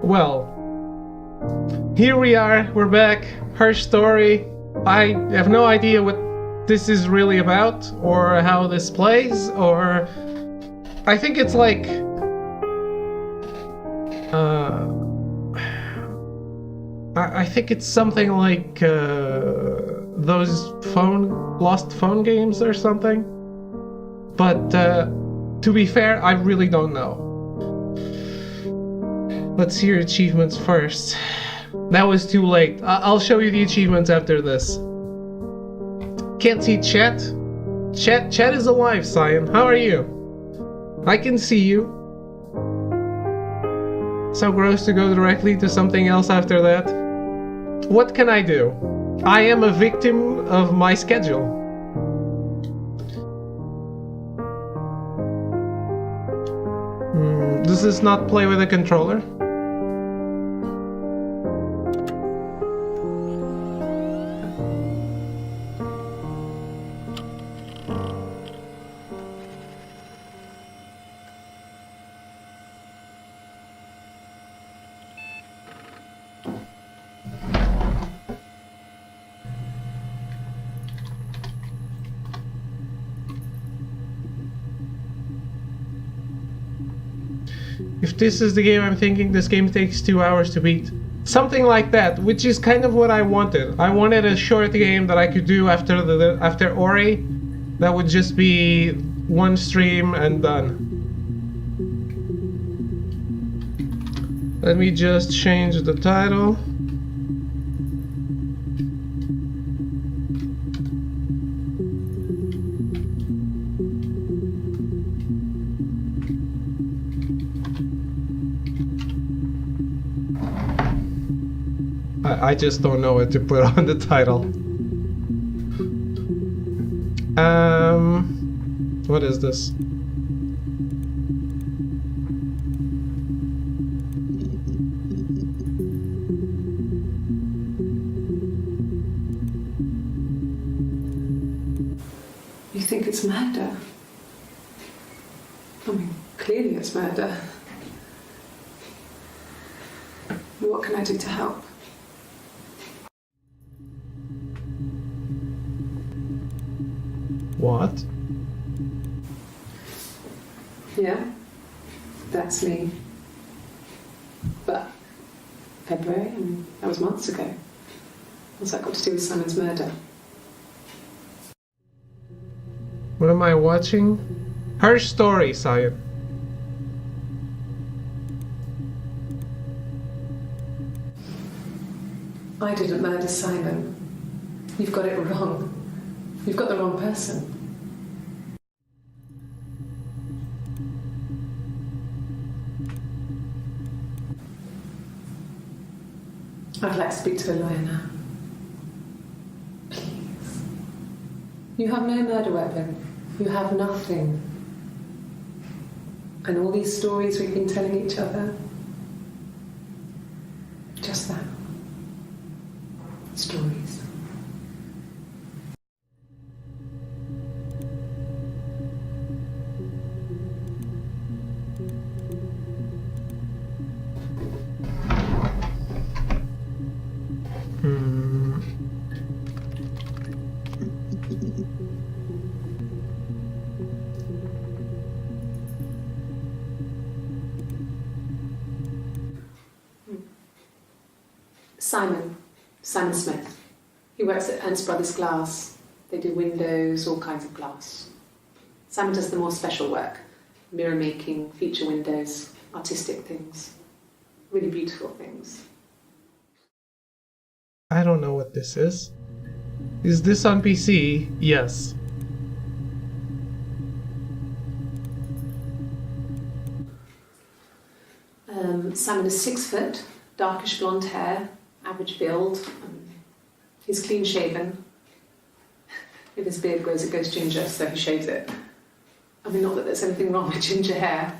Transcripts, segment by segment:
Well, here we are, we're back. Her story. I have no idea what this is really about, or how this plays, or... I think it's like... I think it's something like those lost phone games or something. But to be fair, I really don't know. Let's see your achievements first. That was too late. I'll show you the achievements after this. Can't see chat? Chat is alive, Cyan. How are you? I can see you. So gross to go directly to something else after that. What can I do? I am a victim of my schedule. Does this not play with a controller? If this is the game I'm thinking, this game takes 2 hours to beat. Something like that, which is kind of what I wanted. I wanted a short game that I could do after Ori. That would just be one stream and done. Let me just change the title. I just don't know what to put on the title. What is this? You think it's murder? I mean, clearly it's murder. What can I do to help? What? Yeah, that's me. But February, and that was months ago. What's that got to do with Simon's murder? What am I watching? Her story, Cyan. I didn't murder Simon. You've got it wrong. You've got the wrong person. I'd like to speak to a lawyer now. Please. You have no murder weapon. You have nothing. And all these stories we've been telling each other, just that. Stories. Simon Smith. He works at Ernst Brothers Glass. They do windows, all kinds of glass. Simon does the more special work, mirror making, feature windows, artistic things, really beautiful things. I don't know what this is. Is this on PC? Yes. Simon is 6 foot, darkish blonde hair, average build. He's clean shaven. If his beard grows, it goes ginger, so he shaves it. I mean, not that there's anything wrong with ginger hair.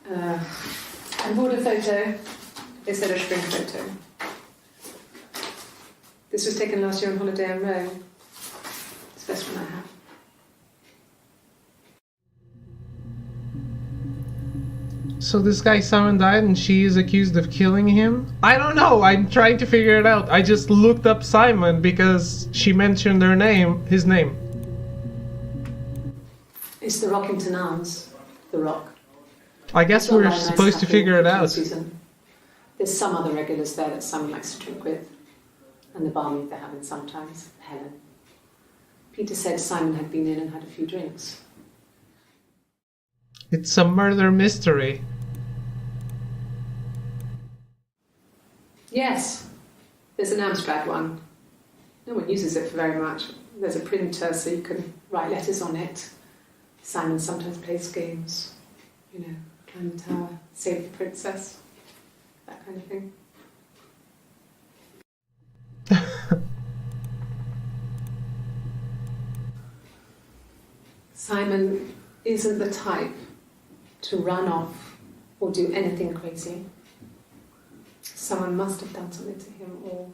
I bought a photo instead of spring photo. This was taken last year on holiday in Rome. It's the best one I have. So this guy Simon died and she is accused of killing him? I don't know, I'm trying to figure it out. I just looked up Simon because she mentioned his name. It's the Rockington Arms, the Rock. I guess It's not we're very nice supposed to cafe figure it for out. Susan. There's some other regulars there that Simon likes to drink with, and the barmaid they're having sometimes, Helen. Peter said Simon had been in and had a few drinks. It's a murder mystery. Yes, there's an Amstrad one. No one uses it for very much. There's a printer so you can write letters on it. Simon sometimes plays games, you know, climb the tower, save the princess, that kind of thing. Simon isn't the type to run off or do anything crazy. Someone must have done something to him, or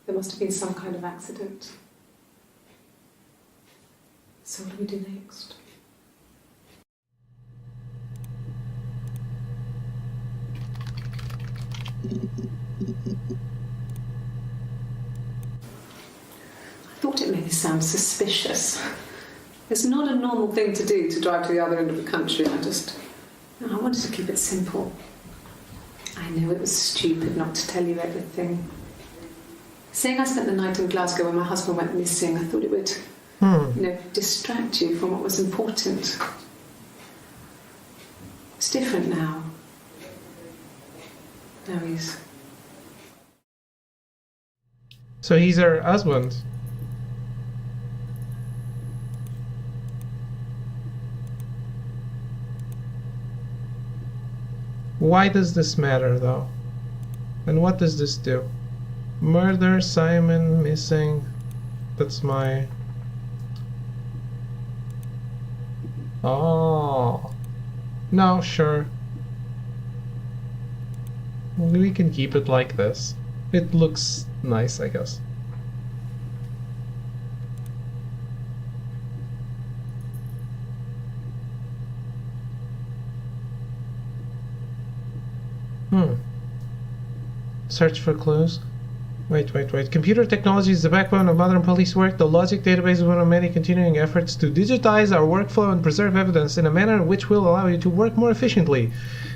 there must have been some kind of accident. So what do we do next? I thought it made me sound suspicious. It's not a normal thing to do, to drive to the other end of the country. I wanted to keep it simple. I know it was stupid not to tell you everything. Saying I spent the night in Glasgow when my husband went missing, I thought it would, distract you from what was important. It's different now. Now he's... So he's her husband. Why does this matter, though? And what does this do? Murder, Simon, missing. That's my... Oh. No, sure. We can keep it like this. It looks nice, I guess. Search for clues. Wait. Computer technology is the backbone of modern police work. The logic database is one of many continuing efforts to digitize our workflow and preserve evidence in a manner which will allow you to work more efficiently.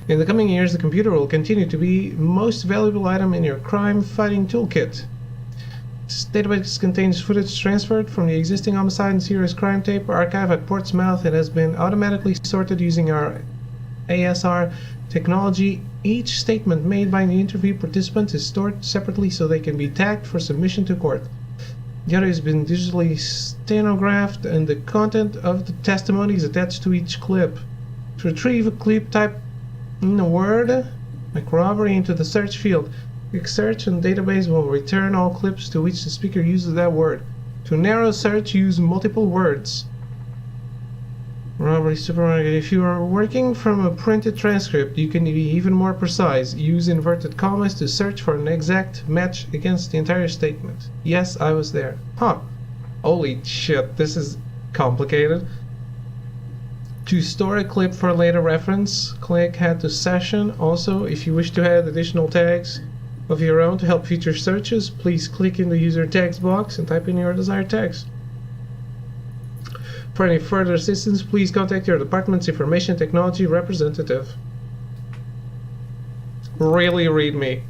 In the coming years, the computer will continue to be the most valuable item in your crime-fighting toolkit. This database contains footage transferred from the existing homicide and serious crime tape archive at Portsmouth. It has been automatically sorted using our ASR technology. Each statement made by the interview participant is stored separately so they can be tagged for submission to court. The other has been digitally stenographed and the content of the testimony is attached to each clip. To retrieve a clip, type in a word like robbery into the search field. Click search and the database will return all clips to which the speaker uses that word. To narrow search, use multiple words. Robbery supermarket. If you are working from a printed transcript, you can be even more precise. Use inverted commas to search for an exact match against the entire statement. Yes, I was there. Huh. Holy shit, this is complicated. To store a clip for later reference, click Add to Session. Also, if you wish to add additional tags of your own to help future searches, please click in the user tags box and type in your desired tags. For any further assistance, please contact your department's information technology representative. Really read me.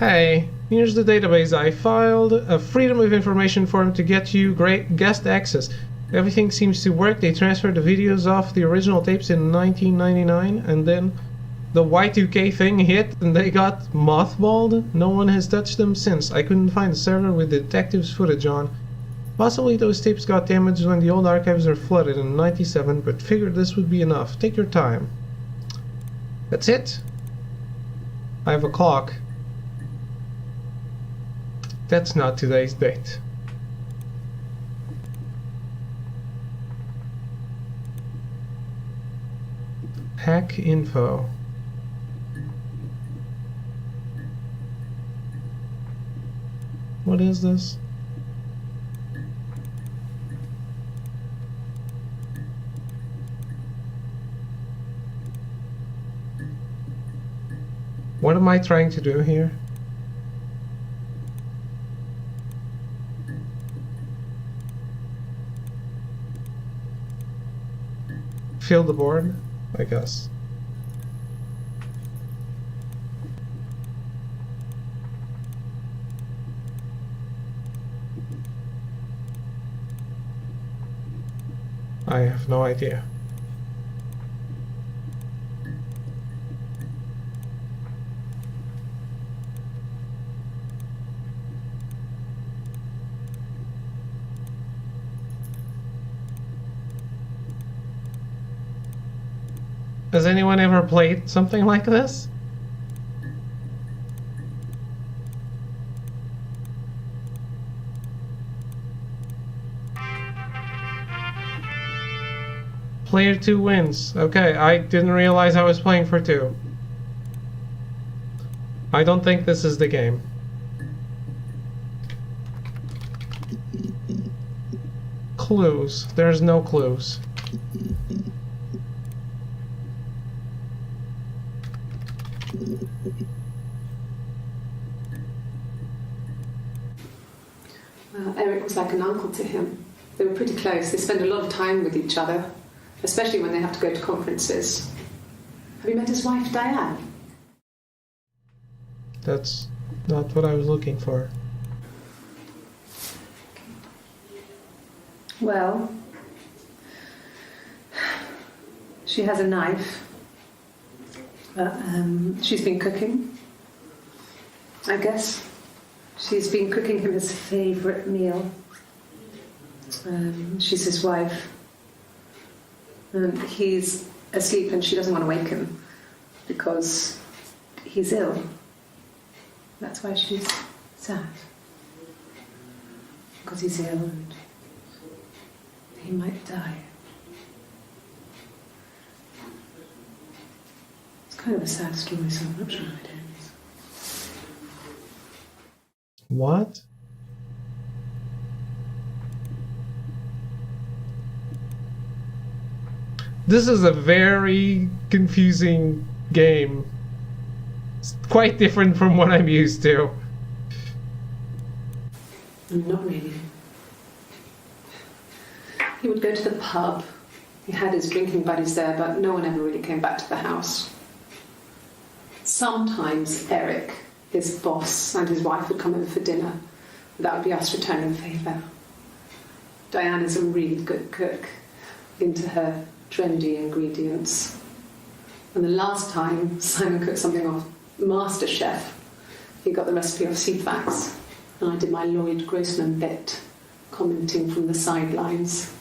Hey, here's the database I filed. A Freedom of Information form to get you guest access. Everything seems to work. They transferred the videos off the original tapes in 1999 and then the Y2K thing hit and they got mothballed. No one has touched them since. I couldn't find a server with the detectives' footage on. Possibly those tapes got damaged when the old archives were flooded in '97, but figured this would be enough. Take your time. That's it. I have a clock. That's not today's date. Hack info. What is this? What am I trying to do here? Fill the board, I guess. I have no idea. Has anyone ever played something like this? Player 2 wins. Okay, I didn't realize I was playing for 2. I don't think this is the game. Clues. There's no clues. Eric was like an uncle to him. They were pretty close. They spent a lot of time with each other, especially when they have to go to conferences. Have you met his wife, Diane? That's not what I was looking for. Well, she has a knife. She's been cooking, I guess. She's been cooking him his favourite meal. She's his wife. And he's asleep and she doesn't want to wake him because he's ill. That's why she's sad. Because he's ill and he might die. It's kind of a sad story, so I'm not sure it ends. What? This is a very confusing game. It's quite different from what I'm used to. Not really. He would go to the pub. He had his drinking buddies there, but no one ever really came back to the house. Sometimes Eric, his boss, and his wife would come over for dinner. That would be us returning the favour. Diana's a really good cook, into her trendy ingredients. And the last time Simon cooked something off MasterChef, he got the recipe off Ceefax, and I did my Lloyd Grossman bit, commenting from the sidelines.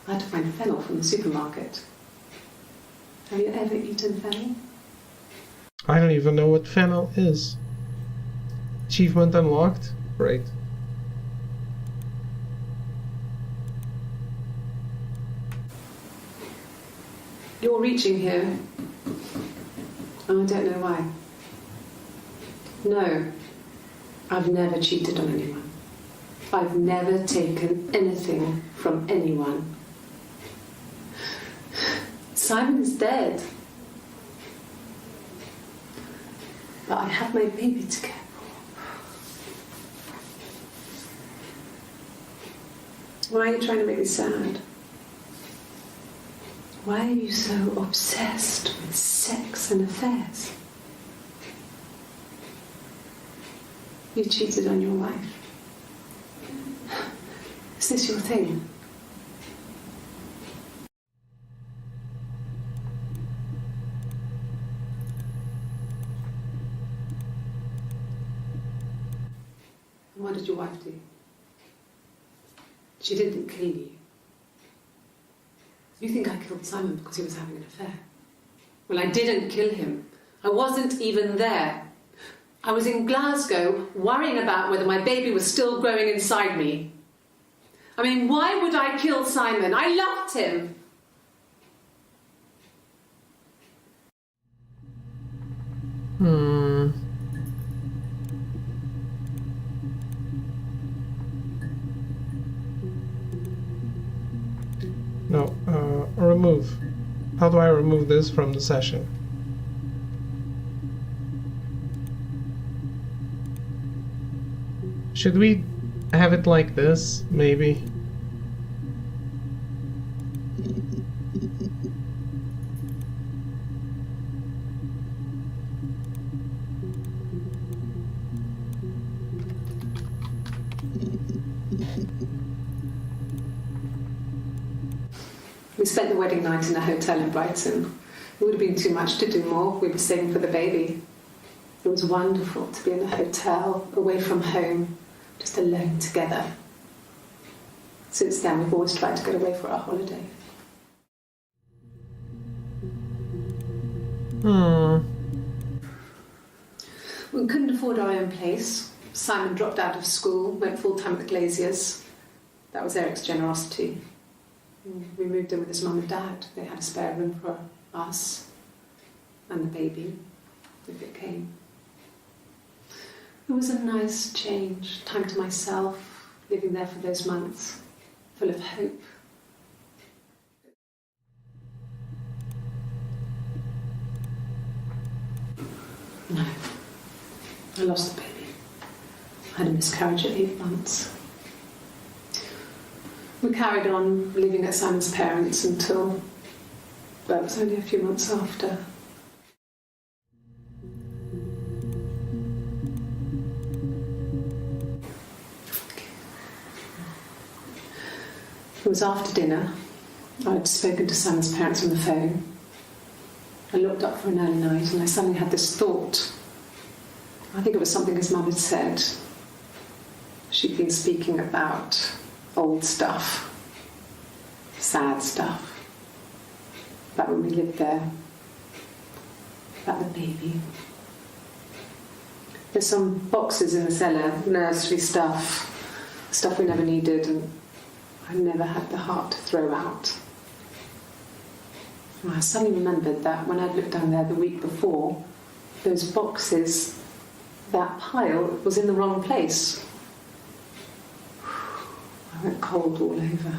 I had to find fennel from the supermarket. Have you ever eaten fennel? I don't even know what fennel is. Achievement unlocked? Great. You're reaching here. Oh, I don't know why. No, I've never cheated on anyone. I've never taken anything from anyone. Simon is dead. But I have my baby to care for. Why are you trying to make me sad? Why are you so obsessed with sex and affairs? You cheated on your wife. Is this your thing? What did your wife do? She didn't kill you. You think I killed Simon because he was having an affair? Well, I didn't kill him. I wasn't even there. I was in Glasgow worrying about whether my baby was still growing inside me. I mean, why would I kill Simon? I loved him. No, remove. How do I remove this from the session? Should we have it like this, maybe? We spent the wedding night in a hotel in Brighton. It would have been too much to do more. We were saving for the baby. It was wonderful to be in a hotel, away from home, just alone together. Since then, we've always tried to get away for our holiday. We couldn't afford our own place. Simon dropped out of school, went full-time at the Glaziers. That was Eric's generosity. We moved in with his mum and dad. They had a spare room for us and the baby, if it came. It was a nice change, time to myself, living there for those months, full of hope. No, I lost the baby. I had a miscarriage at 8 months. We carried on living at Simon's parents until, well, it was only a few months after. It was after dinner. I'd spoken to Simon's parents on the phone. I looked up for an early night and I suddenly had this thought. I think it was something his mum had said. She'd been speaking about old stuff, sad stuff, about when we lived there, about the baby. There's some boxes in the cellar, nursery stuff we never needed and I never had the heart to throw out. And I suddenly remembered that when I'd looked down there the week before, those boxes, that pile was in the wrong place. I went cold all over.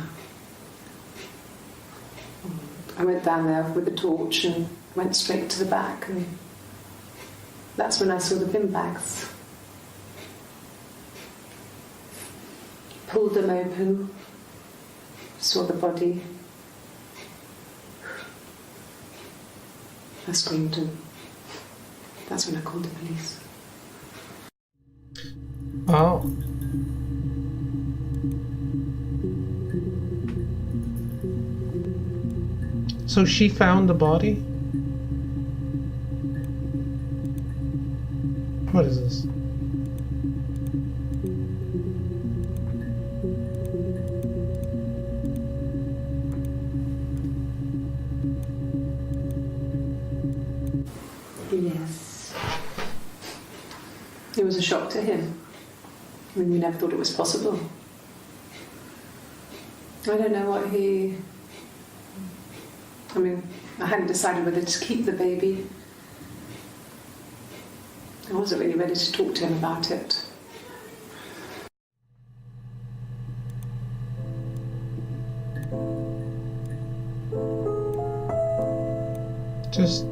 I went down there with the torch and went straight to the back, and that's when I saw the bin bags. Pulled them open, saw the body. I screamed, and that's when I called the police. Oh. So she found the body? What is this? Yes. It was a shock to him. I mean, we never thought it was possible. I don't know what he... I mean, I hadn't decided whether to keep the baby. I wasn't really ready to talk to him about it. Just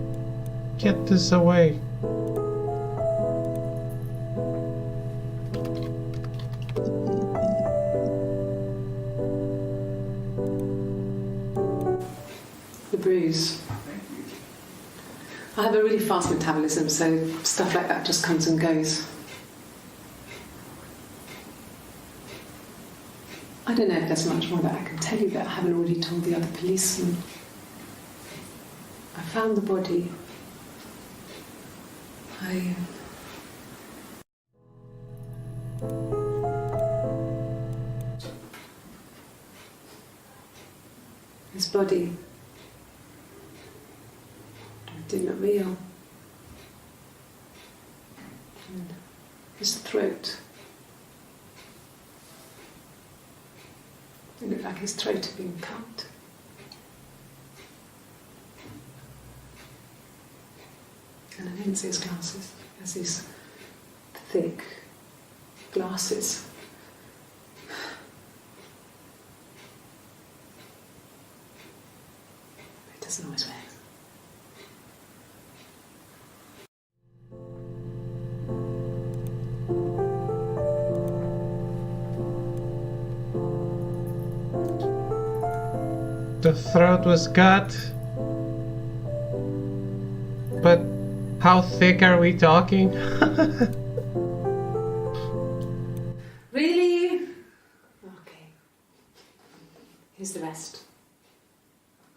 get this away. The bruise. I have a really fast metabolism, so stuff like that just comes and goes. I don't know if there's much more that I can tell you that I haven't already told the other policemen. I found the body. His body didn't look real. And his throat. It looked like his throat had been cut. And I didn't see his glasses. He has these thick glasses. He doesn't always wear them. The throat was cut. But how thick are we talking? Really? Okay. Here's the rest.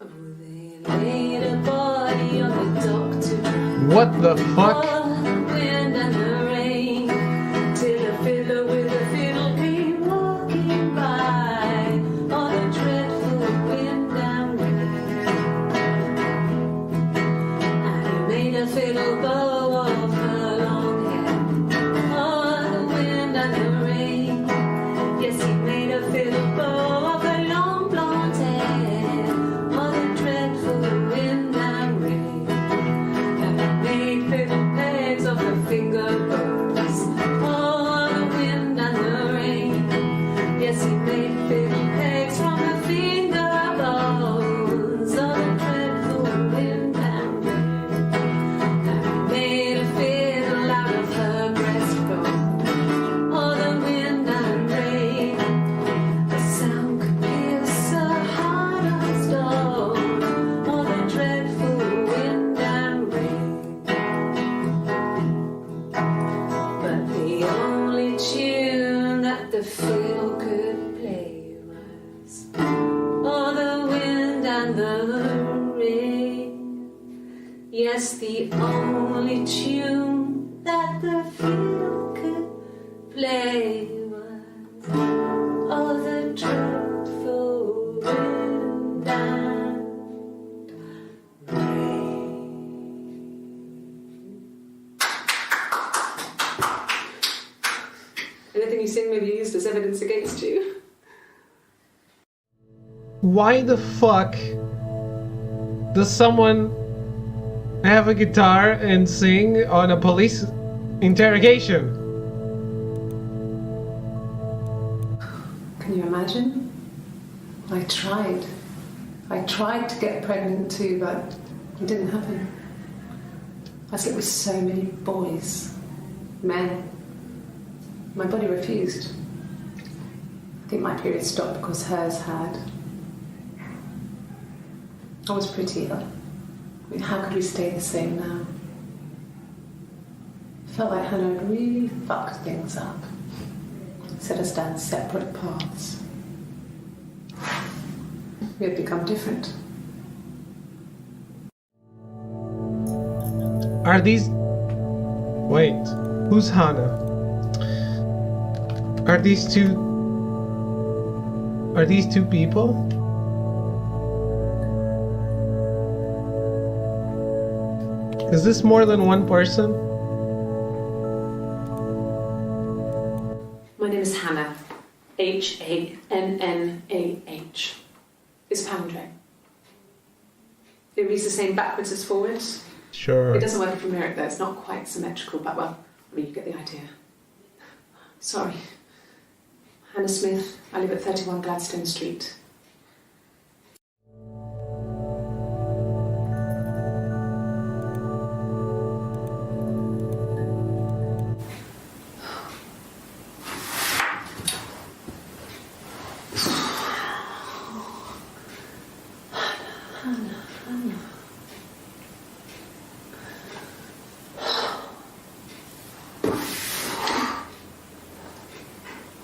Oh, they laid a body on the dock tonight. What the fuck? Oh, the wind and the rain, till a fiddler with a fiddle came walking by. Oh, the dreadful wind and rain. And he made a fiddle bow of her long hair. Oh, the wind and the rain. Yes, he made a fiddle bow of her long blonde hair. Oh, the dreadful wind and rain. And he made fiddle pegs of her finger bones. Oh, the wind and the rain. Yes, he made fiddle pegs from her finger bones. Oh, the dreadful wind and rain. And he made a fiddle out of her breastbone. Oh, the wind and rain. The sound could pierce her heart of stone. Oh, the dreadful wind and rain. But the only tune that the fiddle could play was oh, the wind and the rain. Yes, the only tune that the fiddle could play was oh, the dreadful wind and rain. Anything you sing may be used as evidence against you. Why the fuck does someone have a guitar and sing on a police interrogation? Can you imagine? I tried. I tried to get pregnant too, but it didn't happen. I slept with so many boys, men. My body refused. I think my period stopped because hers had. I was pretty ill. I mean, how could we stay the same now? Felt like Hannah had really fucked things up. Set us down separate paths. We had become different. Are these... Wait, who's Hannah? Are these two people? Is this more than one person? My name is Hannah. H-A-N-N-A-H. It's Pandre. It reads the same backwards as forwards. Sure. It doesn't work from here, though. It's not quite symmetrical, but well, I mean, you get the idea. Sorry. Hannah Smith. I live at 31 Gladstone Street.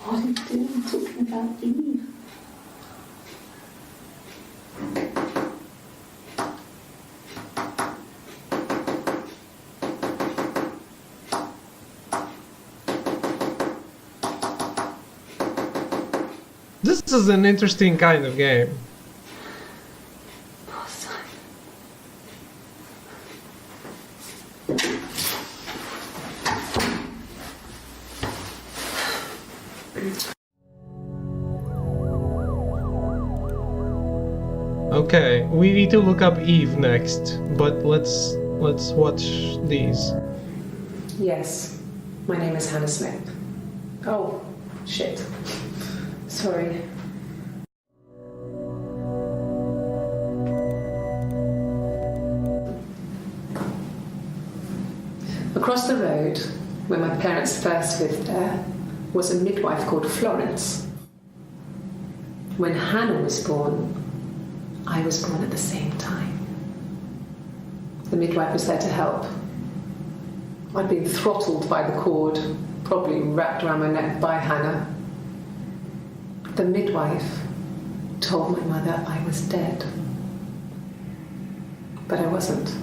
What are you doing talking about Eve? This is an interesting kind of game. Poor son. Okay, we need to look up Eve next, but let's watch these. Yes, my name is Hannah Smith. Oh, shit. Sorry. Across the road, where my parents first lived there, was a midwife called Florence. When Hannah was born, I was born at the same time. The midwife was there to help. I'd been throttled by the cord, probably wrapped around my neck by Hannah. The midwife told my mother I was dead. But I wasn't.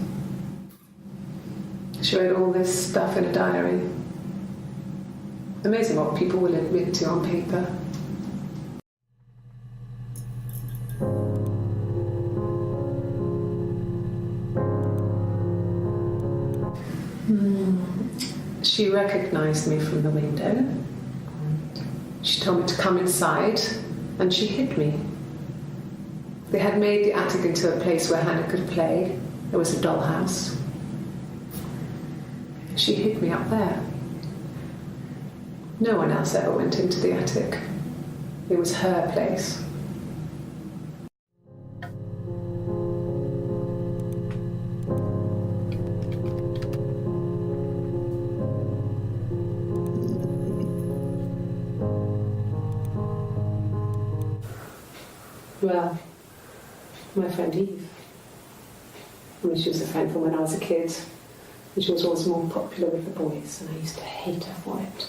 She wrote all this stuff in a diary. Amazing what people will admit to on paper. She recognized me from the window. She told me to come inside, and she hid me. They had made the attic into a place where Hannah could play. There was a dollhouse. She hid me up there. No one else ever went into the attic. It was her place. Well, my friend Eve. I mean, she was a friend from when I was a kid, and she was always more popular with the boys, and I used to hate her for it.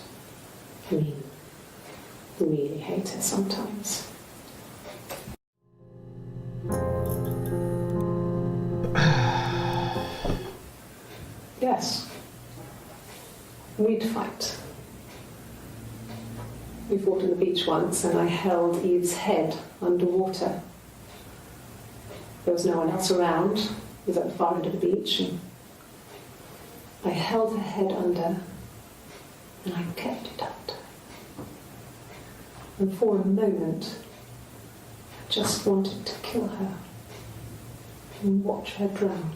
I mean, really hate her sometimes. Yes, we'd fight. We fought on the beach once, and I held Eve's head underwater. There was no one else around. It was at the far end of the beach, and I held her head under, and I kept it under. And for a moment, I just wanted to kill her and watch her drown.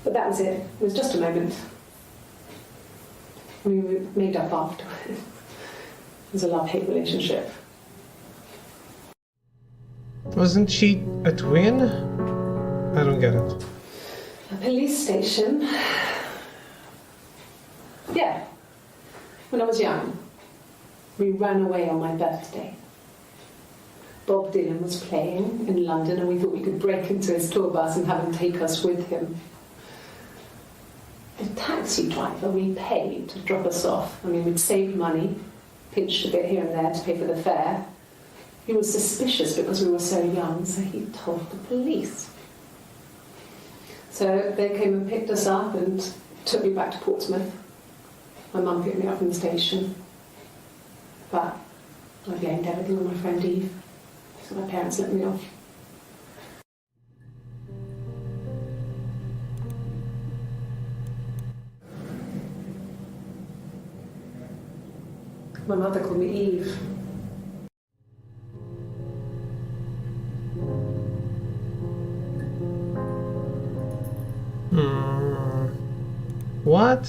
But that was it. It was just a moment. We made up after. It was a love-hate relationship. Wasn't she a twin? I don't get it. A police station. Yeah. When I was young, we ran away on my birthday. Bob Dylan was playing in London, and we thought we could break into his tour bus and have him take us with him. The taxi driver we paid to drop us off. I mean, we'd saved money, pinched a bit here and there to pay for the fare. He was suspicious because we were so young, so he told the police. So they came and picked us up and took me back to Portsmouth. My mum picked me up from the station. But I blamed everything on my friend Eve, so my parents let me off. My mother called me Eve. What?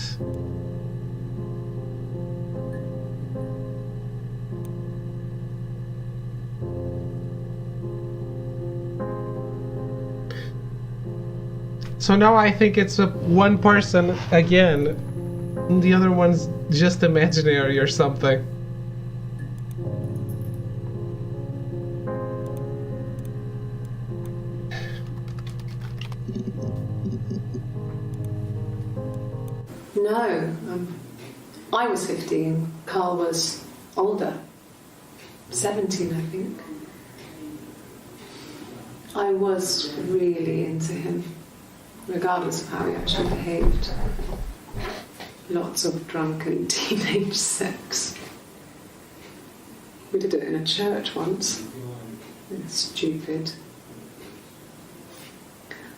So now I think it's one person again, and the other one's just imaginary or something. No, I was 15, Carl was older, 17 I think. I was really into him, regardless of how he actually behaved. Lots of drunken teenage sex. We did it in a church once. It was stupid.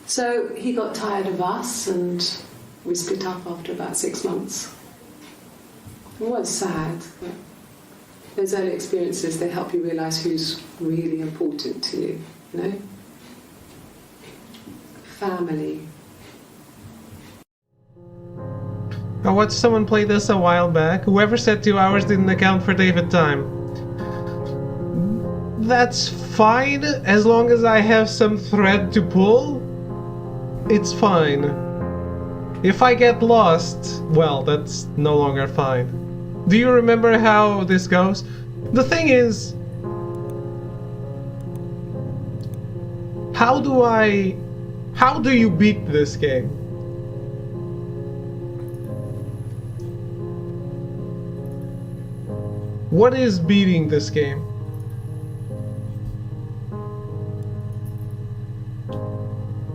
So he got tired of us and we split up after about 6 months. It was sad, but those early experiences, they help you realise who's really important to you, you know? Family. I watched someone play this a while back. Whoever said 2 hours didn't account for David time. That's fine, as long as I have some thread to pull. It's fine. If I get lost, well, that's no longer fine. Do you remember how this goes? The thing is, How do you beat this game? What is beating this game?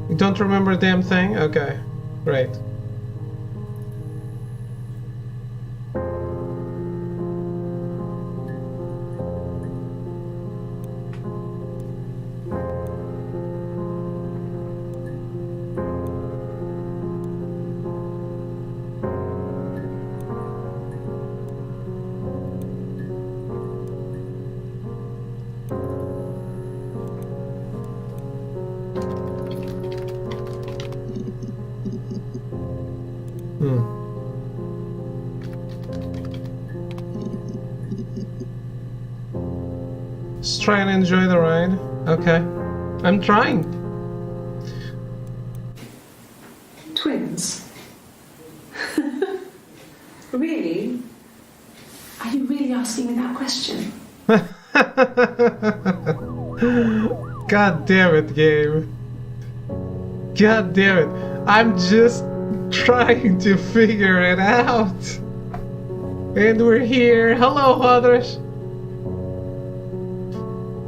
You don't remember a damn thing? Okay, great. Just try and enjoy the ride. Okay. I'm trying. Twins? Really? Are you really asking me that question? God damn it, game. God damn it. I'm just trying to figure it out. And we're here. Hello, others.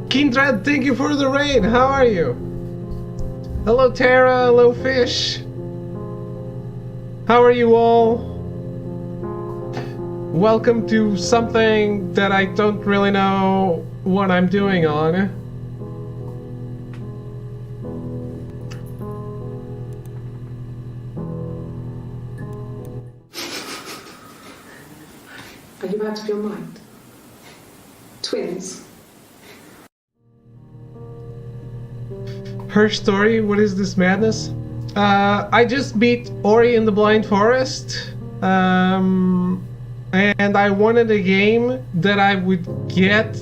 Kindred, thank you for the raid. How are you? Hello, Tara. Hello, Fish. How are you all? Welcome to something that I don't really know what I'm doing on. Are you out of your mind? Twins? Her story? What is this madness? I just beat Ori and the Blind Forest. And I wanted a game that I would get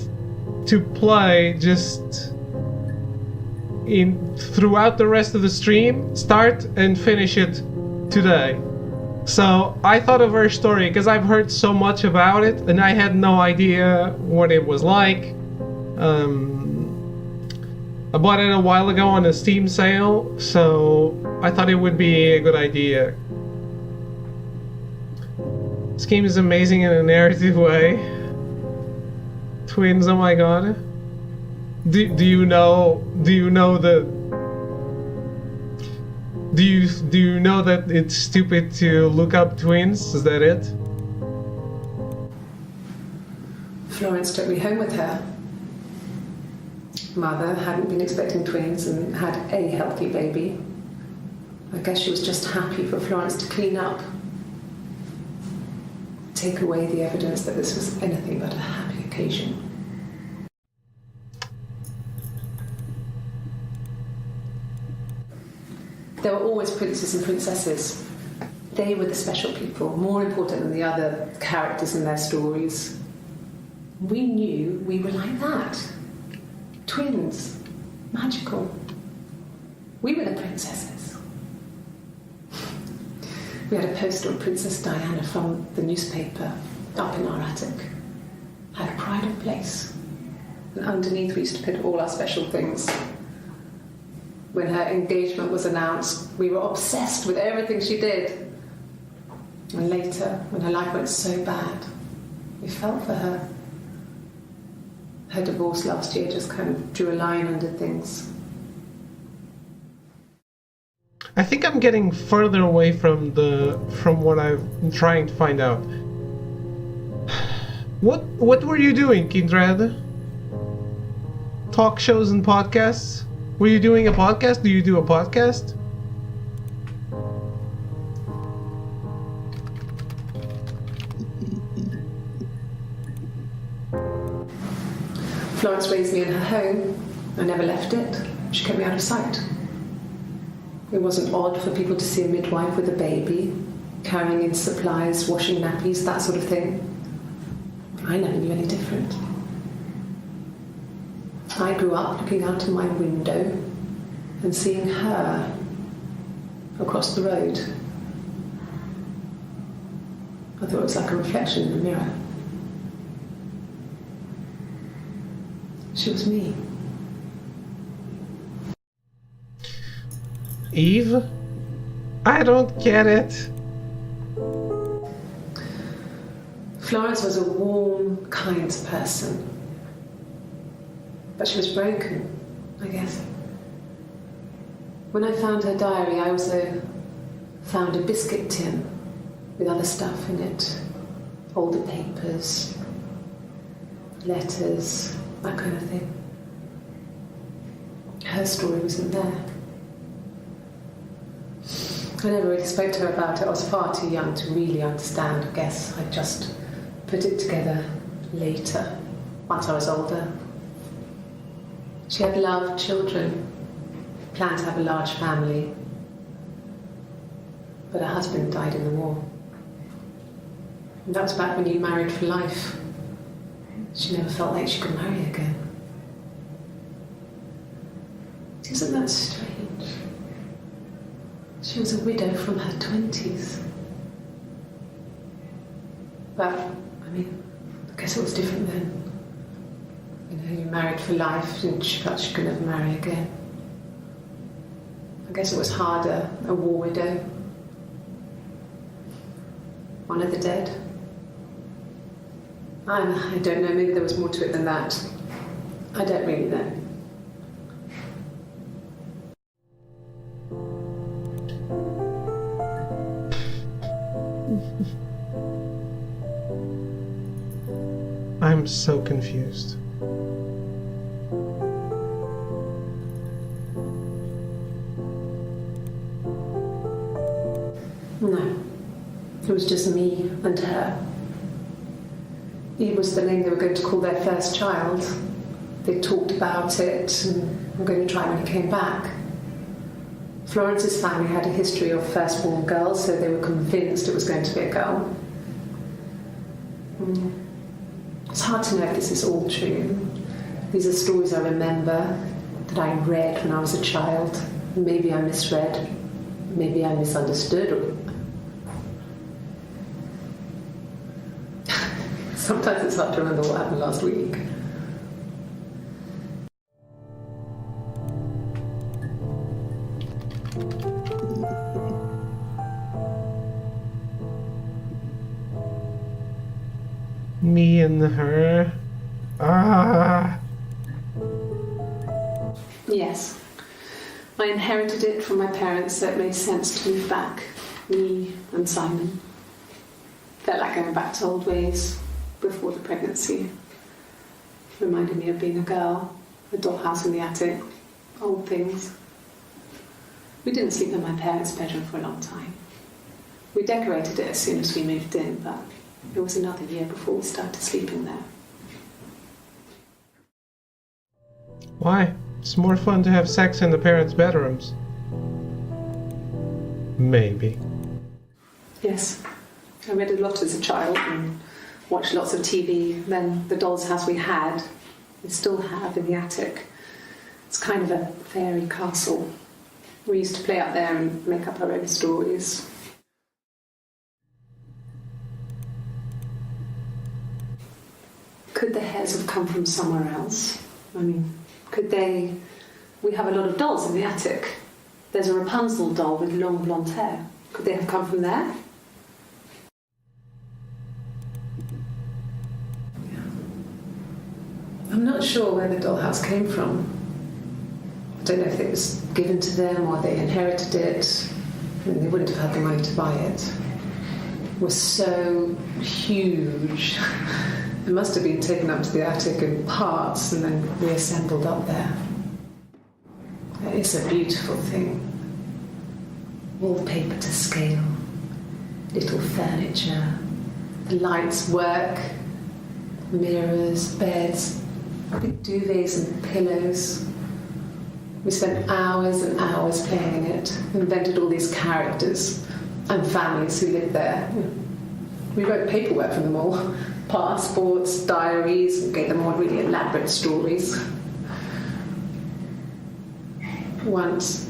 to play just throughout the rest of the stream, start and finish it today. So I thought of Her Story because I've heard so much about it and I had no idea what it was like. I bought it a while ago on a Steam sale, so I thought it would be a good idea. This game is amazing in a narrative way. Twins, oh my god. Do you know that it's stupid to look up twins? Is that it? Florence took me home with her. Mother hadn't been expecting twins and had a healthy baby. I guess she was just happy for Florence to clean up. Take away the evidence that this was anything but a happy occasion. There were always princes and princesses. They were the special people, more important than the other characters in their stories. We knew we were like that. Twins. Magical. We were the princesses. We had a poster of Princess Diana from the newspaper up in our attic. Had a pride of place. And underneath we used to put all our special things. When her engagement was announced, we were obsessed with everything she did. And later, when her life went so bad, we felt for her. Her divorce last year just kind of drew a line under things. I think I'm getting further away from what I'm trying to find out. What were you doing, Kindred? Talk shows and podcasts? Were you doing a podcast? Do you do a podcast? Florence raised me in her home. I never left it. She kept me out of sight. It wasn't odd for people to see a midwife with a baby, carrying in supplies, washing nappies, that sort of thing. I never knew any different. I grew up looking out of my window and seeing her across the road. I thought it was like a reflection in the mirror. She was me. Eve? I don't get it. Florence was a warm, kind person. But she was broken, I guess. When I found her diary, I also found a biscuit tin with other stuff in it. Older papers, letters, that kind of thing. Her story wasn't there. I never really spoke to her about it. I was far too young to really understand, I guess. I just put it together later, once I was older. She had loved children, planned to have a large family, but her husband died in the war. And that was back when you married for life. She never felt like she could marry again. Isn't that strange? She was a widow from her 20s. But, I mean, I guess it was different then. You know, you married for life and she felt she could never marry again. I guess it was harder, a war widow. One of the dead. I don't know, maybe there was more to it than that. I don't really know. I'm so confused. No, it was just me and her. Eve was the name they were going to call their first child. They talked about it and were going to try when he came back. Florence's family had a history of firstborn girls, so they were convinced it was going to be a girl. It's hard to know if this is all true. These are stories I remember, that I read when I was a child. Maybe I misread, maybe I misunderstood. Sometimes it's hard to remember what happened last week. Me and her. Yes. I inherited it from my parents, so it made sense to move back. Me and Simon. Felt like going back to old ways before the pregnancy. Reminded me of being a girl, a dollhouse in the attic, old things. We didn't sleep in my parents' bedroom for a long time. We decorated it as soon as we moved in, but it was another year before we started sleeping there. Why? It's more fun to have sex in the parents' bedrooms. Maybe. Yes. I read a lot as a child and watched lots of TV. Then the doll's house we had, we still have in the attic. It's kind of a fairy castle. We used to play up there and make up our own stories. Could the hairs have come from somewhere else? I mean, could they... We have a lot of dolls in the attic. There's a Rapunzel doll with long blonde hair. Could they have come from there? I'm not sure where the dollhouse came from. I don't know if it was given to them or they inherited it. I mean, they wouldn't have had the money to buy it. It was so huge. It must have been taken up to the attic in parts and then reassembled up there. It's a beautiful thing. Wallpaper to scale, little furniture, the lights work, mirrors, beds, big duvets and pillows. We spent hours and hours playing in it, invented all these characters and families who lived there. We wrote paperwork for them all, passports, diaries, and gave them all really elaborate stories. Once,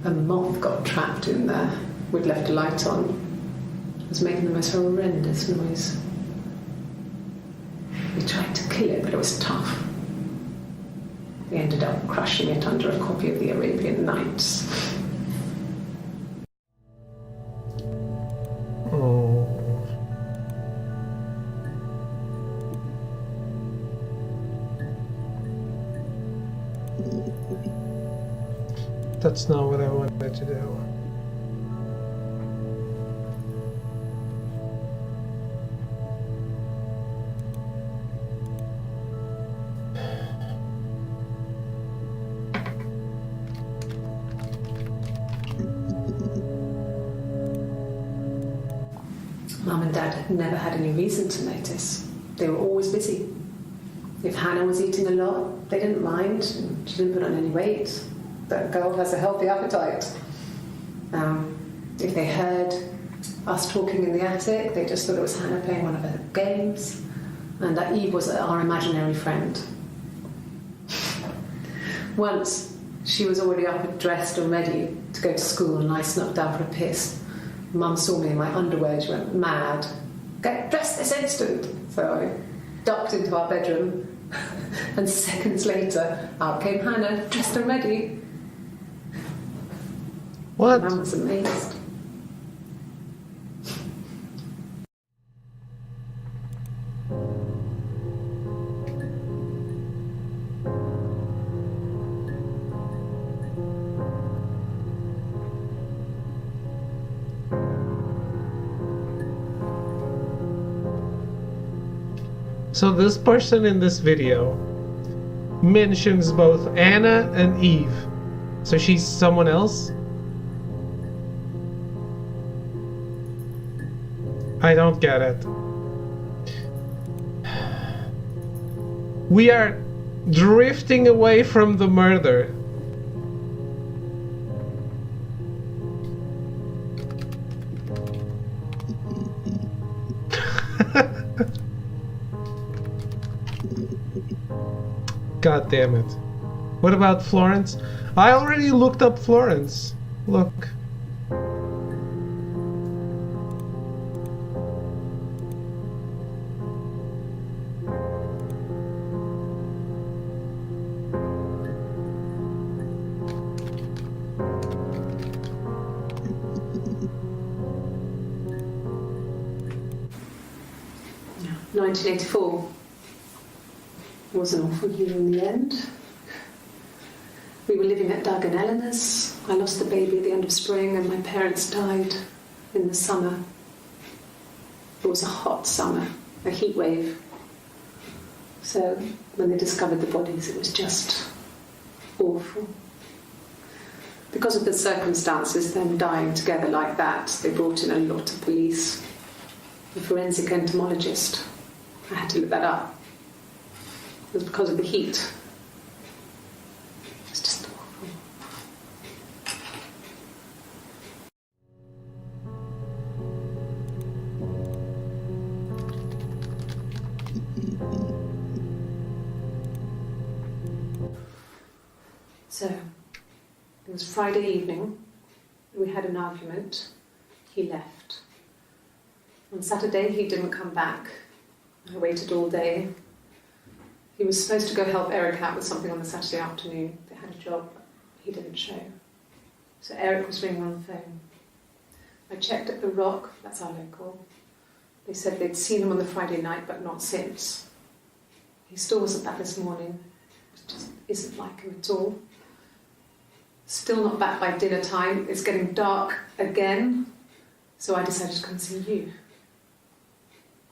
a moth got trapped in there. We'd left a light on. It was making the most horrendous noise. We tried to kill it, but it was tough. We ended up crushing it under a copy of the Arabian Nights. That's not what I wanted to do. Mum and Dad had never had any reason to notice. They were always busy. If Hannah was eating a lot, they didn't mind. She didn't put on any weight. That girl has a healthy appetite. If they heard us talking in the attic, they just thought it was Hannah playing one of her games, and that Eve was our imaginary friend. Once, she was already up and dressed and ready to go to school, and I snuck down for a piss. Mum saw me in my underwear, she went mad. Get dressed this instant! So I ducked into our bedroom, and seconds later, out came Hannah, dressed and ready. What? Mum was amazed. So this person in this video mentions both Anna and Eve. So she's someone else? I don't get it. We are drifting away from the murder. God damn it. What about Florence? I already looked up Florence. Look. Yeah. 1984 was an awful year in the end. We were living at Doug and Eleanor's. I lost the baby at the end of spring and my parents died in the summer. It was a hot summer, a heat wave. So when they discovered the bodies, it was just awful. Because of the circumstances, them dying together like that, they brought in a lot of police. A forensic entomologist. I had to look that up. It was because of the heat. It was just awful. So, it was Friday evening. We had an argument. He left. On Saturday, he didn't come back. I waited all day. He was supposed to go help Eric out with something on the Saturday afternoon. They had a job. He didn't show. So Eric was ringing on the phone. I checked at The Rock, that's our local. They said they'd seen him on the Friday night, but not since. He still wasn't back this morning. It just isn't like him at all. Still not back by dinner time. It's getting dark again. So I decided to come and see you.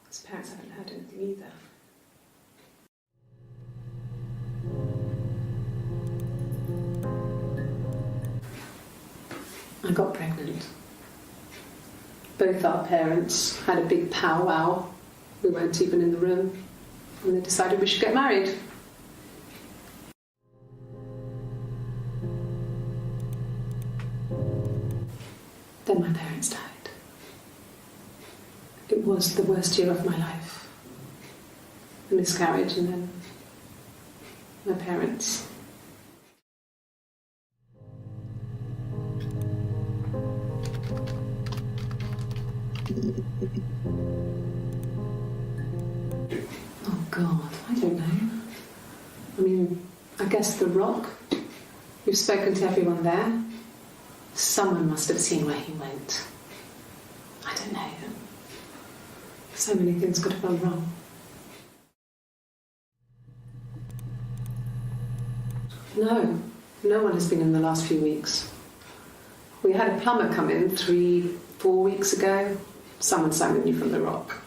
His parents haven't heard anything either. I got pregnant. Both our parents had a big powwow. We weren't even in the room. And they decided we should get married. Then my parents died. It was the worst year of my life. A miscarriage and then my parents. Oh God, I don't know. I mean, I guess The Rock. You've spoken to everyone there. Someone must have seen where he went. I don't know. So many things could have gone wrong. No, No one has been in the last few weeks. We had a plumber come in 3-4 weeks ago. Someone summoned you from the rock.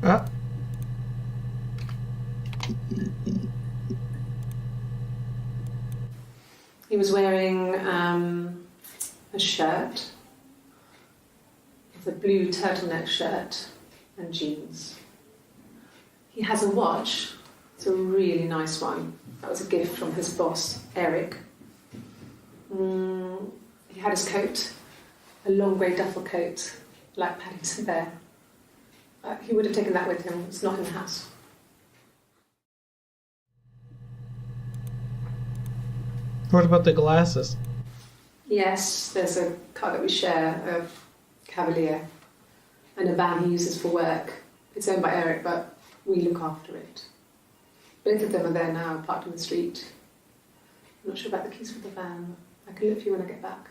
Ah. He was wearing a shirt. It's a blue turtleneck shirt and jeans. He has a watch. It's a really nice one. That was a gift from his boss, Eric. He had his coat, a long grey duffel coat, like Paddington Bear. He would have taken that with him. It's not in the house. What about the glasses? Yes, there's a car that we share, a Cavalier, and a van he uses for work. It's owned by Eric, but we look after it. Both of them are there now, parked in the street. I'm not sure about the keys for the van. I can look for you when I get back.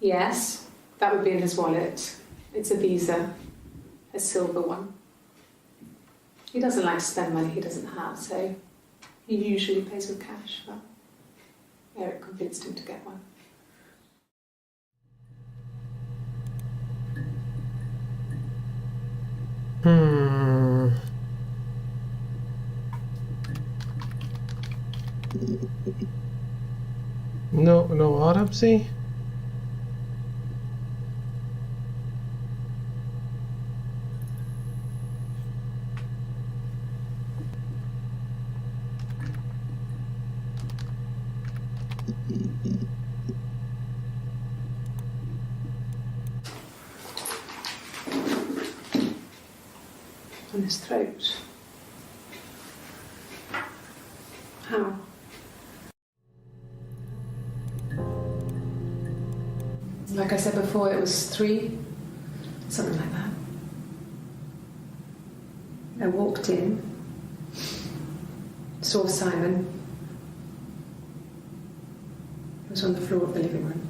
Yes, that would be in his wallet. It's a Visa, a silver one. He doesn't like to spend money he doesn't have, so he usually pays with cash, but Eric convinced him to get one. No autopsy? On his throat. How? Like I said before, it was 3, something like that. I walked in, saw Simon. He was on the floor of the living room.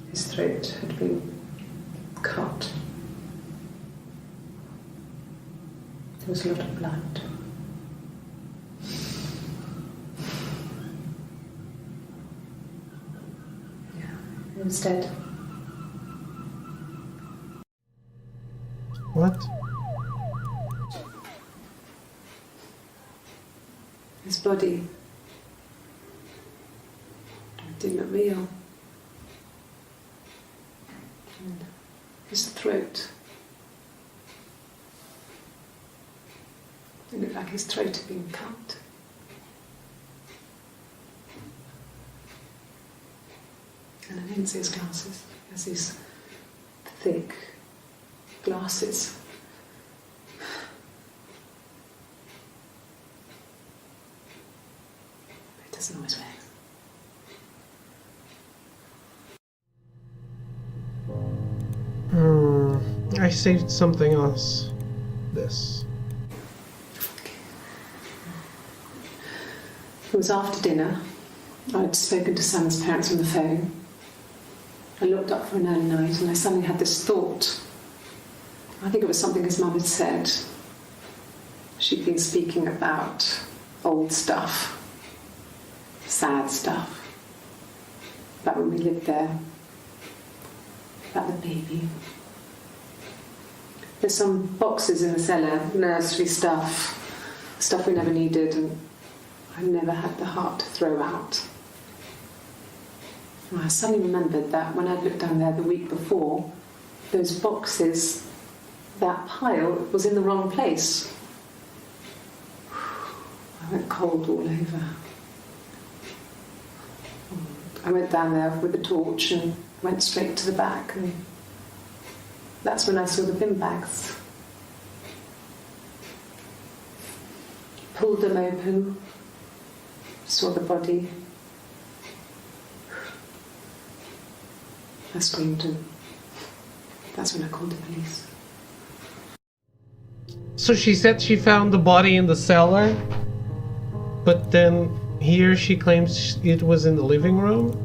His throat had been cut. There was a lot of blood. Yeah, he was dead. What? His body didn't look real. And his throat. It looked like his throat had been cut. And I didn't see his glasses. He has these thick glasses. He doesn't always wear. I saved something else. This. It was after dinner. I'd spoken to Sam's parents on the phone. I looked up for an early night and I suddenly had this thought. I think it was something his mum had said. She'd been speaking about old stuff, sad stuff, about when we lived there, about the baby. There's some boxes in the cellar, nursery stuff we never needed, and I never had the heart to throw out. And I suddenly remembered that when I'd looked down there the week before, those boxes, that pile was in the wrong place. I went cold all over. I went down there with the torch and went straight to the back, and that's when I saw the bin bags. Pulled them open, saw the body. I screamed, and that's when I called the police. So she said she found the body in the cellar, but then Here she claims it was in the living room.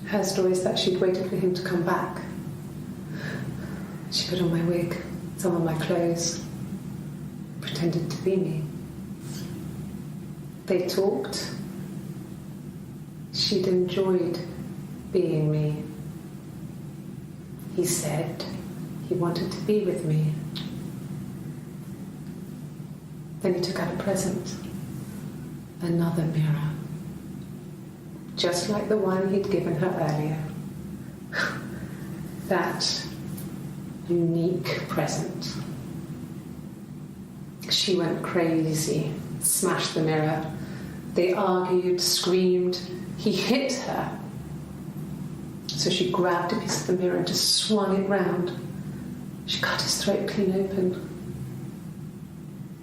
Her story is that she'd waited for him to come back. She put on my wig, some of my clothes, pretended to be me. They talked. She'd enjoyed being me. He said he wanted to be with me. Then he took out a present. Another mirror. Just like the one he'd given her earlier. That unique present. She went crazy, smashed the mirror. They argued, screamed. He hit her. So she grabbed a piece of the mirror and just swung it round. She cut his throat clean open.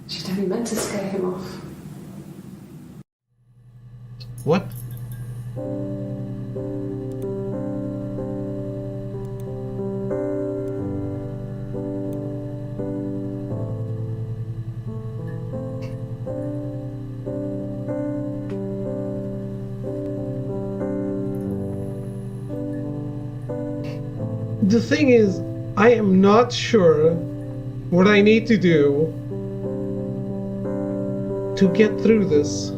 She'd only meant to scare him off. What? The thing is, I am not sure what I need to do to get through this.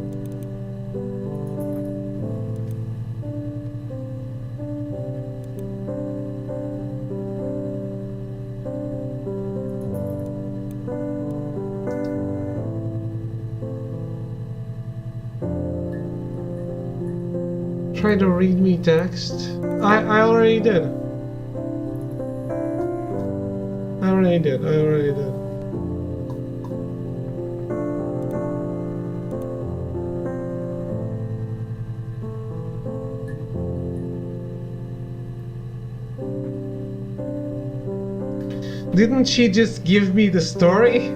Try to read me text. I already did. I already did. Didn't she just give me the story?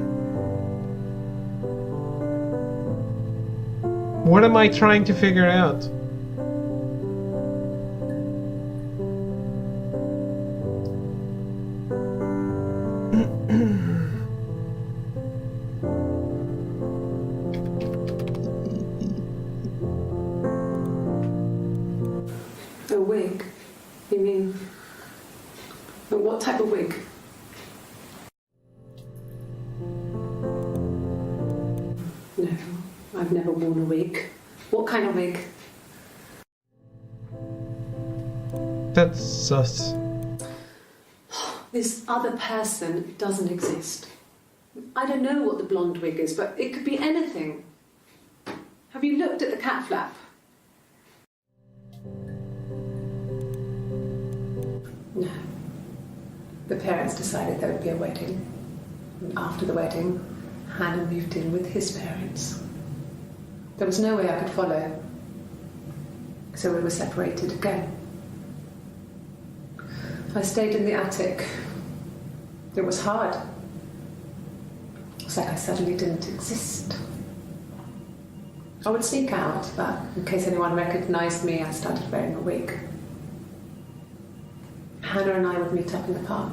What am I trying to figure out? A wig? You mean... But what type of wig? No, I've never worn a wig. What kind of wig? That's sus. This other person doesn't exist. I don't know what the blonde wig is, but it could be anything. Have you looked at the cat flap? No. The parents decided there would be a wedding. And after the wedding, Hannah moved in with his parents. There was no way I could follow, so we were separated again. I stayed in the attic. It was hard. It's like I suddenly didn't exist. I would sneak out, but in case anyone recognized me, I started wearing a wig. Hannah and I would meet up in the park.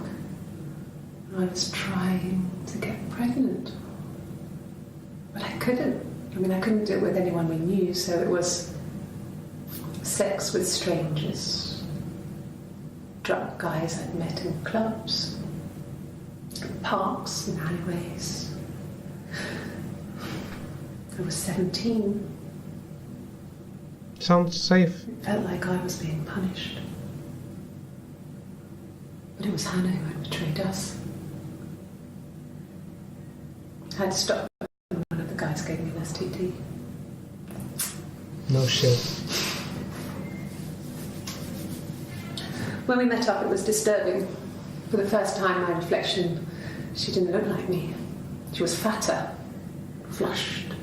I was trying to get pregnant. But I couldn't. I couldn't do it with anyone we knew, so it was sex with strangers. Drunk guys I'd met in clubs, in parks and alleyways. I was 17. Sounds safe. It felt like I was being punished. But it was Hannah who had betrayed us. I had stopped when one of the guys gave me an STD. No shit. When we met up, it was disturbing. For the first time, my reflection, she didn't look like me. She was fatter, flushed.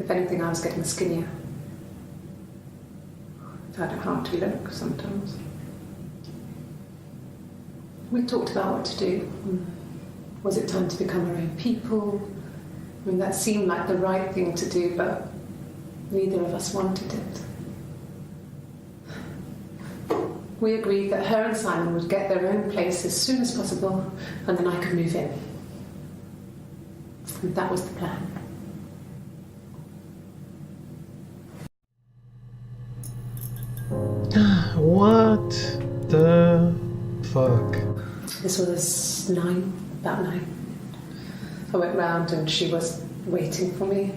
If anything, I was getting skinnier. I found it hard to look sometimes. We talked about what to do. Was it time to become our own people? That seemed like the right thing to do, but neither of us wanted it. We agreed that her and Simon would get their own place as soon as possible, and then I could move in. And that was the plan. What the fuck? This was about 9. I went round and she was waiting for me.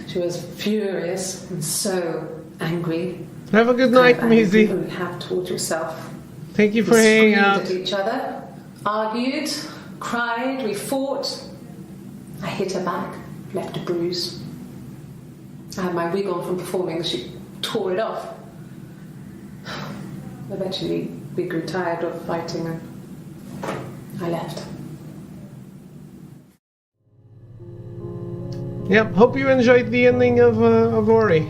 She was furious and so angry. Have a good night, Maisie. You have towards yourself. Thank you We for hanging screamed out. at each other, argued, cried, we fought. I hit her back, left a bruise. I had my wig on from performing, she tore it off. Eventually, we grew tired of fighting and I left. Yep, hope you enjoyed the ending of Ori.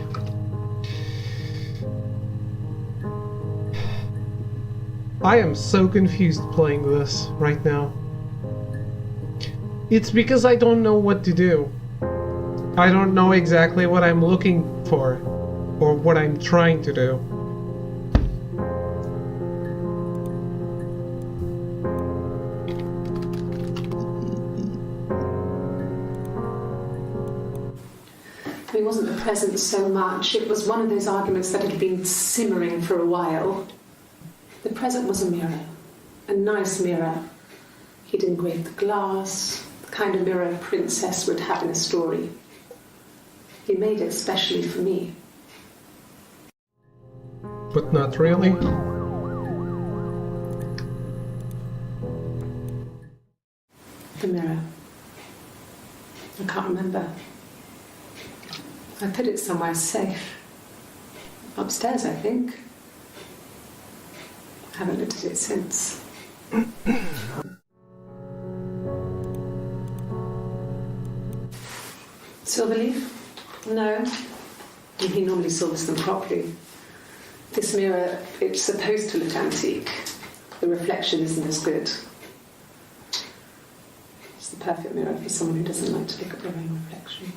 I am so confused playing this right now. It's because I don't know what to do. I don't know exactly what I'm looking for, or what I'm trying to do. It wasn't the present so much, it was one of those arguments that had been simmering for a while. The present was a mirror, a nice mirror. He'd engraved the glass, the kind of mirror a princess would have in a story. He made it specially for me. But not really. The mirror. I can't remember. I put it somewhere safe. Upstairs, I think. I haven't looked at it since. Silverleaf? No. He normally silvers them properly. This mirror, it's supposed to look antique. The reflection isn't as good. It's the perfect mirror for someone who doesn't like to look at their own reflection.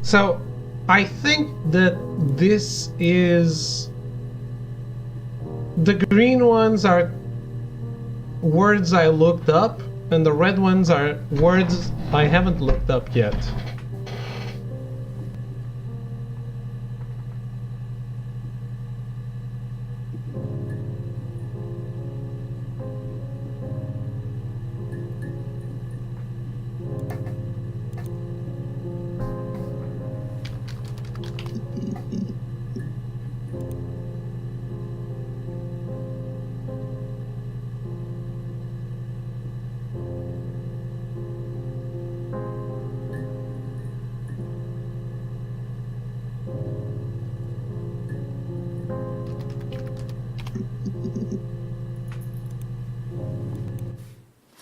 So, I think that this is... The green ones are words I looked up, and the red ones are words I haven't looked up yet.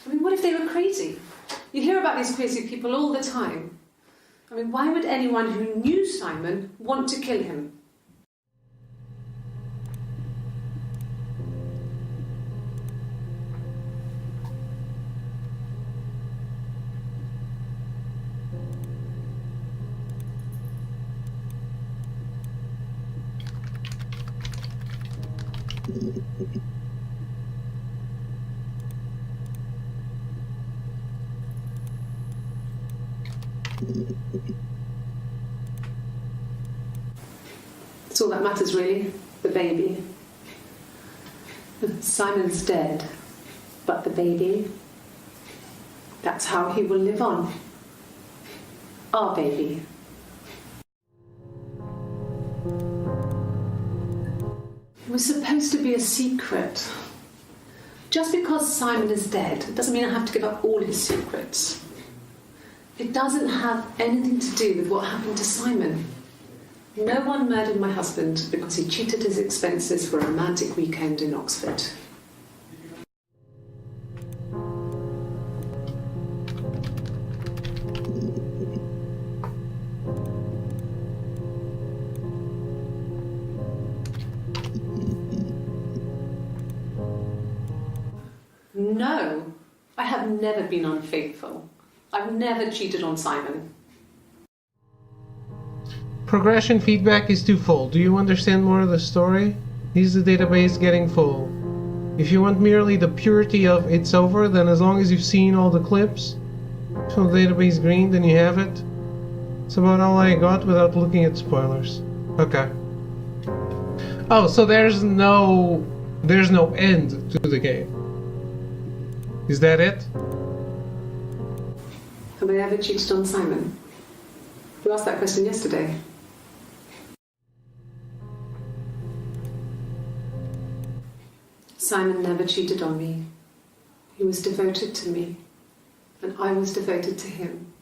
I mean, what if they were crazy? You hear about these crazy people all the time. I mean, why would anyone who knew Simon want to kill him? That's all that matters, really. The baby. Simon's dead, but the baby, that's how he will live on. Our baby. It was supposed to be a secret. Just because Simon is dead doesn't mean I have to give up all his secrets. It doesn't have anything to do with what happened to Simon. No one murdered my husband because he cheated his expenses for a romantic weekend in Oxford. No, I have never been unfaithful. I've never cheated on Simon. Progression feedback is twofold. Do you understand more of the story? Is the database getting full? If you want merely the purity of it's over, then as long as you've seen all the clips, so the database green, then you have it. It's about all I got without looking at spoilers. Okay. Oh, so there's no end to the game. Is that it? Have I ever cheated on Simon? You asked that question yesterday. Simon never cheated on me. He was devoted to me, and I was devoted to him.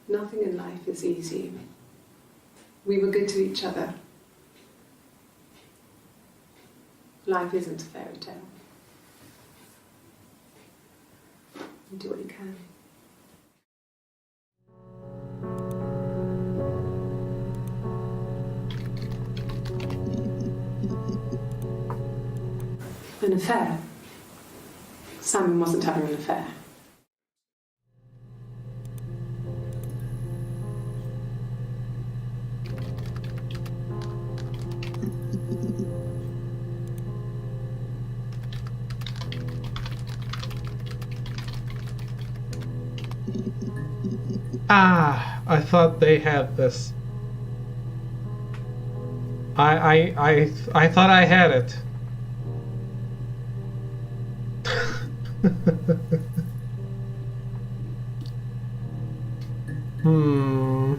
Nothing in life is easy. We were good to each other. Life isn't a fairy tale. You do what you can. An affair. Simon wasn't having an affair. Ah, I thought they had this. I thought I had it. Hmm.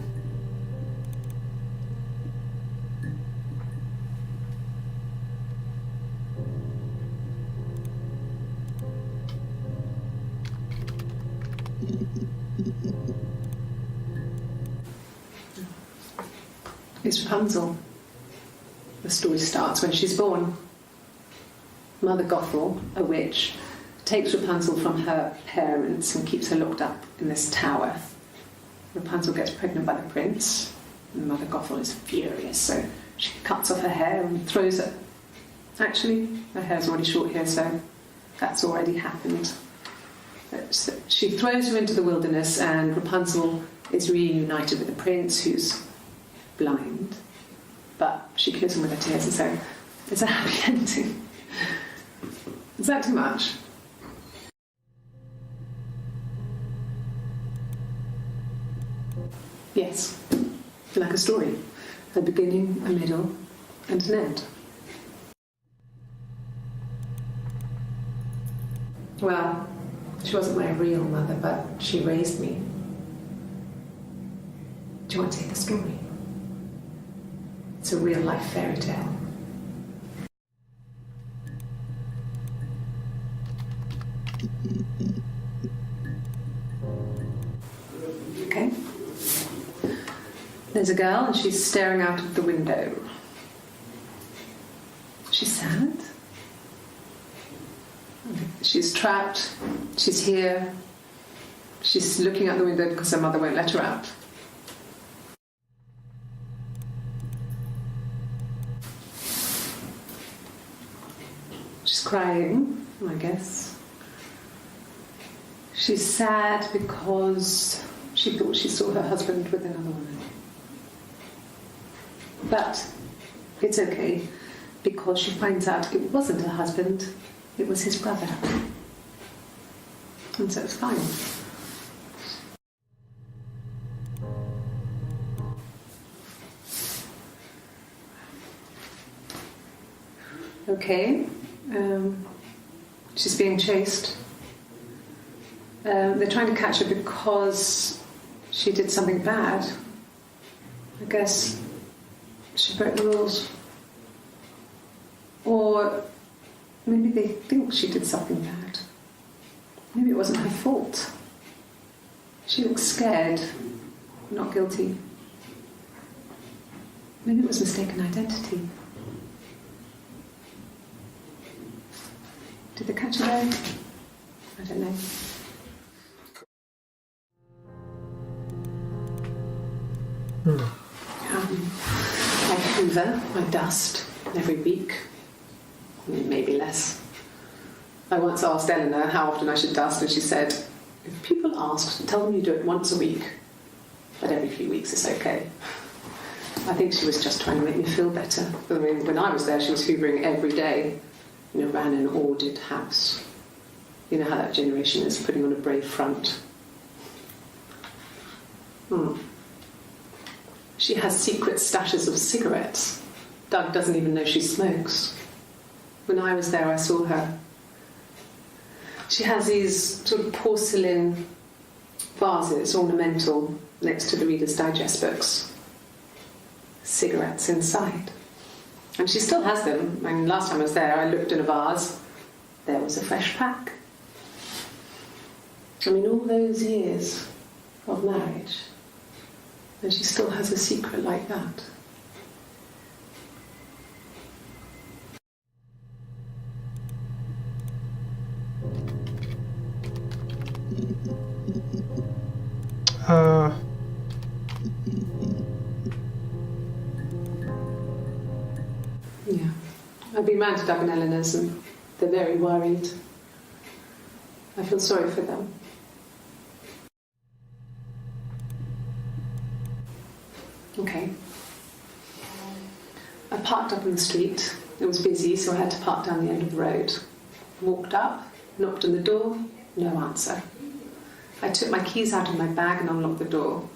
It's Rapunzel. The story starts when she's born. Mother Gothel, a witch, takes Rapunzel from her parents and keeps her locked up in this tower. Rapunzel gets pregnant by the prince, and Mother Gothel is furious, so she cuts off her hair and throws it. Actually, her hair's already short here, so that's already happened. So she throws her into the wilderness, and Rapunzel is reunited with the prince, who's blind, but she kills him with her tears, and so it's a happy ending. Is that too much? Yes, like a story. A beginning, a middle, and an end. Well, she wasn't my real mother, but she raised me. Do you want to hear the story? It's a real-life fairy tale. Okay. There's a girl and she's staring out of the window. She's sad. She's trapped. She's here. She's looking out the window because her mother won't let her out. She's crying, I guess. She's sad because she thought she saw her husband with another woman. But it's okay, because she finds out it wasn't her husband, it was his brother. And so it's fine. Okay. She's being chased. They're trying to catch her because she did something bad. I guess she broke the rules. Or maybe they think she did something bad. Maybe it wasn't her fault. She looks scared, not guilty. Maybe it was mistaken identity. Did they catch her there? I don't know. I hoover, I dust every week. Maybe less. I once asked Eleanor how often I should dust, and she said, if people ask, tell them you do it once a week, but every few weeks is okay. I think she was just trying to make me feel better. I mean, when I was there, she was hoovering every day. Ran an ordered house. You know how that generation is, putting on a brave front. She has secret stashes of cigarettes. Doug doesn't even know she smokes. When I was there, I saw her. She has these sort of porcelain vases, ornamental, next to the Reader's Digest books. Cigarettes inside. And she still has them. I mean, last time I was there, I looked in a vase. There was a fresh pack. I mean, all those years of marriage, and she still has a secret like that. Yeah. I've been round to Doug and Eleanor's and they're very worried. I feel sorry for them. Okay. I parked up on the street. It was busy, so I had to park down the end of the road. Walked up, knocked on the door, no answer. I took my keys out of my bag and unlocked the door.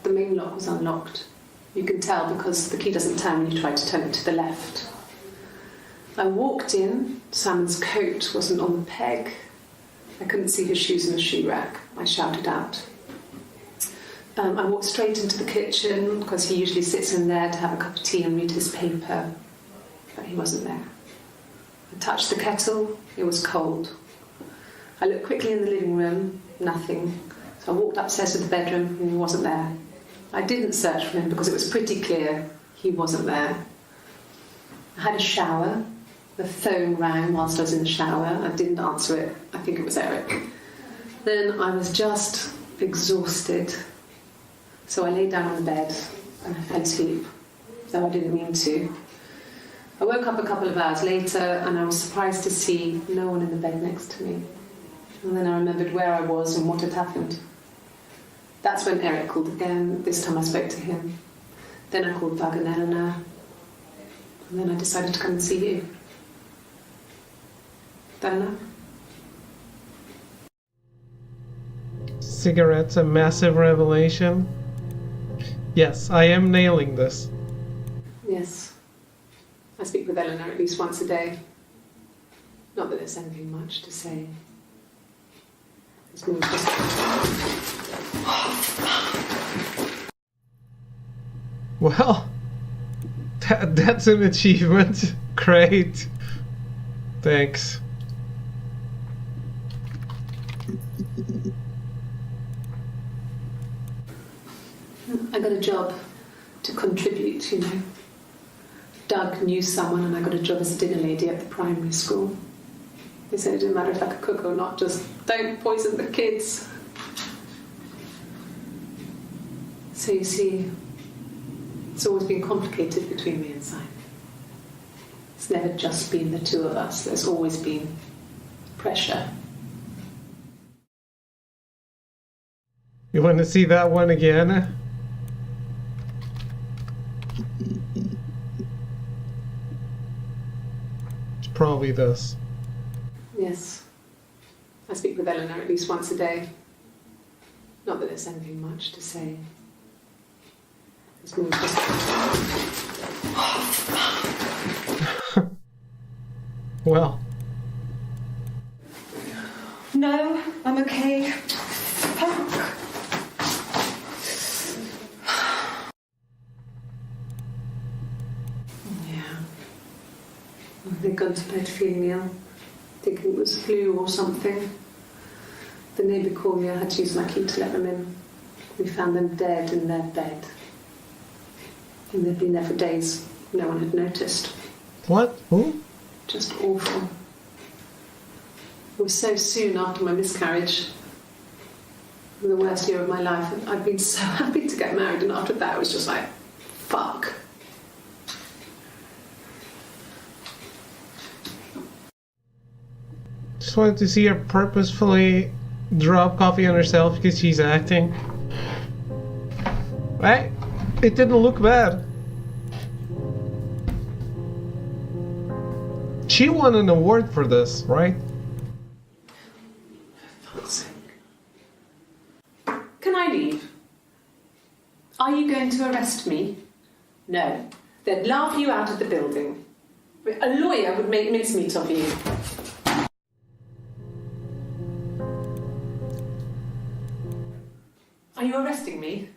The main lock was unlocked. You can tell because the key doesn't turn when you try to turn it to the left. I walked in. Simon's coat wasn't on the peg. I couldn't see his shoes in the shoe rack. I shouted out. I walked straight into the kitchen because he usually sits in there to have a cup of tea and read his paper, but he wasn't there. I touched the kettle. It was cold. I looked quickly in the living room. Nothing. So I walked upstairs to the bedroom and he wasn't there. I didn't search for him because it was pretty clear he wasn't there. I had a shower. The phone rang whilst I was in the shower. I didn't answer it. I think it was Eric. Then I was just exhausted. So I lay down on the bed and I fell asleep, though I didn't mean to. I woke up a couple of hours later and I was surprised to see no one in the bed next to me. And then I remembered where I was and what had happened. That's when Eric called again. This time I spoke to him. Then I called Doug and Eleanor. And then I decided to come and see you. Eleanor? Cigarettes, a massive revelation. Yes, I am nailing this. Yes. I speak with Eleanor at least once a day. Not that there's anything much to say. It's more just... Well, that's an achievement. Great. Thanks. I got a job to contribute, you know. Doug knew someone and I got a job as a dinner lady at the primary school. They said it didn't matter if I could cook or not, just don't poison the kids. So you see, it's always been complicated between me and Simon. It's never just been the two of us. There's always been pressure. You want to see that one again? It's probably this. Yes. I speak with Eleanor at least once a day. Not that there's anything much to say. It's more just... Well. No, I'm okay. Fuck. Yeah. They'd gone to bed feeling ill, thinking it was flu or something. The neighbour called me. I had to use my key to let them in. We found them dead in their bed. And they'd been there for days. No one had noticed. What? Who? Just awful. It was so soon after my miscarriage. The worst year of my life. I'd been so happy to get married, and after that it was just like, fuck. just wanted to see her purposefully drop coffee on herself because she's acting. Right? It didn't look bad. She won an award for this, right? For fuck's sake. Can I leave? Are you going to arrest me? No. They'd laugh you out of the building. A lawyer would make mincemeat of you. Are you arresting me?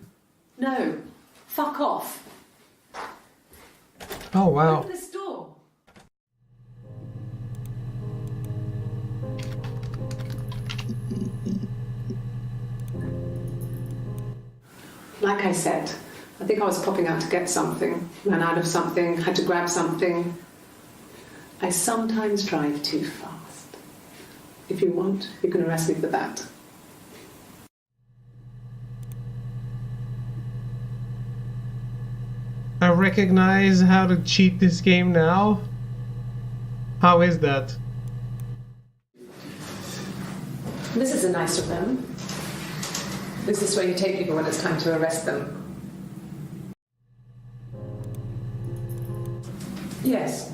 No. Fuck off. Oh, wow. Open this door. Like I said, I think I was popping out to get something, ran out of something, had to grab something. I sometimes drive too fast. If you want, you can arrest me for that. I recognize how to cheat this game now. How is that? This isn't nice of them. Is this where you take people when it's time to arrest them? Yes.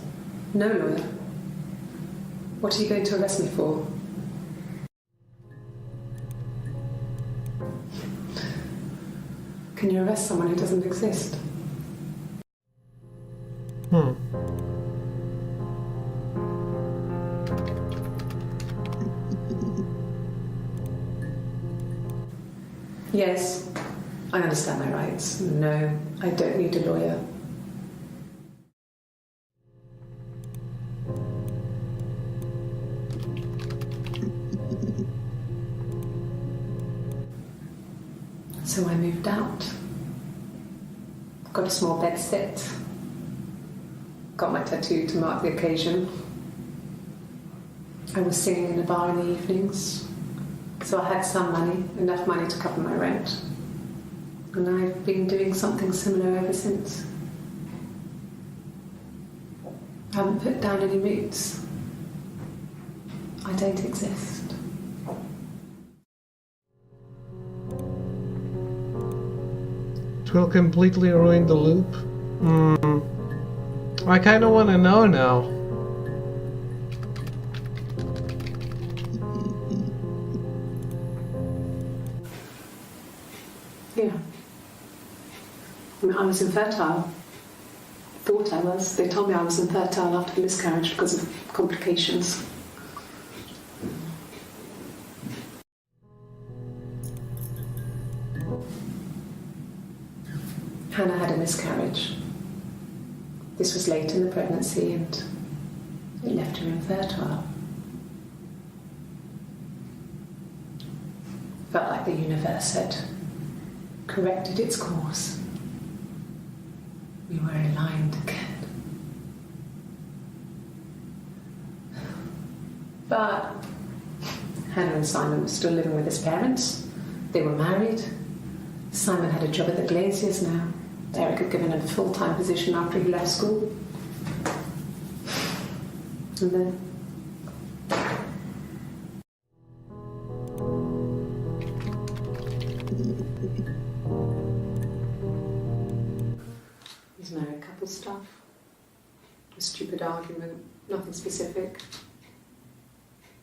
No lawyer. What are you going to arrest me for? Can you arrest someone who doesn't exist? Yes, I understand my rights. No, I don't need a lawyer. So I moved out. Got a small bed set. Got my tattoo to mark the occasion. I was singing in a bar in the evenings. So I had some money, enough money to cover my rent. And I've been doing something similar ever since. I haven't put down any roots. I don't exist. It will completely ruin the loop. I kind of want to know now. Yeah. I mean, I was infertile. Thought I was. They told me I was infertile after the miscarriage because of complications. Hannah had a miscarriage. This was late in the pregnancy and it left her infertile. Felt like the universe had corrected its course. We were aligned again. But Hannah and Simon were still living with his parents. They were married. Simon had a job at the Glaziers now. Eric had given him a full-time position after he left school. And then... These married couple stuff. A stupid argument, nothing specific.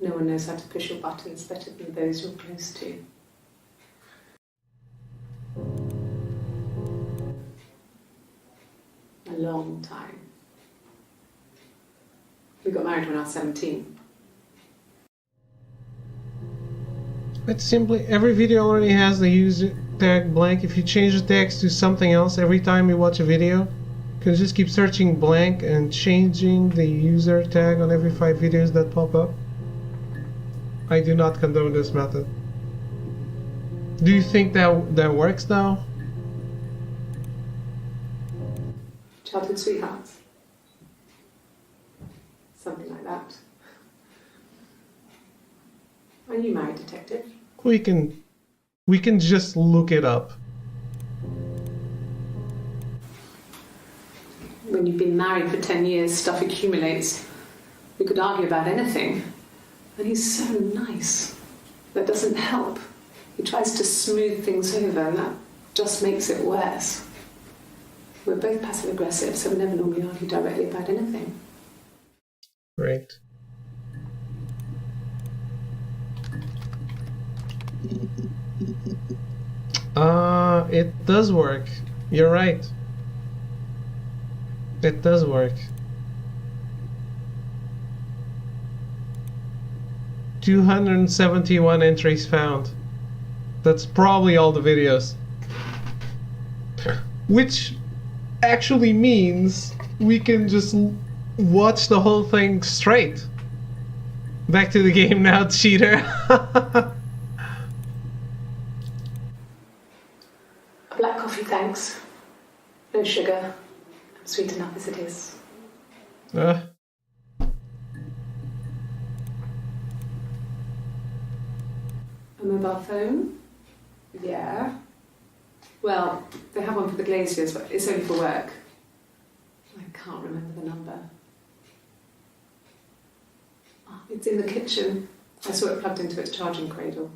No one knows how to push your buttons better than those you're close to. A long time. We got married when I was 17. It's simply, every video already has the user tag blank. If you change the text to something else every time you watch a video, you can just keep searching blank and changing the user tag on every 5 videos that pop up. I do not condone this method. Do you think that works now? Childhood sweethearts. Something like that. Are you married, detective? We can just look it up. When you've been married for 10 years, stuff accumulates. We could argue about anything. And he's so nice. That doesn't help. He tries to smooth things over, and that just makes it worse. We're both passive-aggressive, so we never normally argue directly about anything. Right. It does work. You're right. It does work. 271 entries found. That's probably all the videos. Which actually means we can just watch the whole thing straight. Back to the game now, cheater. A black coffee, thanks. No sugar. I'm sweet enough as it is. Uh. A mobile phone? Yeah. Well, they have one for the glaziers, but it's only for work. I can't remember the number. Oh, it's in the kitchen. I saw it plugged into its charging cradle.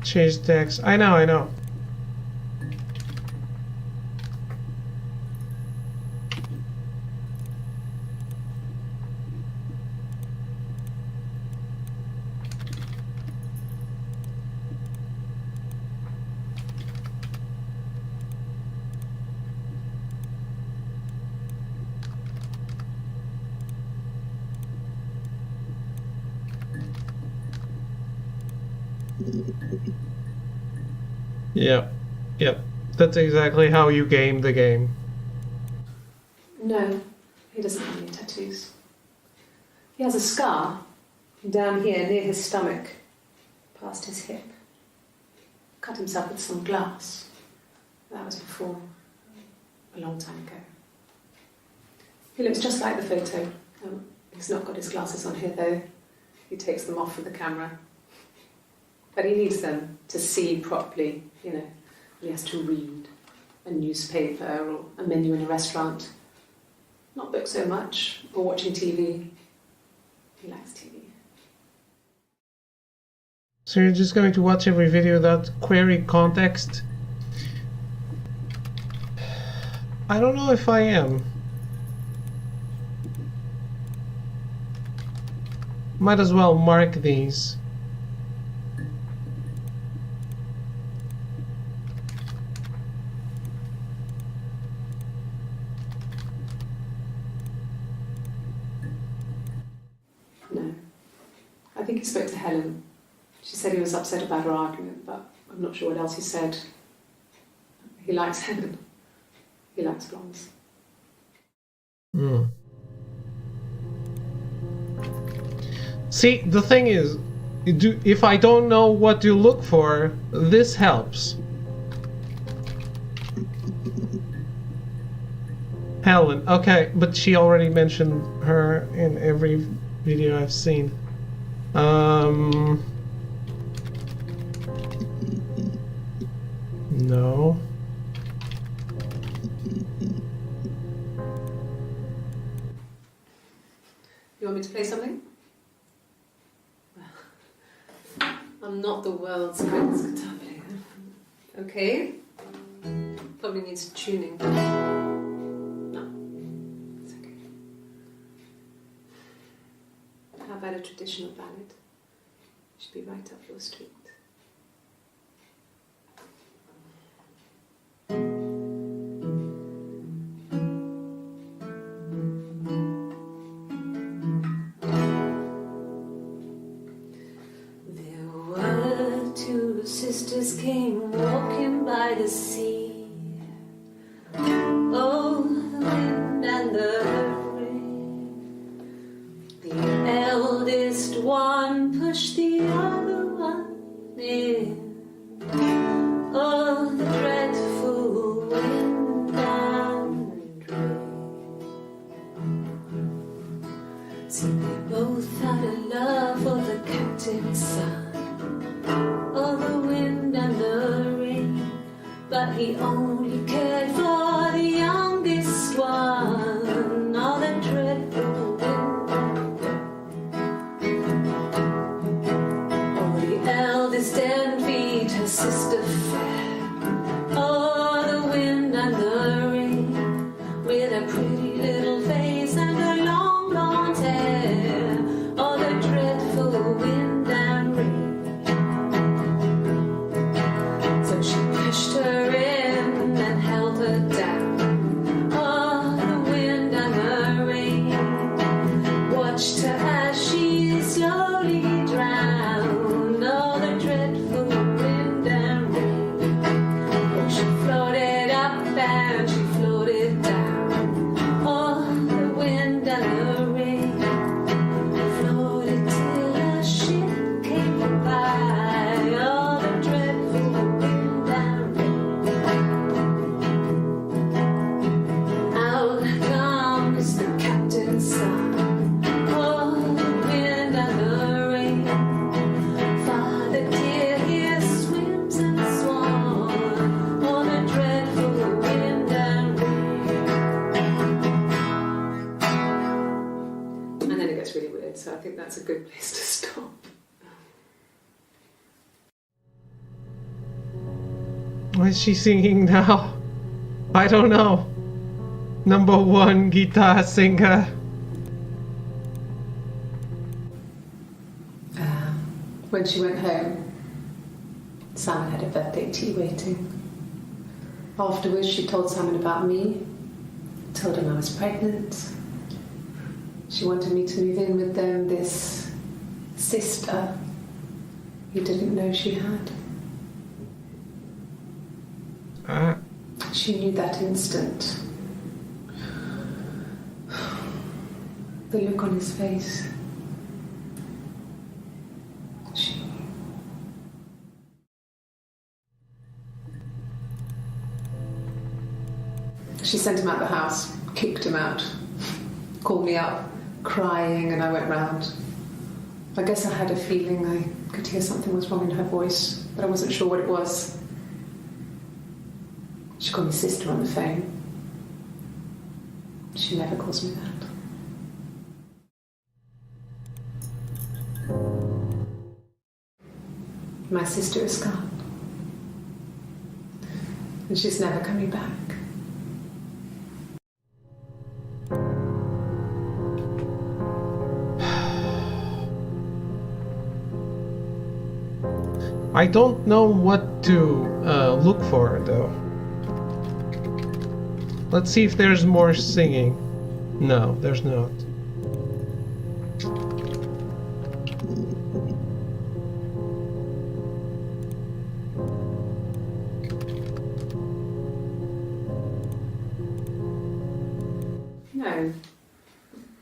Change text. I know. Yep. That's exactly how you game the game. No, he doesn't have any tattoos. He has a scar down here near his stomach, past his hip. Cut himself with some glass. That was before, a long time ago. He looks just like the photo. He's not got his glasses on here though. He takes them off for the camera. But he needs them to see properly, you know. He has to read a newspaper or a menu in a restaurant. Not book so much, or watching TV. He likes TV. So you're just going to watch every video without query context? I don't know if I am. Might as well mark these. No. I think he spoke to Helen. She said he was upset about her argument, but I'm not sure what else he said. He likes Helen. He likes blondes. See, the thing is, if I don't know what to look for, this helps. Helen, okay, but she already mentioned her in every video I've seen. No. You want me to play something? I'm not the world's greatest guitar player. Okay. Probably needs tuning. No, it's okay. How about a traditional ballad? Should be right up your street. Sisters came walking by the sea. Oh, the wind and the rain. The eldest one pushed the other one in. Oh, the dreadful wind and rain. See, they both had a love for the captain's son. Oh, the wind and the rain, but he only cared for the youngest one. Oh, the dreadful a good place to stop. What is she singing now? I don't know. Number one guitar singer. When she went home, Simon had a birthday tea waiting. Afterwards, she told Simon about me, told him I was pregnant. She wanted me to move in with them, this sister he didn't know she had. She knew that instant. The look on his face. She knew. She sent him out the house, kicked him out, called me up, crying, and I went round. I guess I had a feeling I could hear something was wrong in her voice, but I wasn't sure what it was. She called me sister on the phone. She never calls me that. My sister is gone. And she's never coming back. I don't know what to look for though. Let's see if there's more singing. No, there's not. No.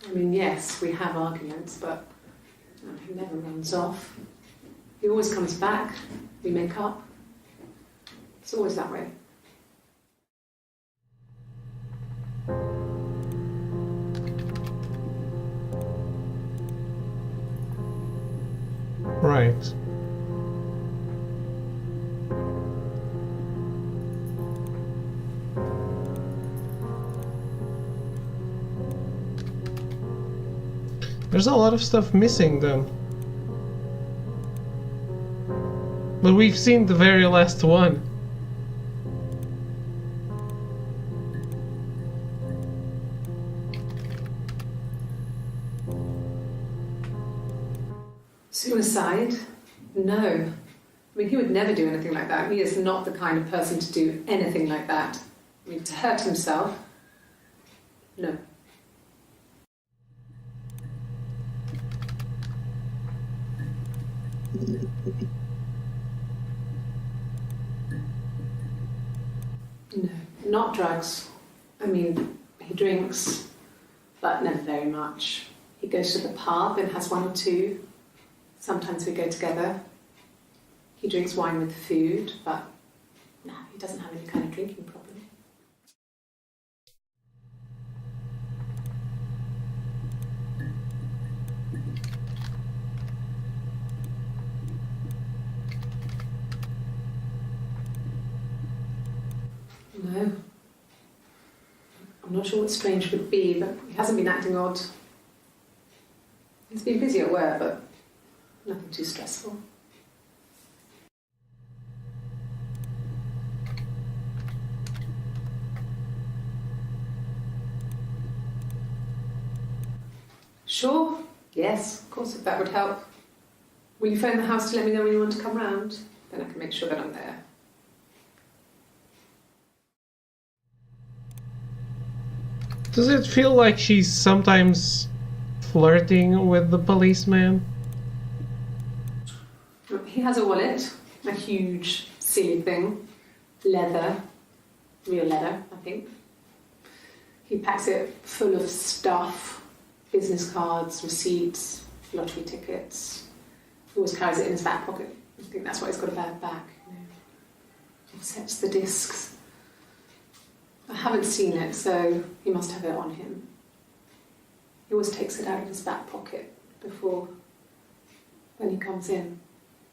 I mean, yes, we have arguments, but he never runs off. He always comes back. We make up. It's always that way. Right. There's a lot of stuff missing then. But we've seen the very last one. Suicide? No. I mean, he would never do anything like that. He is not the kind of person to do anything like that. I mean, to hurt himself? No. No, not drugs. I mean, he drinks, but never very much. He goes to the pub and has one or two. Sometimes we go together. He drinks wine with food, but no, he doesn't have any kind of drinking problem. No. I'm not sure what strange would be, but he hasn't been acting odd. He's been busy at work, but nothing too stressful. Sure, yes, of course, if that would help. Will you phone the house to let me know when you want to come round? Then I can make sure that I'm there. Does it feel like she's sometimes flirting with the policeman? He has a wallet, a huge, silly thing, leather, real leather, I think. He packs it full of stuff, business cards, receipts, lottery tickets. He always carries it in his back pocket. I think that's why he's got a bad back. You know. He sets the discs. I haven't seen it, so he must have it on him. He always takes it out of his back pocket before, when he comes in,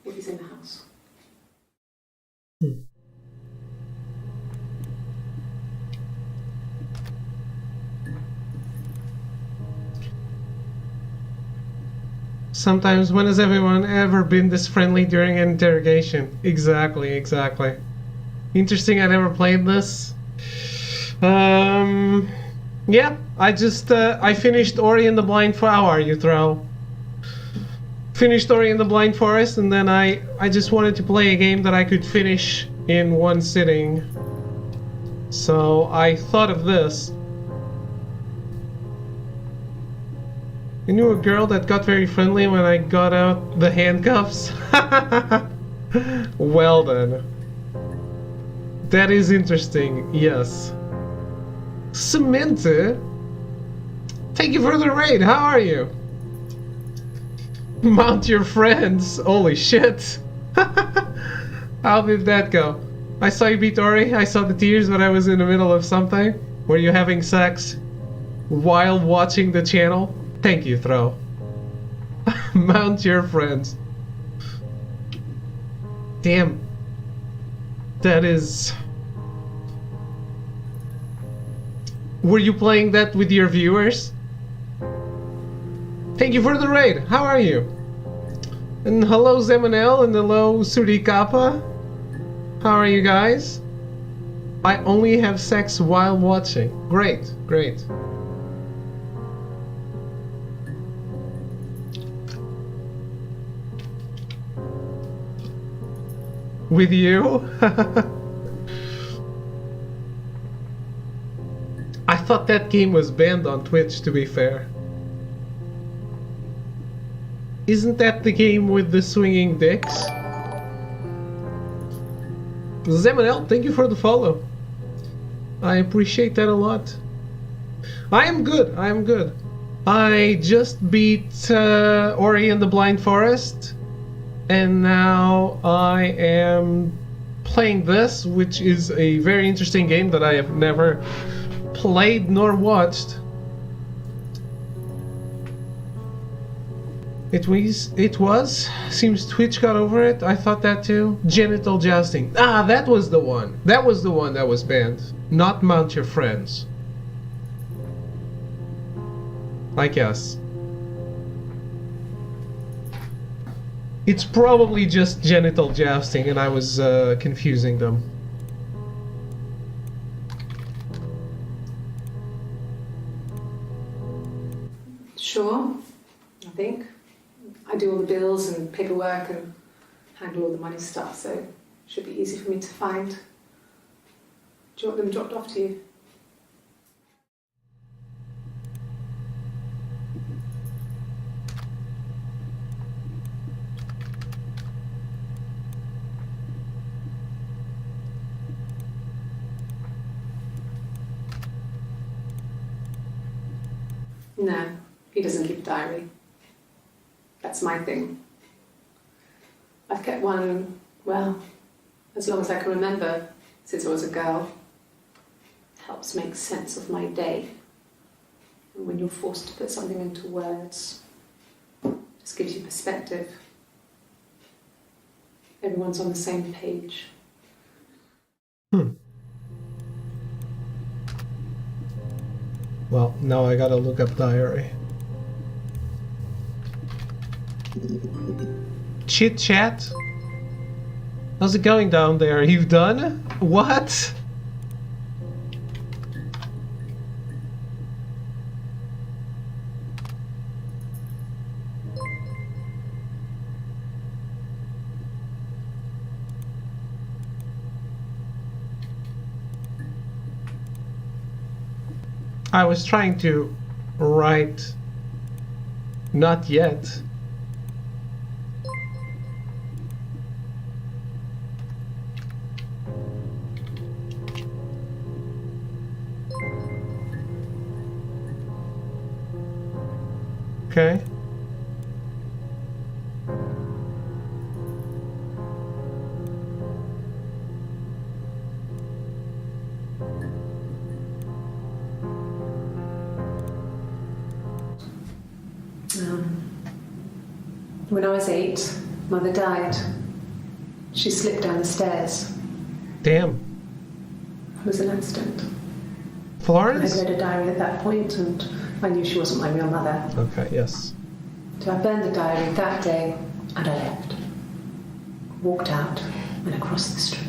if he's in the house. Sometimes, when has everyone ever been this friendly during an interrogation? Exactly. Interesting, I never played this. Yeah, I finished Ori and the Blind Forest. How are you, Thrall? Finished Ori and the Blind Forest, and then I just wanted to play a game that I could finish in one sitting. So I thought of this. I knew a girl that got very friendly when I got out the handcuffs. Well then. That is interesting, yes. Samantha? Thank you for the raid, how are you? Mount your friends, holy shit. How did that go? I saw you beat Ori, I saw the tears when I was in the middle of something. Were you having sex while watching the channel? Thank you, Throw. Mount your friends. Damn. That is... Were you playing that with your viewers? Thank you for the raid. How are you? And hello Zemanel and hello Surikapa. How are you guys? I only have sex while watching. Great. With you? I thought that game was banned on Twitch, to be fair. Isn't that the game with the swinging dicks? Zemanel, thank you for the follow. I appreciate that a lot. I am good. I just beat Ori and the Blind Forest. And now I am playing this, which is a very interesting game that I have never played nor watched. It was. Seems Twitch got over it. I thought that too. Genital jousting. Ah, that was the one. That was the one that was banned. Not Mount Your Friends. I guess. It's probably just genital jousting and I was confusing them. Sure, I think. I do all the bills and paperwork and handle all the money stuff, so it should be easy for me to find. Do you want them dropped off to you? No, he doesn't keep a diary. That's my thing. I've kept one, well, as long as I can remember, since I was a girl. Helps make sense of my day. And when you're forced to put something into words, just gives you perspective. Everyone's on the same page. Well, now I gotta look up diary. Chit chat? How's it going down there? Are you done? What? I was trying to write not yet. Okay. When I was 8, Mother died. She slipped down the stairs. Damn. It was an accident. Florence? I read a diary at that point and I knew she wasn't my real mother. Okay, yes. So I burned the diary that day and I left. Walked out and across the street.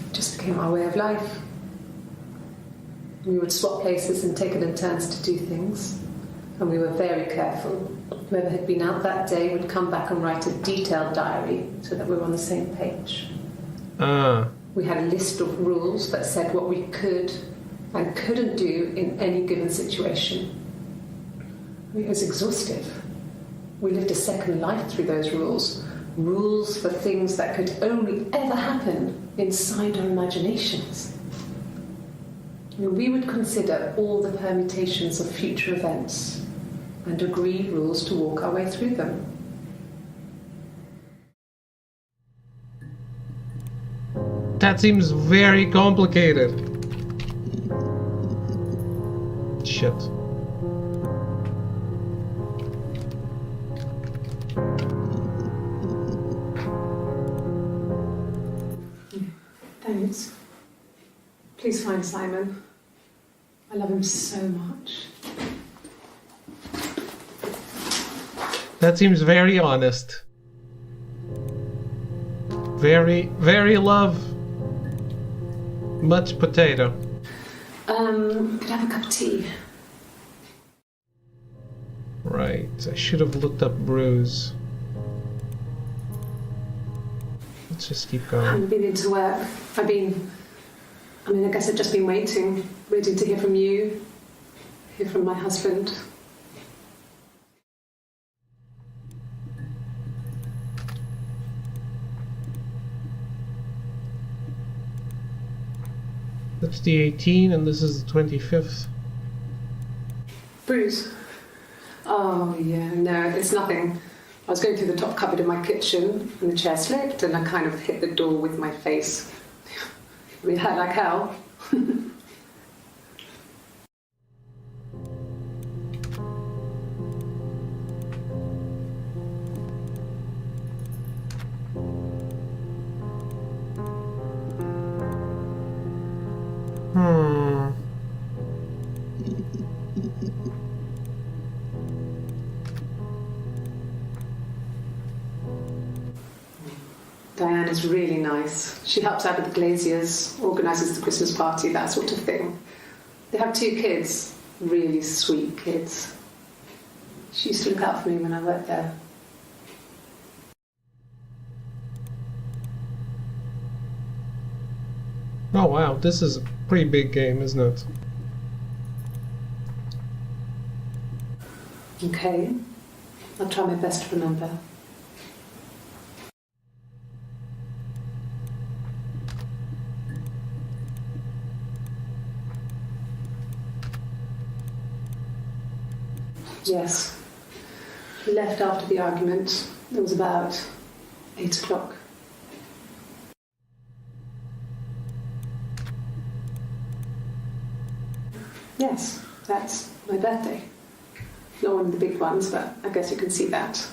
It just became our way of life. We would swap places and take it in turns to do things. And we were very careful. Whoever had been out that day would come back and write a detailed diary so that we were on the same page. We had a list of rules that said what we could and couldn't do in any given situation. It was exhaustive. We lived a second life through those rules. Rules for things that could only ever happen inside our imaginations. We would consider all the permutations of future events and agree rules to walk our way through them. That seems very complicated. Shit. Thanks. Please find Simon. I love him so much. That seems very honest. Very, very love. Much potato. Could I have a cup of tea? Right, I should have looked up Bruce. Let's just keep I going. haven't been into work. I guess I've just been waiting to hear from you, hear from my husband. That's the 18th and this is the 25th. Bruce? Oh, yeah, no, it's nothing. I was going through the top cupboard in my kitchen and the chair slipped and I kind of hit the door with my face. We hurt like hell. Diane is really nice. She helps out with the glaziers, organises the Christmas party, that sort of thing. They have 2 kids, really sweet kids. She used to look out for me when I worked there. Oh wow, this is a pretty big game, isn't it? Okay, I'll try my best to remember. Yes. He left after the argument. It was about 8 o'clock. Yes, that's my birthday. Not one of the big ones, but I guess you can see that.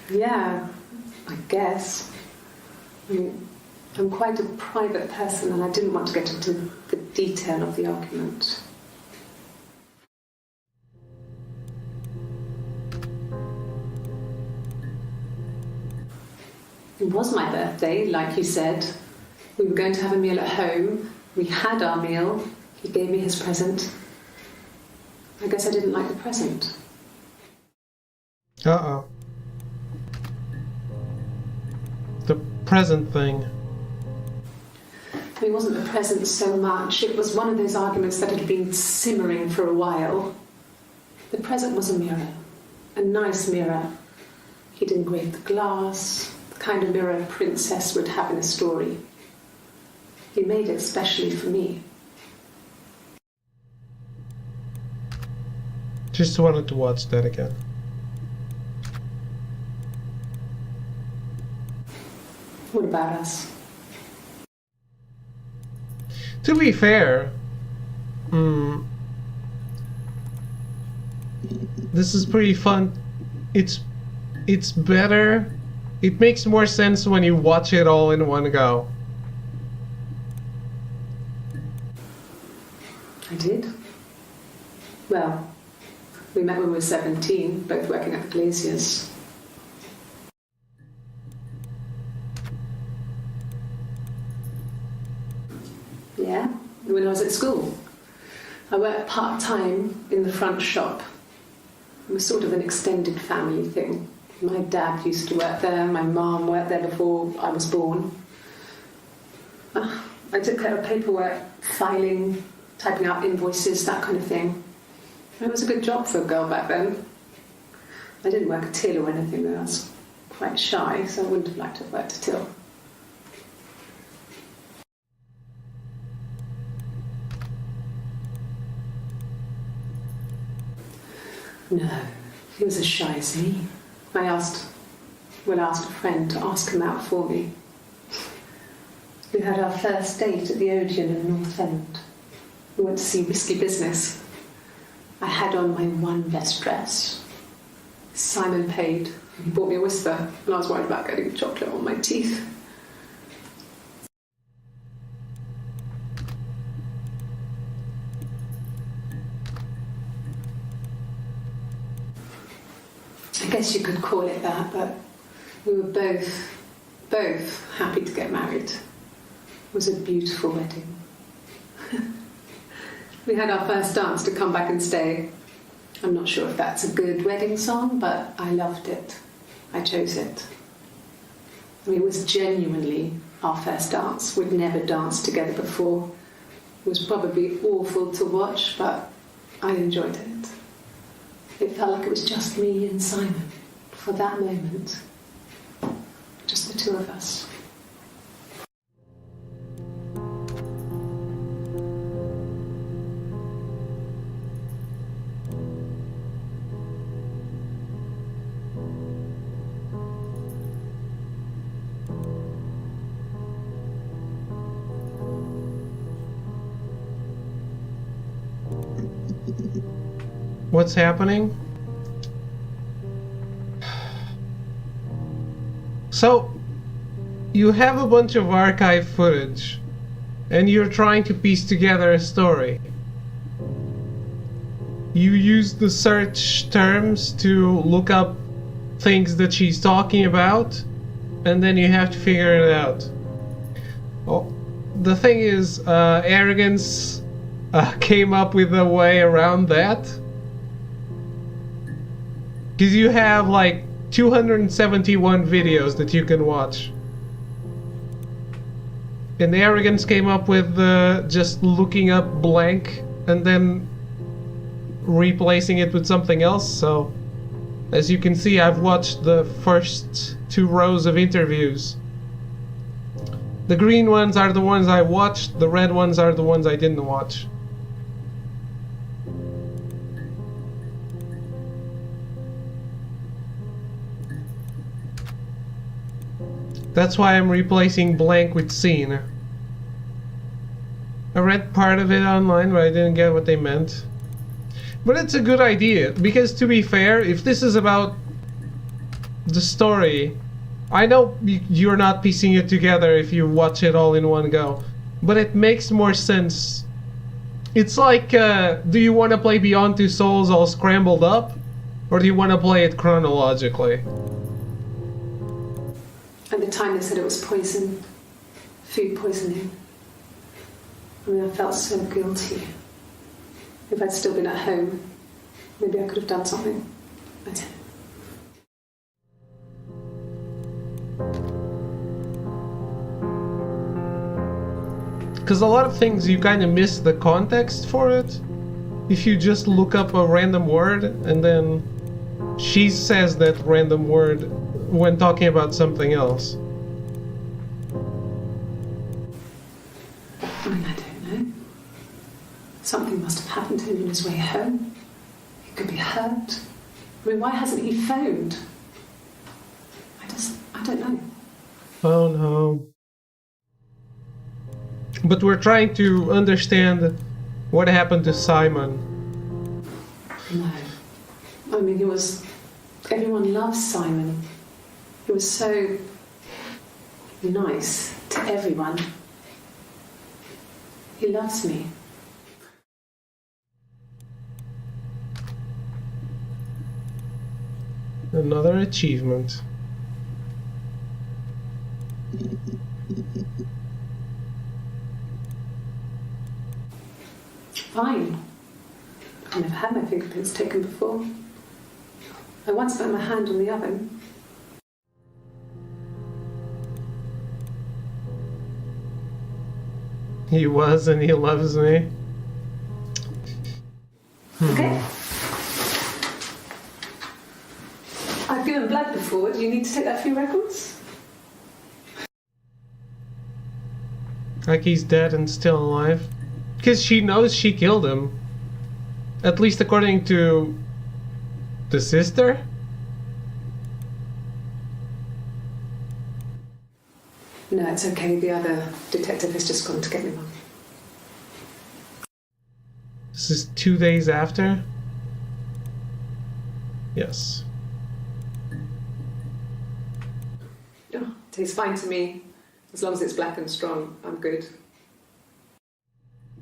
Yeah, I guess. I'm quite a private person and I didn't want to get into the detail of the argument. It was my birthday, like you said. We were going to have a meal at home. We had our meal. He gave me his present. I guess I didn't like the present. Uh-oh. The present thing. It wasn't the present so much. It was one of those arguments that had been simmering for a while. The present was a mirror. A nice mirror. He'd engraved the glass, the kind of mirror a princess would have in a story. He made it specially for me. Just wanted to watch that again. What about us? To be fair, This is pretty fun. It's better. It makes more sense when you watch it all in one go. I did. Well, we met when we were 17, both working at the Glaciers. Yeah, when I was at school. I worked part-time in the front shop. It was sort of an extended family thing. My dad used to work there, my mum worked there before I was born. I took care of paperwork, filing, typing out invoices, that kind of thing. It was a good job for a girl back then. I didn't work a till or anything, though. I was quite shy, so I wouldn't have liked to have worked a till. No, he was as shy as me. I asked a friend to ask him out for me. We had our first date at the Odeon in North End. We went to see Risky Business. I had on my one best dress. Simon paid. He bought me a Whisper, and I was worried about getting chocolate on my teeth. I guess you could call it that, but we were both happy to get married. It was a beautiful wedding. We had our first dance to Come Back and Stay. I'm not sure if that's a good wedding song, but I loved it. I chose it. I mean, it was genuinely our first dance. We'd never danced together before. It was probably awful to watch, but I enjoyed it. It felt like it was just me and Simon for that moment. Just the two of us. What's happening? So, you have a bunch of archive footage, and you're trying to piece together a story. You use the search terms to look up things that she's talking about, and then you have to figure it out. Well, the thing is, Arrogance came up with a way around that. Because you have like 271 videos that you can watch. And Arrogance came up with just looking up blank and then replacing it with something else. So, as you can see, I've watched the first 2 rows of interviews. The green ones are the ones I watched, the red ones are the ones I didn't watch. That's why I'm replacing blank with scene. I read part of it online, but I didn't get what they meant. But it's a good idea, because to be fair, if this is about the story, I know you're not piecing it together if you watch it all in one go, but it makes more sense. It's like, do you want to play Beyond Two Souls all scrambled up, or do you want to play it chronologically? At the time they said it was poison, food poisoning. I mean, I felt so guilty. If I'd still been at home, maybe I could have done something. I didn't. Because a lot of things you kind of miss the context for it. If you just look up a random word and then she says that random word when talking about something else. I mean, I don't know. Something must have happened to him on his way home. He could be hurt. I mean, why hasn't he phoned? I don't know. Oh no. But we're trying to understand what happened to Simon. No. I mean, everyone loves Simon. He was so nice to everyone. He loves me. Another achievement. Fine. I've never had my fingerprints taken before. I once found my hand on the oven. He was and he loves me. Okay. I've given blood before. Do you need to take that for your records? Like he's dead and still alive. Because she knows she killed him. At least according to the sister. No, it's okay. The other detective has just gone to get me one. This is 2 days after? Yes. Oh, tastes fine to me. As long as it's black and strong, I'm good.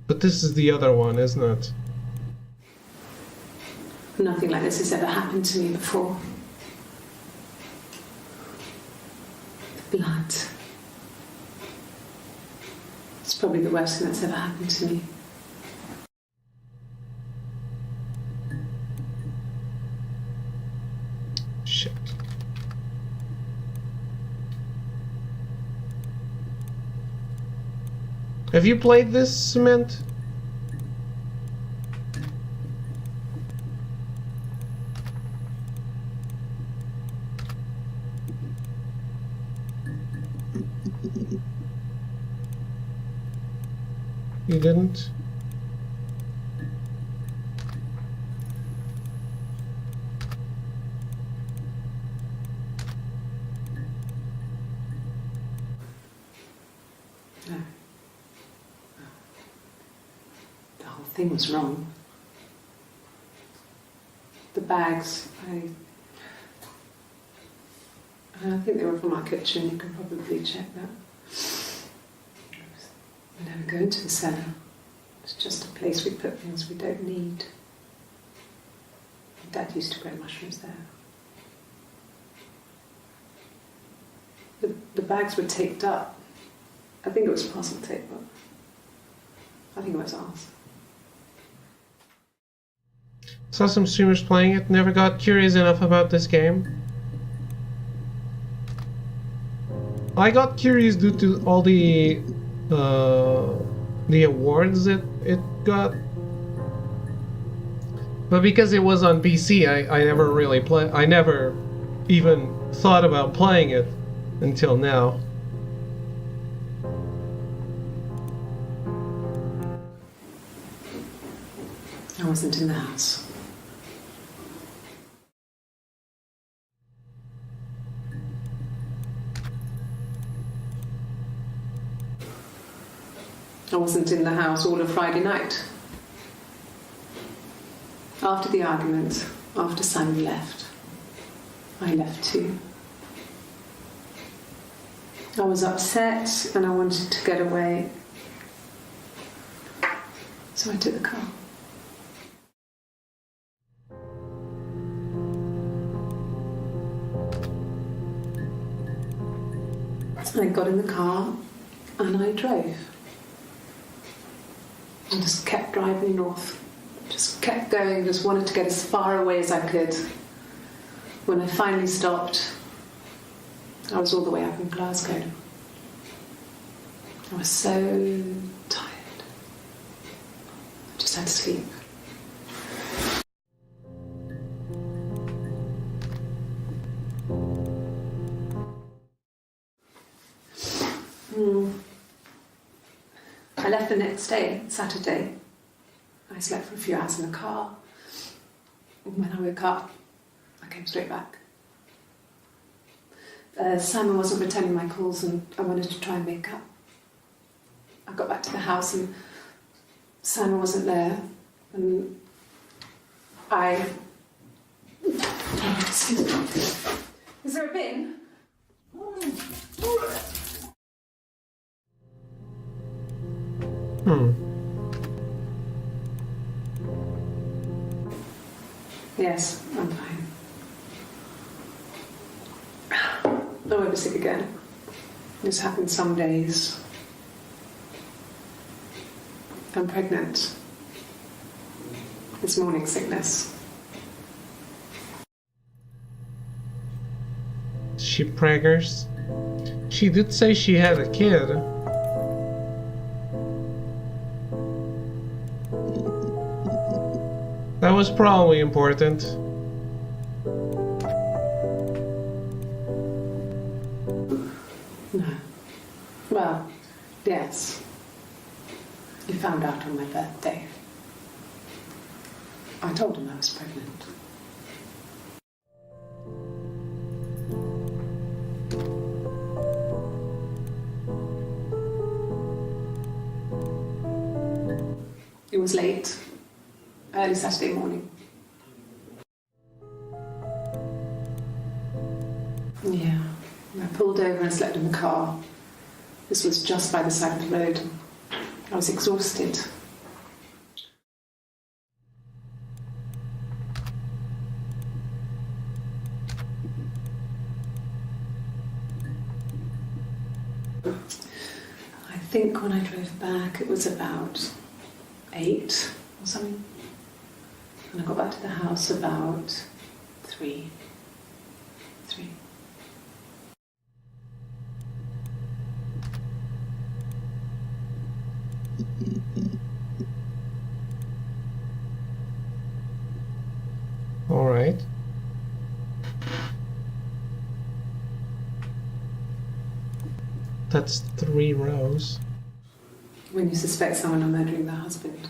But this is the other one, isn't it? Nothing like this has ever happened to me before. The blood. It's probably the worst thing that's ever happened to me. Shit. Have you played this, Cement? You didn't? No. The whole thing was wrong. The bags, I think they were from our kitchen. You can probably check that. We never go into the cellar. It's just a place we put things we don't need. Dad used to grow mushrooms there. The bags were taped up. I think it was parcel tape, but I think it was ours. Saw some streamers playing it, never got curious enough about this game. I got curious due to all the awards that it got. But because it was on PC, I never really I never even thought about playing it until now. I wasn't in the house. I wasn't in the house all of Friday night. After the argument, after Simon left, I left too. I was upset and I wanted to get away. So I took the car. I got in the car and I drove. I just kept driving north. Just kept going, just wanted to get as far away as I could. When I finally stopped, I was all the way up in Glasgow. I was so tired. I just had to sleep. I left the next day, Saturday. I slept for a few hours in the car. When I woke up, I came straight back. Simon wasn't returning my calls and I wanted to try and make up. I got back to the house and Simon wasn't there. And I Excuse me. Is there a bin? Yes, I'm fine. I won't be sick again. This happens some days. I'm pregnant. It's morning sickness. She preggers. She did say she had a kid. That was probably important. No. Well, yes. He found out on my birthday. I told him I was pregnant. It was late, early Saturday morning. Yeah, I pulled over and slept in the car. This was just by the side of the road. I was exhausted. I think when I drove back it was about 8 or something. And I got back to the house about 3. All right. That's 3 rows. When you suspect someone of murdering their husband.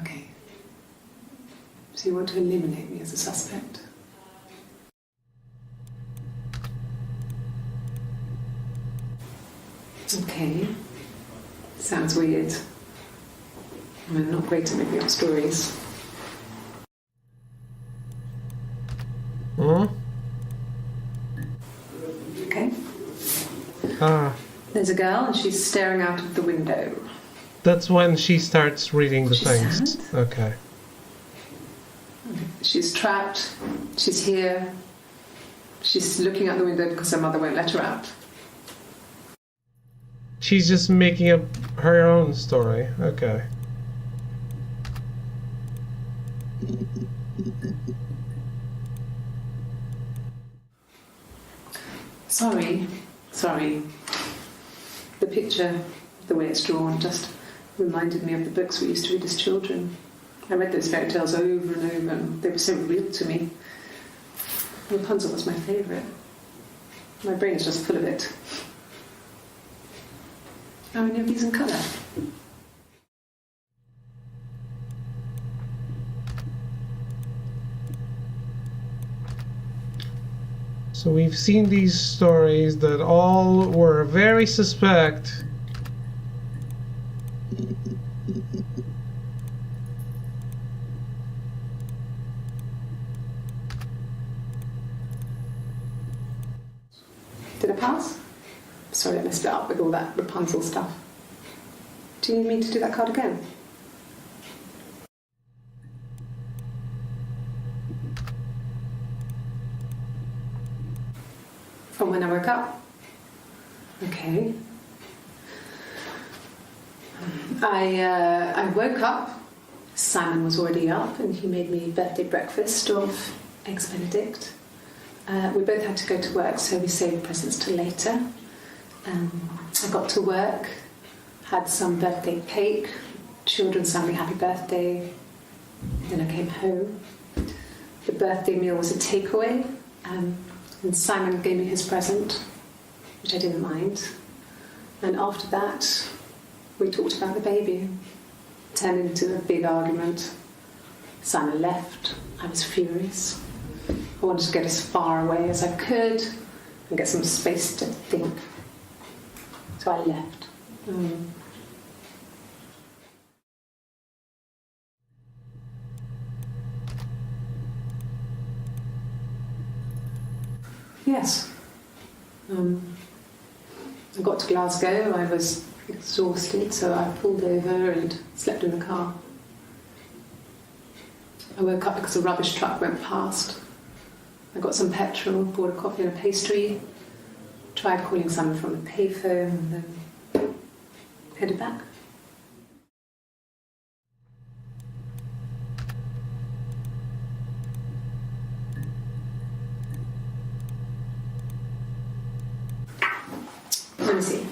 Okay. So you want to eliminate me as a suspect? Okay. Sounds weird. I'm not great at making up stories. Hmm? Okay. Ah, There's a girl and she's staring out of the window. that's when she starts reading the She's things. sad. Okay. She's trapped. She's here. She's looking out the window because her mother won't let her out. She's just making up her own story. Okay. Sorry. The picture, the way it's drawn, just reminded me of the books we used to read as children. I read those fairy tales over and over, and they were so real to me. Rapunzel was my favourite. My brain is just full of it. How many of these in colour? So we've seen these stories that all were very suspect. Did I pass? Sorry, I messed it up with all that Rapunzel stuff. Do you need me to do that card again? From when I woke up? Okay. I woke up. Simon was already up and he made me birthday breakfast of Eggs Benedict. We both had to go to work, so we saved presents till later. I got to work, had some birthday cake, children sang me happy birthday. Then I came home. The birthday meal was a takeaway, and Simon gave me his present, which I didn't mind. And after that, we talked about the baby. It turned into a big argument. Simon left. I was furious. I wanted to get as far away as I could and get some space to think. So I left. Yes. I got to Glasgow, I was exhausted, so I pulled over and slept in the car. I woke up because a rubbish truck went past. I got some petrol, bought a coffee and a pastry, tried calling someone from a payphone, and then headed back. Let me see.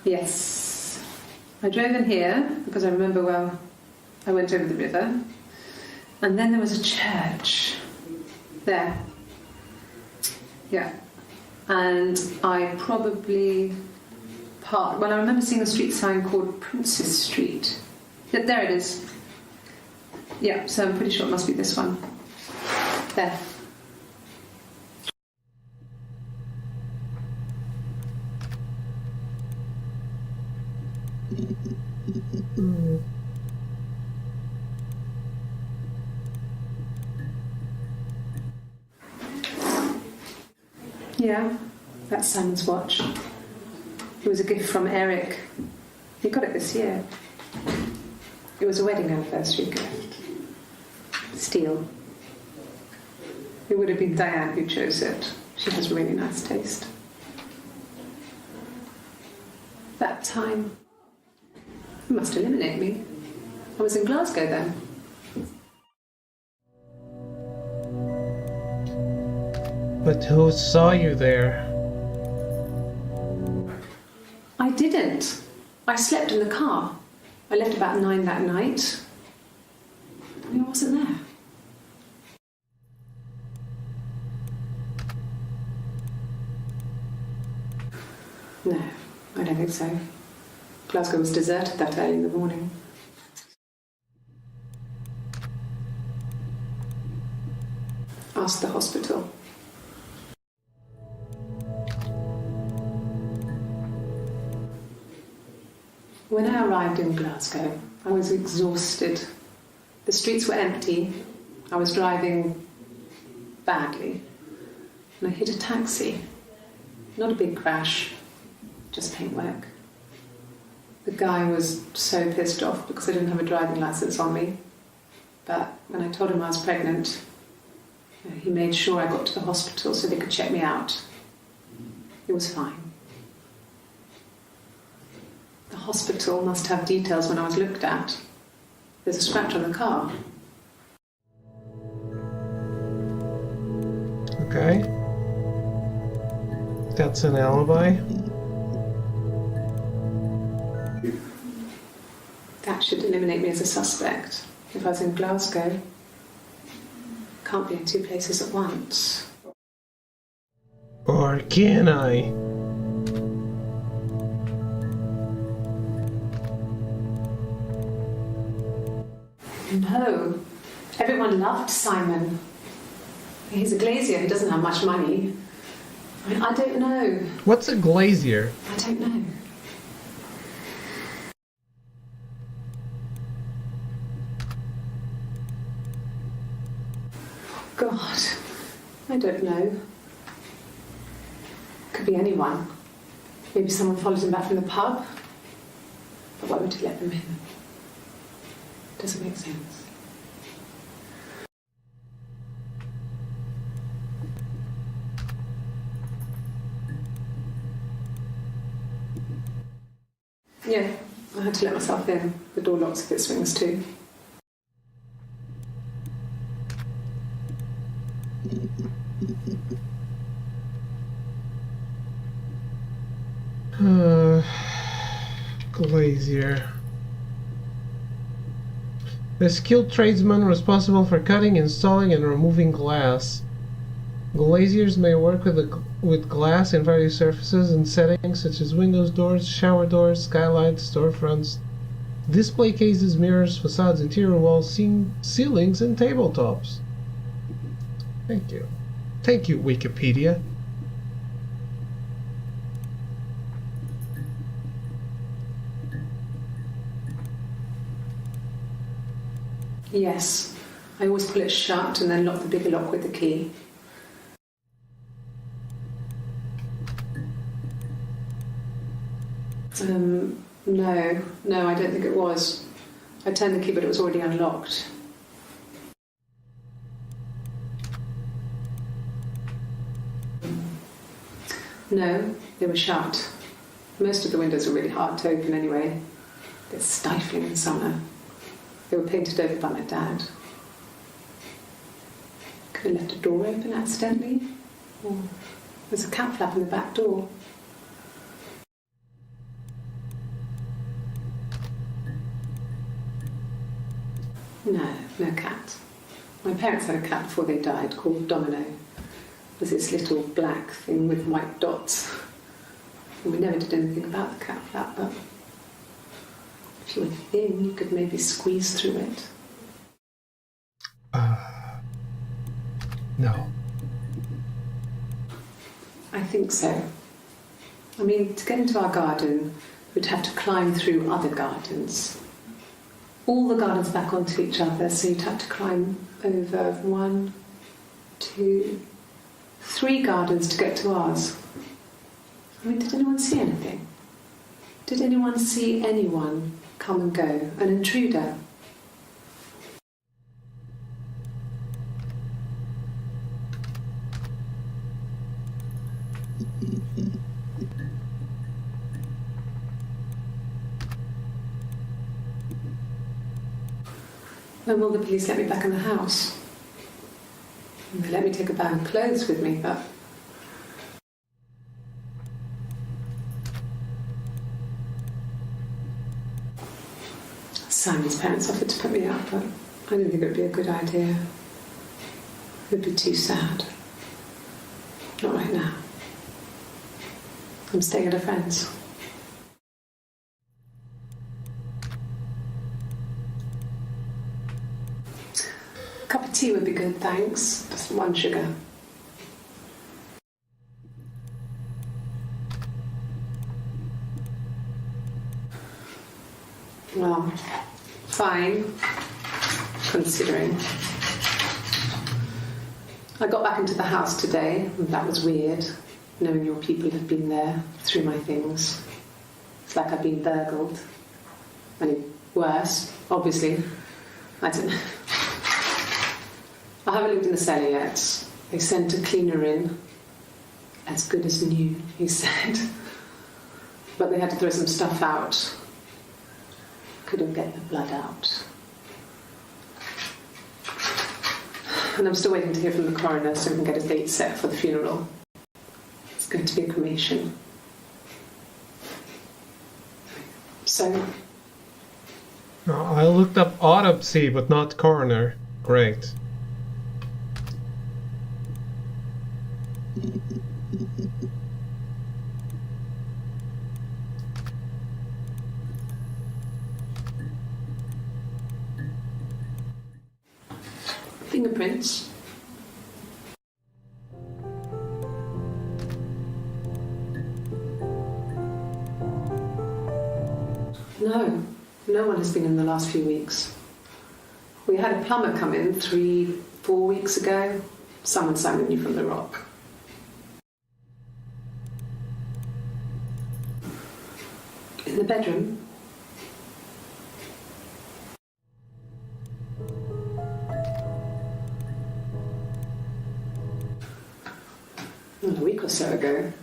Yes. I drove in here because I remember, well, I went over the river. And then there was a church there. Yeah. And I probably parked. Well, I remember seeing a street sign called Princess Street. Yeah, there it is. Yeah, so I'm pretty sure it must be this one. There. Yeah, that's Simon's watch. It was a gift from Eric. He got it this year. It was a wedding anniversary gift. Steel. It would have been Diane who chose it. She has really nice taste. That time, you must eliminate me. I was in Glasgow then. But who saw you there? I didn't. I slept in the car. I left about 9 that night. I wasn't there. No, I don't think so. Glasgow was deserted that early in the morning. Ask the hospital. When I arrived in Glasgow, I was exhausted. The streets were empty. I was driving badly. And I hit a taxi. Not a big crash, just paintwork. The guy was so pissed off because I didn't have a driving license on me. But when I told him I was pregnant, he made sure I got to the hospital so they could check me out. It was fine. The hospital must have details when I was looked at. There's a scratch on the car. Okay. That's an alibi. That should eliminate me as a suspect. If I was in Glasgow, can't be in two places at once. Or can I? No. Everyone loved Simon. He's a glazier who doesn't have much money. I don't know. What's a glazier? I don't know. God, I don't know. Could be anyone. Maybe someone followed him back from the pub. But why would he let them in? Doesn't make sense. Yeah, I had to let myself in. The door locks if it swings too. Glazier. A skilled tradesman responsible for cutting, installing, and removing glass. Glaziers may work with glass in various surfaces and settings such as windows, doors, shower doors, skylights, storefronts, display cases, mirrors, facades, interior walls, ceilings, and tabletops. Thank you. Thank you, Wikipedia. Yes, I always pull it shut and then lock the bigger lock with the key. No, I don't think it was. I turned the key, but it was already unlocked. No, they were shut. Most of the windows are really hard to open anyway. They're stifling in summer. They were painted over by my dad. Could have left a door open accidentally. Or there's a cat flap in the back door. No cat. My parents had a cat before they died called Domino. It was this little black thing with white dots. And we never did anything about the cat flap, but if you were thin, you could maybe squeeze through it. No. I think so. I mean, to get into our garden, we'd have to climb through other gardens. All the gardens back onto each other, so you'd have to climb over 1, 2, 3 gardens to get to ours. I mean, did anyone see anything? Did anyone see anyone come and go? An intruder? When will the police let me back in the house? They let me take a bag of clothes with me, but... Simon's parents offered to put me up, but I didn't think it would be a good idea. It would be too sad. Not right now. I'm staying at a friend's. A cup of tea would be good, thanks. Just 1 sugar. Well, fine, considering. I got back into the house today, and that was weird, knowing your people have been there through my things. It's like I've been burgled. I mean, worse, obviously. I don't know. I haven't looked in the cellar yet. They sent a cleaner in. As good as new, he said. But they had to throw some stuff out. Couldn't get the blood out. And I'm still waiting to hear from the coroner so we can get a date set for the funeral. It's going to be a cremation. So... I looked up autopsy, but not coroner. Great. Fingerprints. No one has been in the last few weeks. We had a plumber come in 3-4 weeks ago. Someone Simon knew from the rock. In the bedroom. A week or so ago.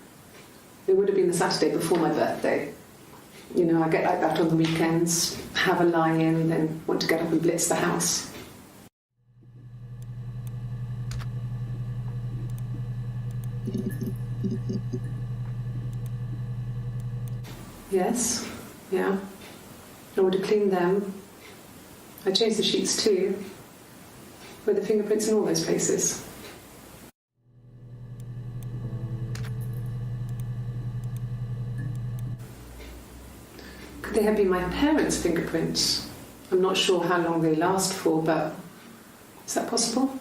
It would have been the Saturday before my birthday. You know, I get like that on the weekends, have a lie-in, then want to get up and blitz the house. Yes, yeah. I would have cleaned them. I changed the sheets too. With the fingerprints in all those places. Could they have been my parents' fingerprints? I'm not sure how long they last for, but is that possible?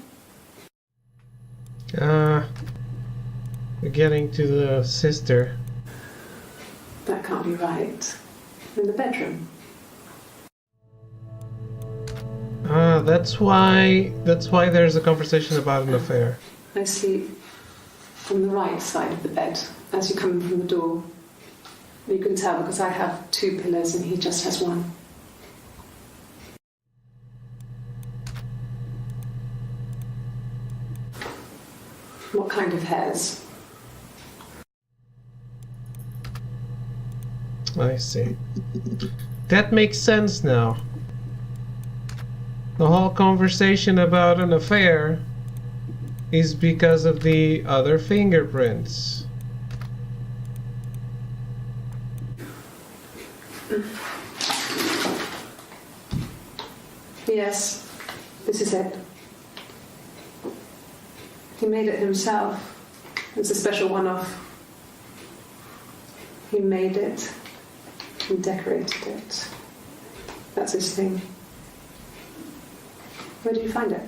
We're getting to the sister. That can't be right. In the bedroom. That's why there's a conversation about an affair. I sleep on the right side of the bed as you come in from the door. You can tell because I have 2 pillows and he just has 1. What kind of hairs? I see. That makes sense now. The whole conversation about an affair is because of the other fingerprints. Yes, this is it. He made it himself. It's a special one-off. He made it and decorated it. That's his thing. Where did you find it?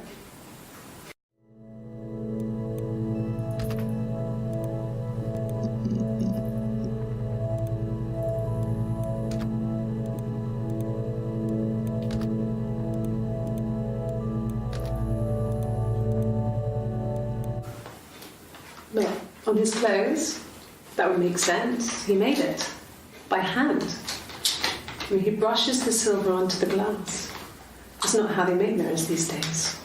Well, on his clothes. That would make sense. He made it. By hand. I mean, he brushes the silver onto the glass. It's not how they make mirrors these days.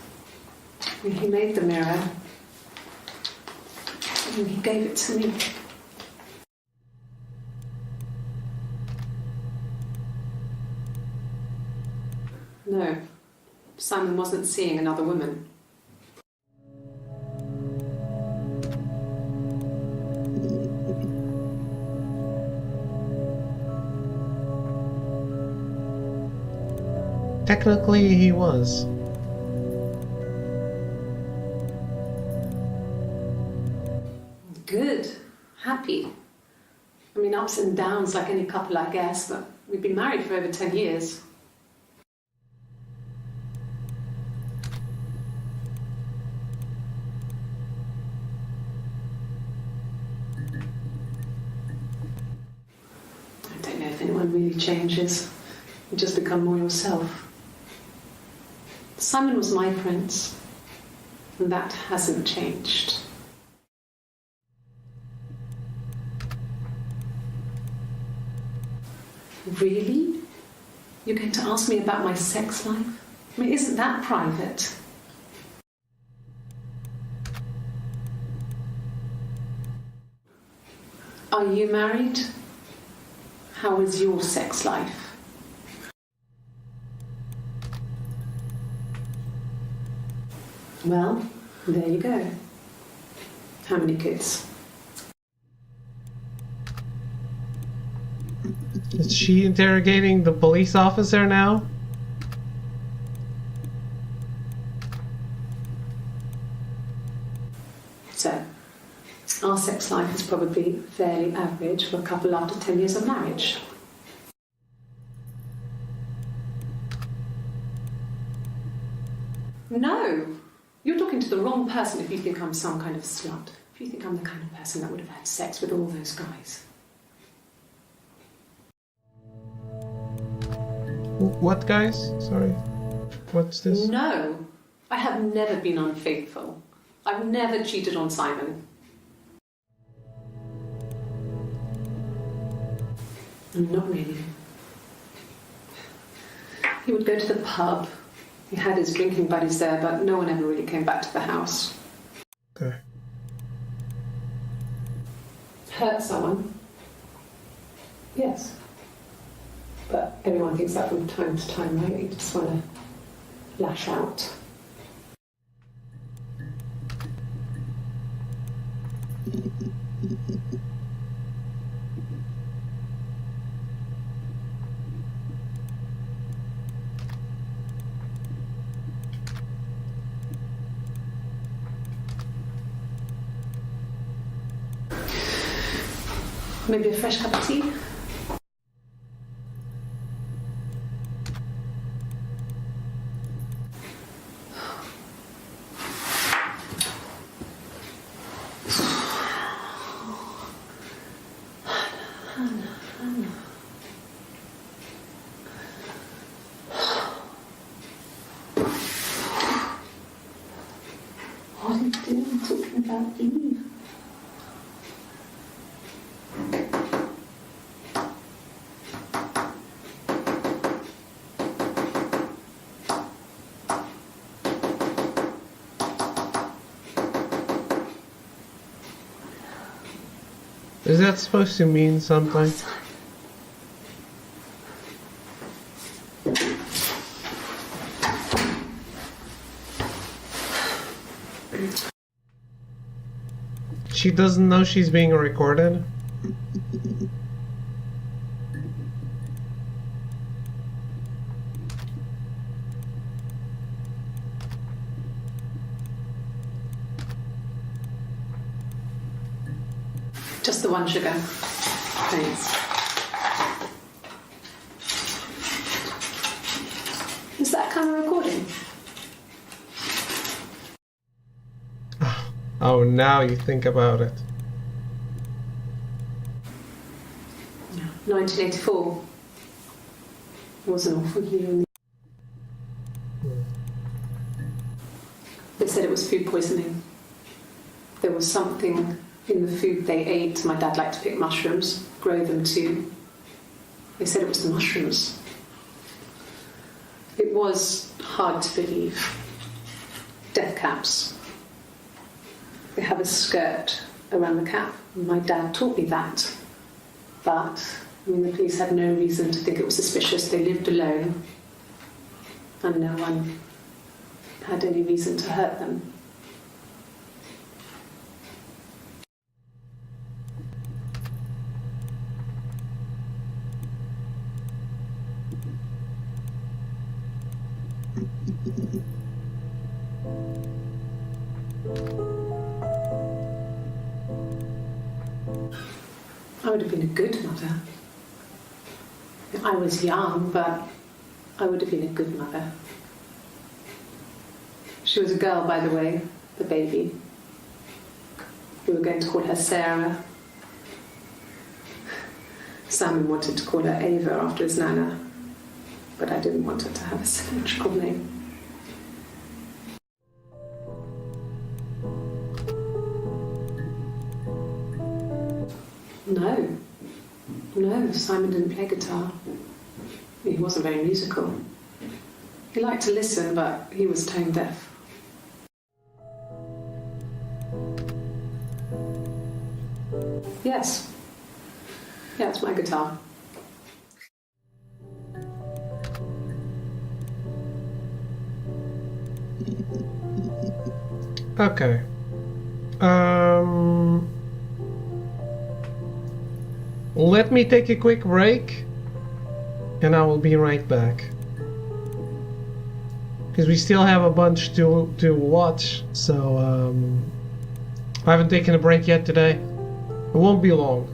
I mean, he made the mirror. And he gave it to me. No. Simon wasn't seeing another woman. Technically, he was. Good. Happy. I mean, ups and downs like any couple, I guess, but we've been married for over 10 years. I don't know if anyone really changes. You just become more yourself. Simon was my prince, and that hasn't changed. Really? You're going to ask me about my sex life? I mean, isn't that private? Are you married? How is your sex life? Well, there you go. How many kids? Is she interrogating the police officer now? So, our sex life is probably fairly average for a couple after 10 years of marriage. No! You're talking to the wrong person if you think I'm some kind of slut. If you think I'm the kind of person that would have had sex with all those guys. What guys? Sorry. What's this? No! I have never been unfaithful. I've never cheated on Simon. Not really. He would go to the pub. He had his drinking buddies there, but no one ever really came back to the house. Okay. Hurt someone? Yes. But everyone thinks that from time to time, right? You just want to lash out. Maybe a fresh cup of tea? What are you doing talking about Eve? Is that supposed to mean something? She doesn't know she's being recorded? Just the one sugar. Thanks. Is that camera recording? Oh, now you think about it. 1984 was an awful year. They said it was food poisoning. There was something in the food they ate. My dad liked to pick mushrooms, grow them too. They said it was the mushrooms. It was hard to believe. Death caps. They have a skirt around the cap. My dad taught me that. But, I mean, the police had no reason to think it was suspicious. They lived alone. And no one had any reason to hurt them. I would have been a good mother. I was young, but I would have been a good mother. She was a girl, by the way, the baby. We were going to call her Sarah. Simon wanted to call her Ava after his nana, but I didn't want her to have a symmetrical name. No, Simon didn't play guitar. He wasn't very musical. He liked to listen, but he was tone deaf. Yes. Yeah, it's my guitar. Okay. Let me take a quick break, and I will be right back. Because we still have a bunch to watch, so I haven't taken a break yet today. It won't be long.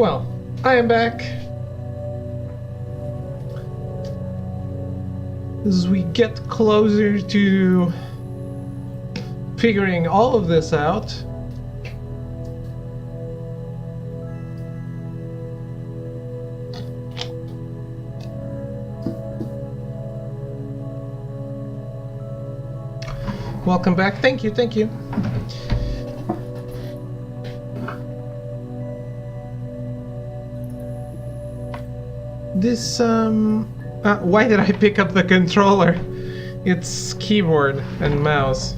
Well, I am back. As we get closer to figuring all of this out, welcome back. Thank you, thank you. This, why did I pick up the controller? It's keyboard and mouse.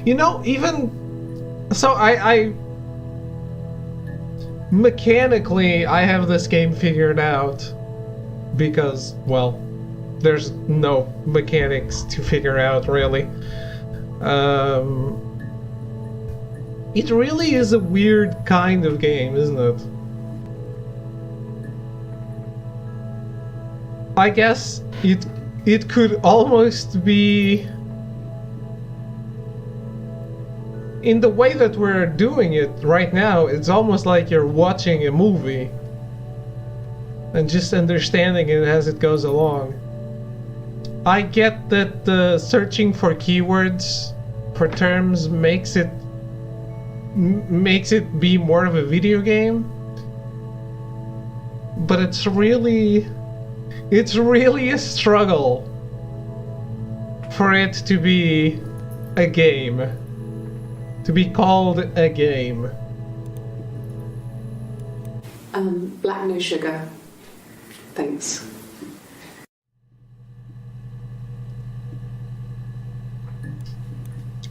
You know, even... So I mechanically, I have this game figured out. Because, well, there's no mechanics to figure out, really. It really is a weird kind of game, isn't it? I guess it could almost be... In the way that we're doing it right now, it's almost like you're watching a movie. And just understanding it as it goes along. I get that searching for keywords, for terms, makes it be more of a video game. But it's really a struggle for it to be a game. To be called a game. Black no sugar. Thanks.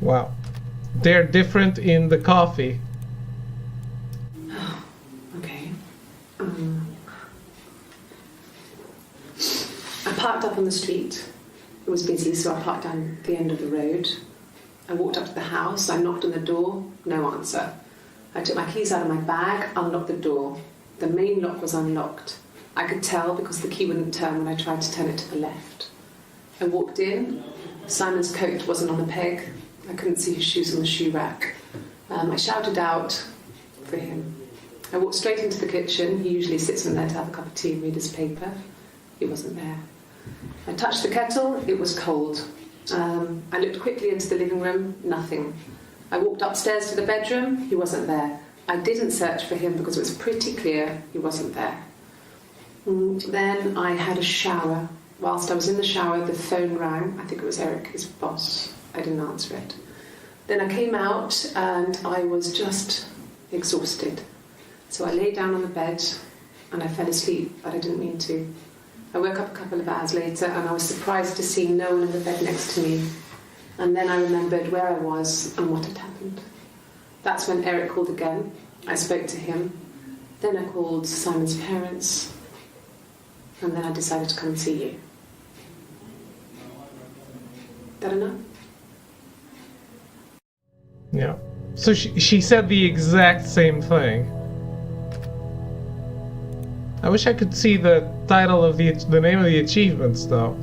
Wow. They're different in the coffee. Oh, okay. I parked up on the street. It was busy, so I parked down the end of the road. I walked up to the house. I knocked on the door. No answer. I took my keys out of my bag, unlocked the door. The main lock was unlocked. I could tell because the key wouldn't turn when I tried to turn it to the left. I walked in. Simon's coat wasn't on the peg. I couldn't see his shoes on the shoe rack. I shouted out for him. I walked straight into the kitchen. He usually sits in there to have a cup of tea and read his paper. He wasn't there. I touched the kettle. It was cold. I looked quickly into the living room. Nothing. I walked upstairs to the bedroom. He wasn't there. I didn't search for him because it was pretty clear he wasn't there. Then I had a shower. Whilst I was in the shower, the phone rang. I think it was Eric, his boss. I didn't answer it. Then I came out and I was just exhausted. So I lay down on the bed and I fell asleep, but I didn't mean to. I woke up a couple of hours later and I was surprised to see no one in the bed next to me. And then I remembered where I was and what had happened. That's when Eric called again. I spoke to him. Then I called Simon's parents. And then I decided to come and see you. That enough? Yeah. So she said the exact same thing. I wish I could see the title of the name of the achievements, though.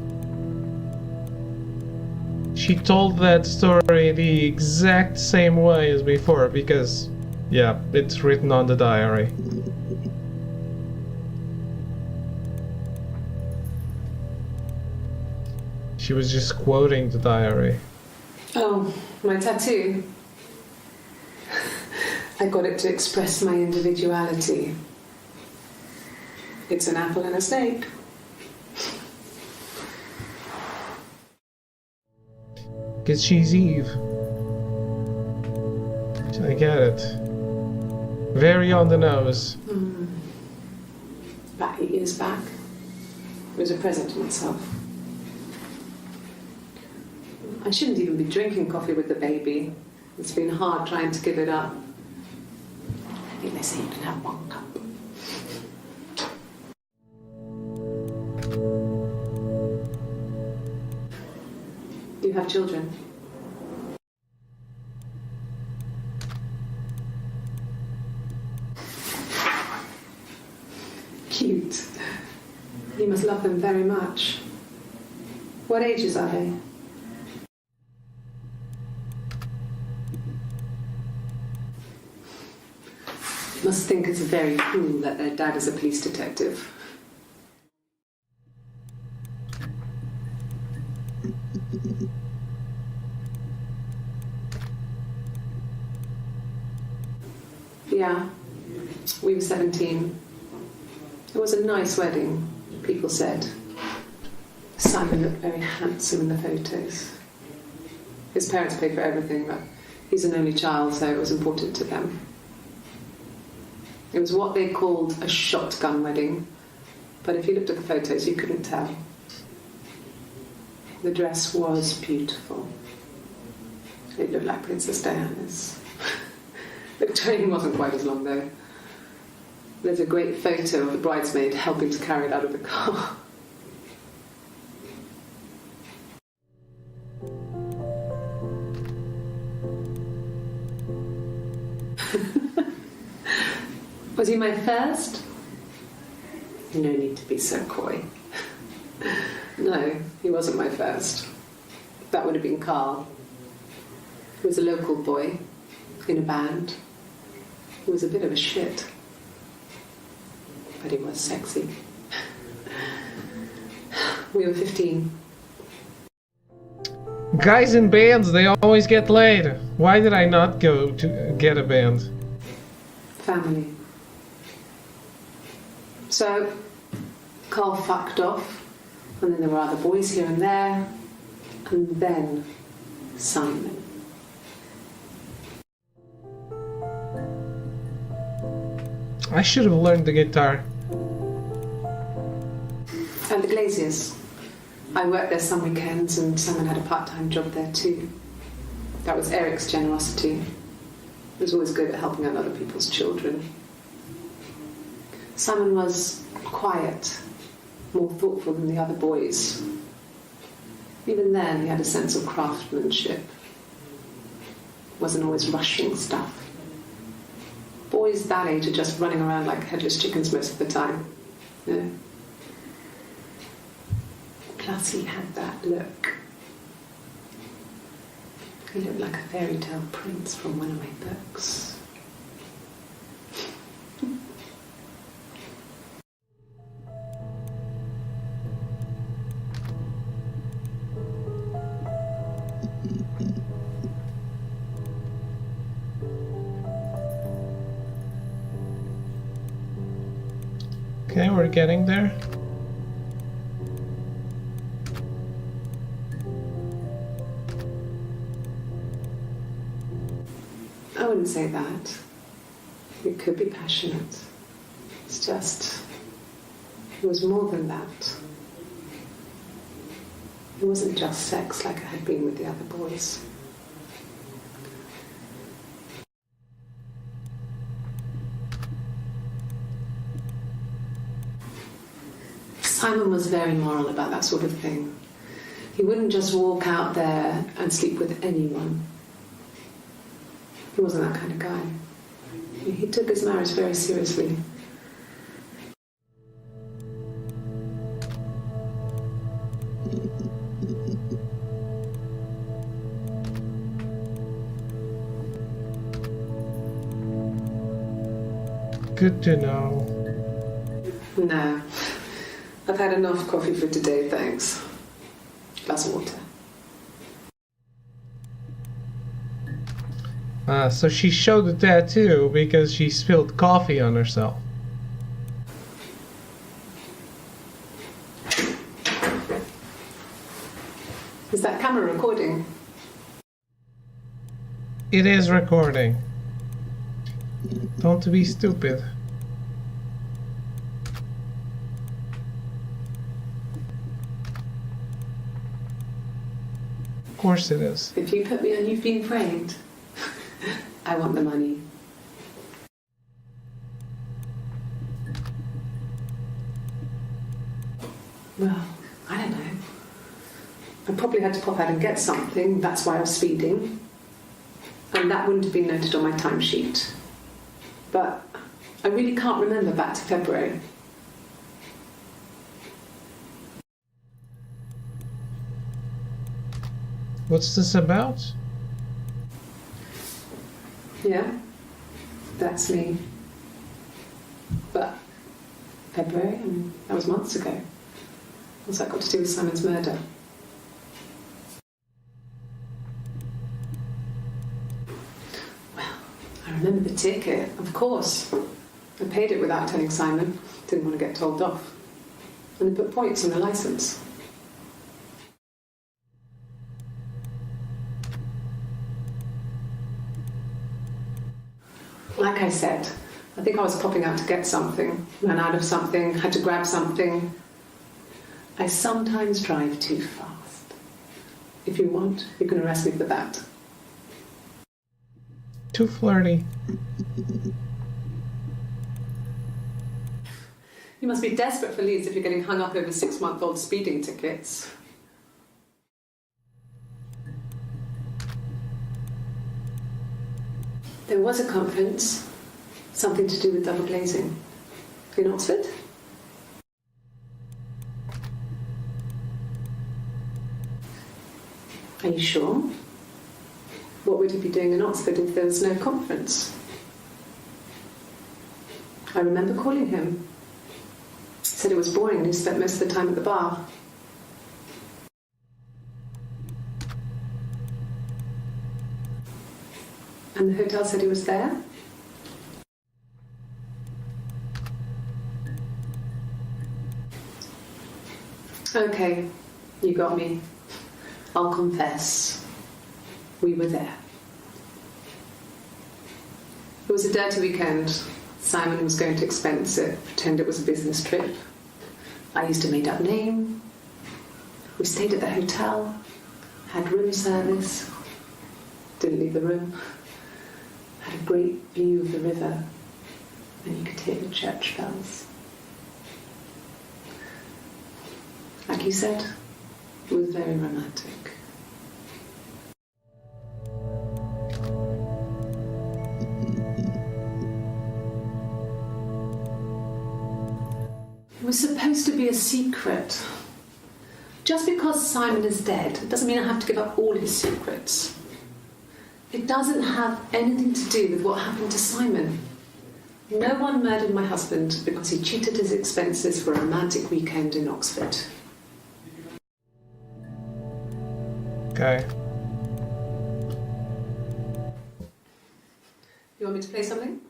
She told that story the exact same way as before, because, yeah, it's written on the diary. She was just quoting the diary. Oh, my tattoo. I got it to express my individuality. It's an apple and a snake. Because she's Eve. I get it. Very on the nose. About 8 years back, it was a present to myself. I shouldn't even be drinking coffee with the baby. It's been hard trying to give it up. I think they say you can have 1 cup. Do you have children? Cute. You must love them very much. What ages are they? Must think it's very cool that their dad is a police detective. Yeah, we were 17. It was a nice wedding, people said. Simon looked very handsome in the photos. His parents paid for everything, but he's an only child, so it was important to them. It was what they called a shotgun wedding, but if you looked at the photos, you couldn't tell. The dress was beautiful. It looked like Princess Diana's. The train wasn't quite as long, though. There's a great photo of the bridesmaid helping to carry it out of the car. Was he my first? No need to be so coy. No, he wasn't my first. That would have been Carl. He was a local boy in a band. He was a bit of a shit. But he was sexy. We were 15. Guys in bands, they always get laid. Why did I not go to get a band? Family. So, Carl fucked off, and then there were other boys here and there, and then Simon. I should have learned the guitar. And the Glaziers. I worked there some weekends, and Simon had a part-time job there too. That was Eric's generosity. He was always good at helping out other people's children. Simon was quiet, more thoughtful than the other boys. Even then, he had a sense of craftsmanship. Wasn't always rushing stuff. Boys that age are just running around like headless chickens most of the time. Yeah. Plus, he had that look. He looked like a fairy tale prince from one of my books. Okay, we're getting there. I wouldn't say that. It could be passionate. It's just, it was more than that. It wasn't just sex like I had been with the other boys. Simon was very moral about that sort of thing. He wouldn't just walk out there and sleep with anyone. He wasn't that kind of guy. He took his marriage very seriously. Good to know. No. I've had enough coffee for today, thanks. Glass of water. So she showed the tattoo because she spilled coffee on herself. Is that camera recording? It is recording. Don't be stupid. Of course it is. If you put me on You've Been Framed, I want the money. Well, I don't know. I probably had to pop out and get something. That's why I was speeding. And that wouldn't have been noted on my timesheet. But I really can't remember back to February. What's this about? Yeah, that's me. But February, I mean, that was months ago. What's that got to do with Simon's murder? Well, I remember the ticket, of course. I paid it without telling Simon. Didn't want to get told off. And they put points on the licence. Like I said, I think I was popping out to get something, ran out of something, had to grab something. I sometimes drive too fast. If you want, you can arrest me for that. Too flirty. You must be desperate for leads if you're getting hung up over 6-month-old speeding tickets. There was a conference, something to do with double glazing, in Oxford. Are you sure? What would he be doing in Oxford if there was no conference? I remember calling him. He said it was boring and he spent most of the time at the bar. And the hotel said he was there? Okay, you got me. I'll confess. We were there. It was a dirty weekend. Simon was going to expense it, pretend it was a business trip. I used a made-up name. We stayed at the hotel, had room service, didn't leave the room. Had a great view of the river, and you could hear the church bells. Like you said, it was very romantic. It was supposed to be a secret. Just because Simon is dead doesn't mean I have to give up all his secrets. It doesn't have anything to do with what happened to Simon. No one murdered my husband because he cheated his expenses for a romantic weekend in Oxford. Okay. You want me to play something?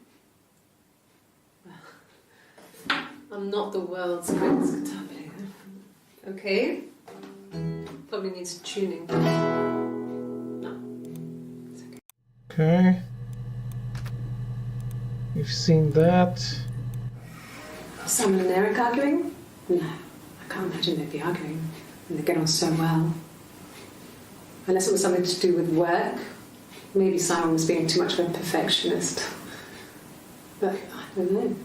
I'm not the world's greatest guitar player. Okay? Probably needs tuning. No. It's okay. Okay. You've seen that. Simon and Eric arguing? No, I can't imagine they'd be arguing. And they get on so well. Unless it was something to do with work. Maybe Simon was being too much of a perfectionist. But I don't know.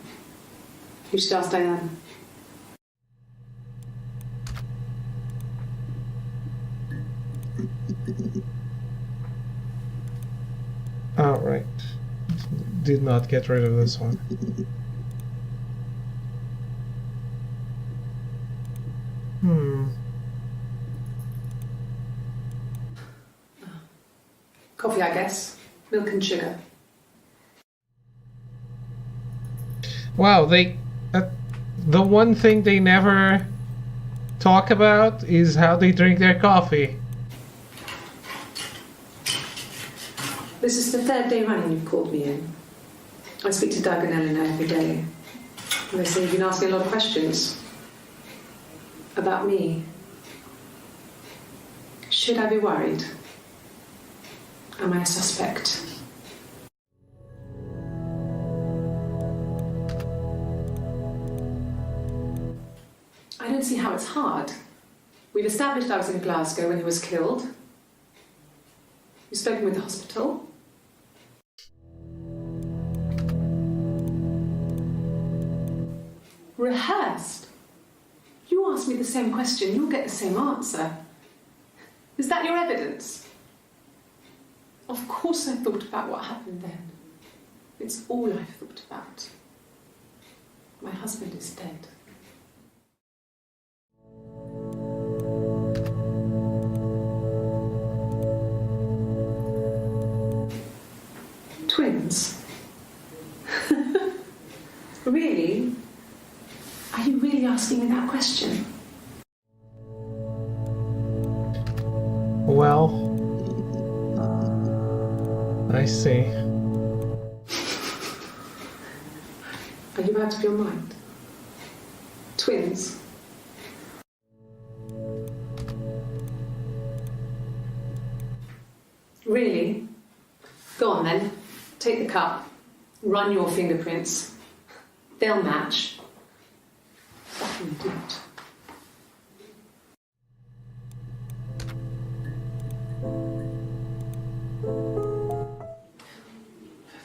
You should ask Diane. Oh, right. Did not get rid of this one. Coffee, I guess. Milk and sugar. Wow, they... the one thing they never talk about is how they drink their coffee. This is the 3rd day running you've called me in. I speak to Doug and Eleanor every day. And they say you've been asking a lot of questions. About me. Should I be worried? Am I a suspect? I don't see how it's hard. We've established I was in Glasgow when he was killed. You've spoken with the hospital. Rehearsed? You ask me the same question, you'll get the same answer. Is that your evidence? Of course I thought about what happened then. It's all I've thought about. My husband is dead. Twins? Really? Are you really asking me that question? Well, I see. Are you out of your mind? Twins? Really? Go on then. Take the cup. Run your fingerprints. They'll match. Fucking idiot. For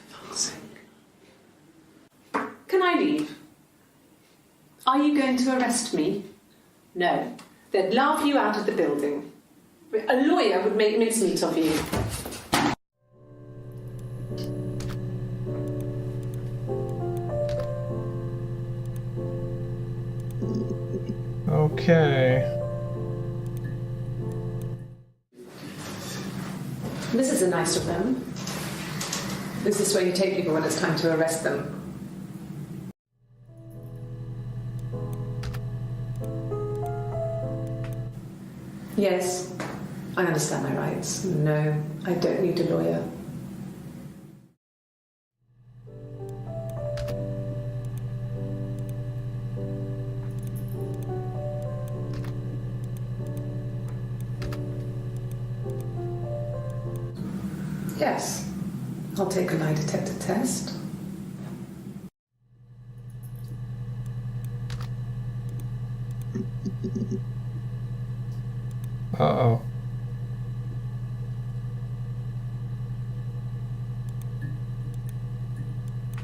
fuck's sake. Can I leave? Are you going to arrest me? No. They'd laugh you out of the building. A lawyer would make mincemeat of you. Okay. This is a nicer room. Is this where you take people when it's time to arrest them? Yes, I understand my rights. No, I don't need a lawyer. Yes, I'll take a lie detector test. Uh-oh.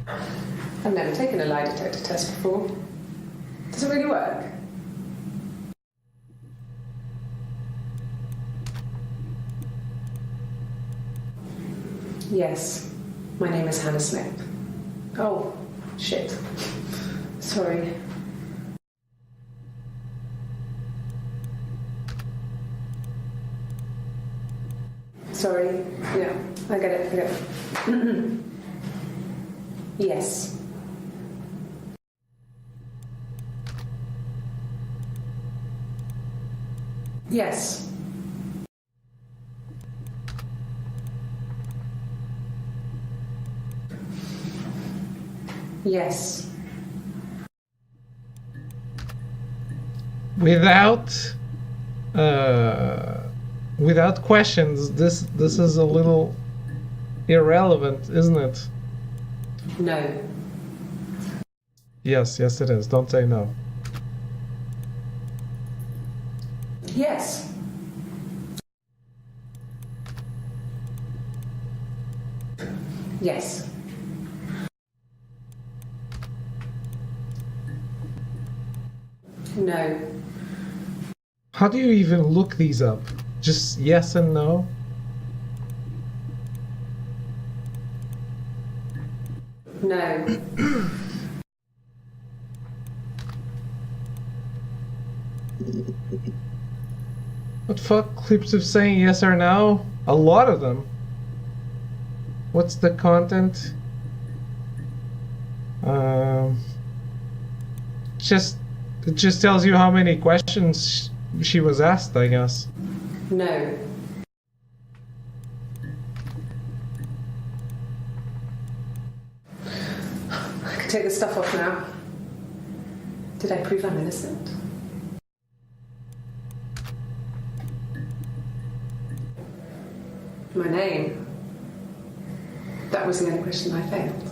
I've never taken a lie detector test before. Does it really work? Yes, my name is Hannah Smith. Oh, shit. Sorry. Sorry. Yeah, I get it. Yes. Yes. Yes. Without questions, this is a little irrelevant, isn't it? No. Yes, it is. Don't say no. Yes. Yes. No. How do you even look these up? Just yes and no? No. What fuck clips of saying yes or no? A lot of them. What's the content? It just tells you how many questions she was asked, I guess. No. I can take this stuff off now. Did I prove I'm innocent? My name. That was the only question I failed.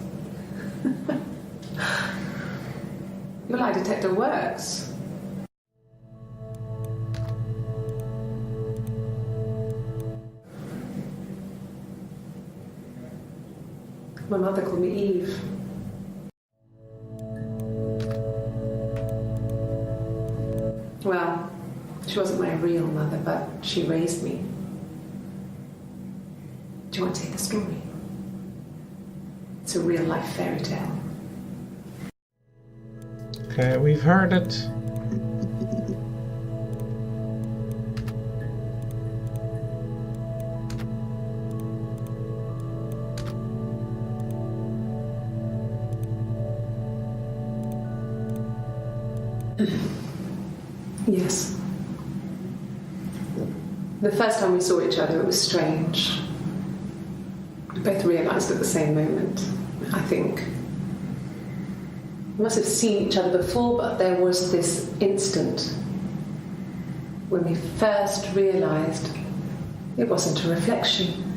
Your lie detector works. My mother called me Eve. Well, she wasn't my real mother, but she raised me. Do you want to hear the story? It's a real life fairy tale. Okay, we've heard it. Yes. The first time we saw each other, it was strange. We both realised at the same moment, I think. We must have seen each other before, but there was this instant when we first realised it wasn't a reflection.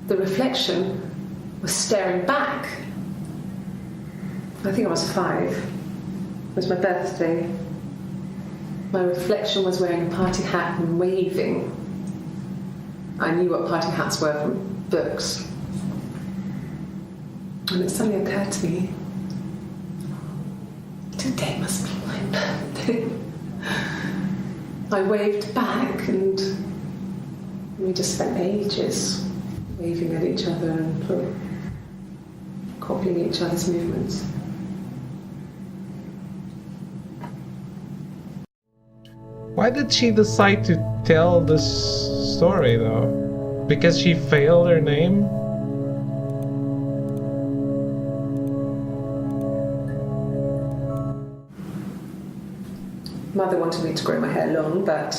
The reflection was staring back. I think I was 5. It was my birthday. My reflection was wearing a party hat and waving. I knew what party hats were from books. And it suddenly occurred to me, today must be my birthday. I waved back and we just spent ages waving at each other and copying each other's movements. Why did she decide to tell this story though? Because she failed her name? Mother wanted me to grow my hair long, but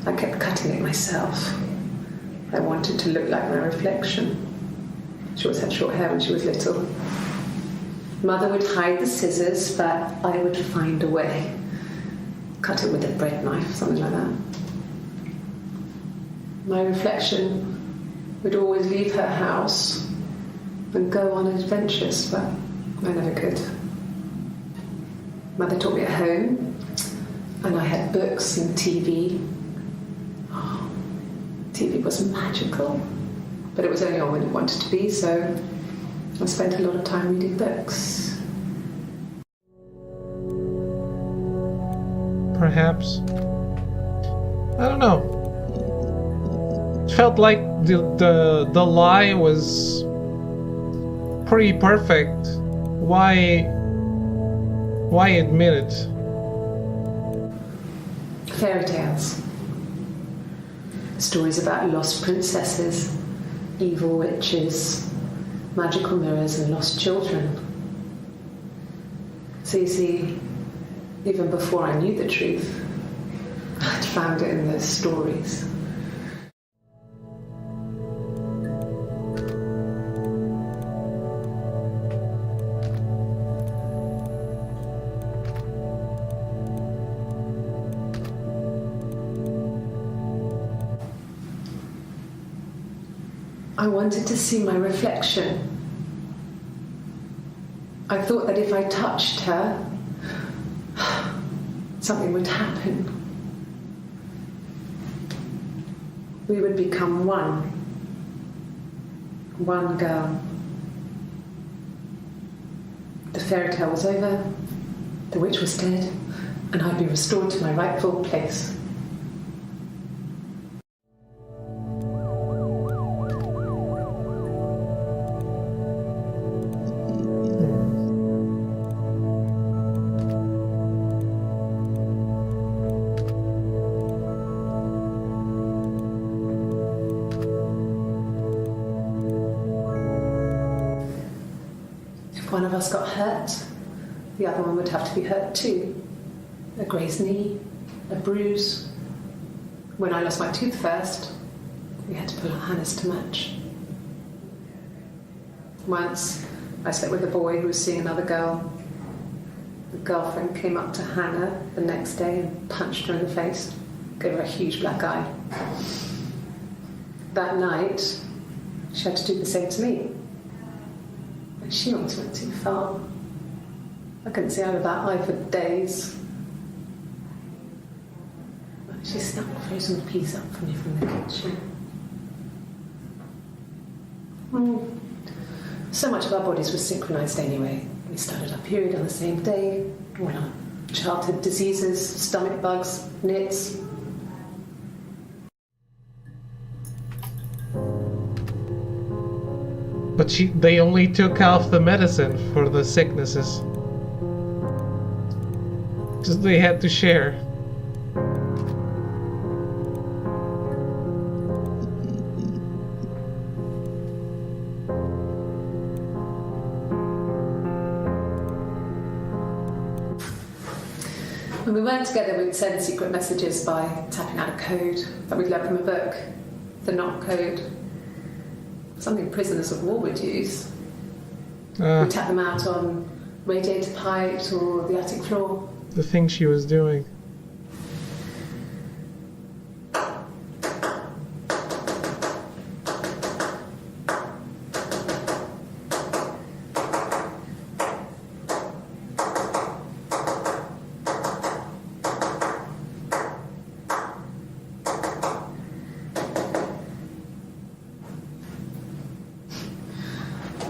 I kept cutting it myself. I wanted to look like my reflection. She always had short hair when she was little. Mother would hide the scissors, but I would find a way. Cut it with a bread knife, something like that. My reflection would always leave her house and go on adventures, but I never could. Mother taught me at home, and I had books and TV. Oh, TV was magical, but it was only on when it wanted to be, so I spent a lot of time reading books. Perhaps. I don't know. It felt like the lie was pretty perfect. Why admit it? Fairy tales. Stories about lost princesses, evil witches, magical mirrors and lost children. So you see, even before I knew the truth, I'd found it in those stories. I wanted to see my reflection. I thought that if I touched her, something would happen. We would become one. One girl. The fairy tale was over, the witch was dead, and I'd be restored to my rightful place. If one of us got hurt, the other one would have to be hurt too. A grazed knee, a bruise. When I lost my tooth first, we had to pull our harness to match. Once, I slept with a boy who was seeing another girl. The girlfriend came up to Hannah the next day and punched her in the face, gave her a huge black eye. That night, she had to do the same to me. And she almost went too far. I couldn't see out of that eye for days. She snuck a frozen piece up for me from the kitchen. So much of our bodies was synchronised anyway. We started our period on the same day. All our childhood diseases, stomach bugs, nits. But they only took off the medicine for the sicknesses. Because they had to share. When we weren't together, we'd send secret messages by tapping out a code that we'd learned from a book, the knock code. Something prisoners of war would use. We'd tap them out on radiator pipes or the attic floor. The thing she was doing.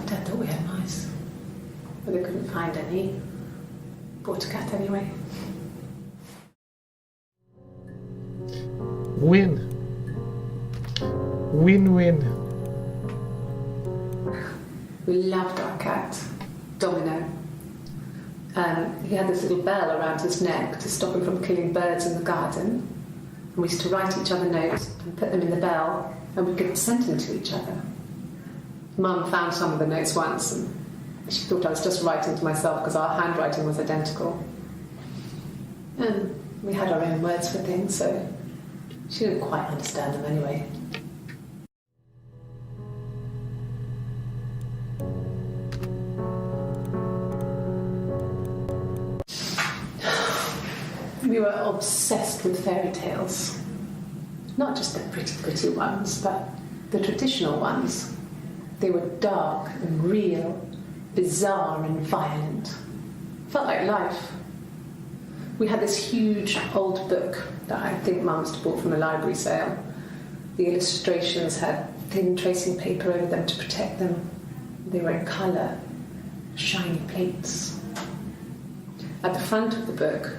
Dad thought we had mice, but they couldn't find any. Bought a cat anyway. Win. Win-win. We loved our cat, Domino. He had this little bell around his neck to stop him from killing birds in the garden. And we used to write each other notes and put them in the bell, and we could send them to each other. Mum found some of the notes once, and she thought I was just writing to myself because our handwriting was identical. And we had our own words for things, so she didn't quite understand them anyway. We were obsessed with fairy tales. Not just the pretty ones, but the traditional ones. They were dark and real, bizarre and violent. Felt like life. We had this huge old book that I think Mum must have bought from a library sale. The illustrations had thin tracing paper over them to protect them. They were in colour, shiny plates. At the front of the book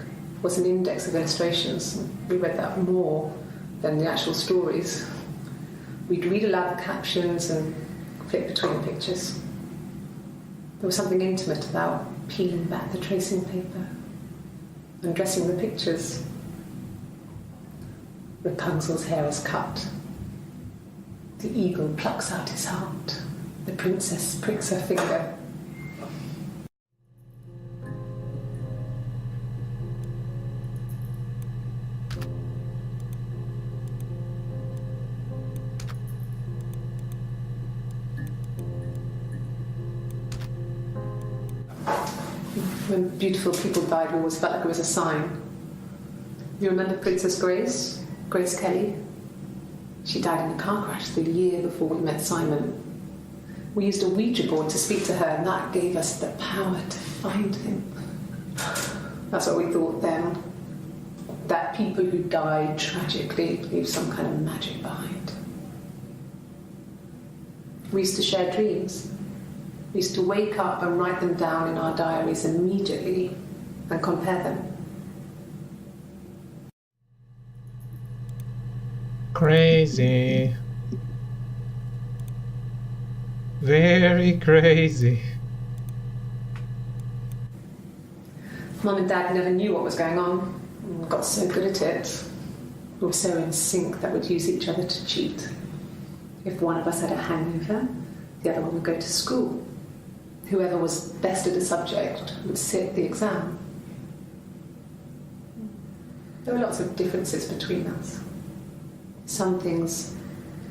was an index of illustrations. We read that more than the actual stories. We'd read aloud the captions and flip between the pictures. There was something intimate about peeling back the tracing paper, undressing the pictures. Rapunzel's hair is cut. The eagle plucks out his heart. The princess pricks her finger. When beautiful people died, we always felt like it was a sign. You remember Princess Grace? Grace Kelly? She died in a car crash the year before we met Simon. We used a Ouija board to speak to her, and that gave us the power to find him. That's what we thought then. That people who died tragically leave some kind of magic behind. We used to share dreams. We used to wake up and write them down in our diaries immediately and compare them. Crazy. Very crazy. Mum and Dad never knew what was going on. We got so good at it. We were so in sync that we'd use each other to cheat. If one of us had a hangover, the other one would go to school. Whoever was best at a subject would sit the exam. There were lots of differences between us. Some things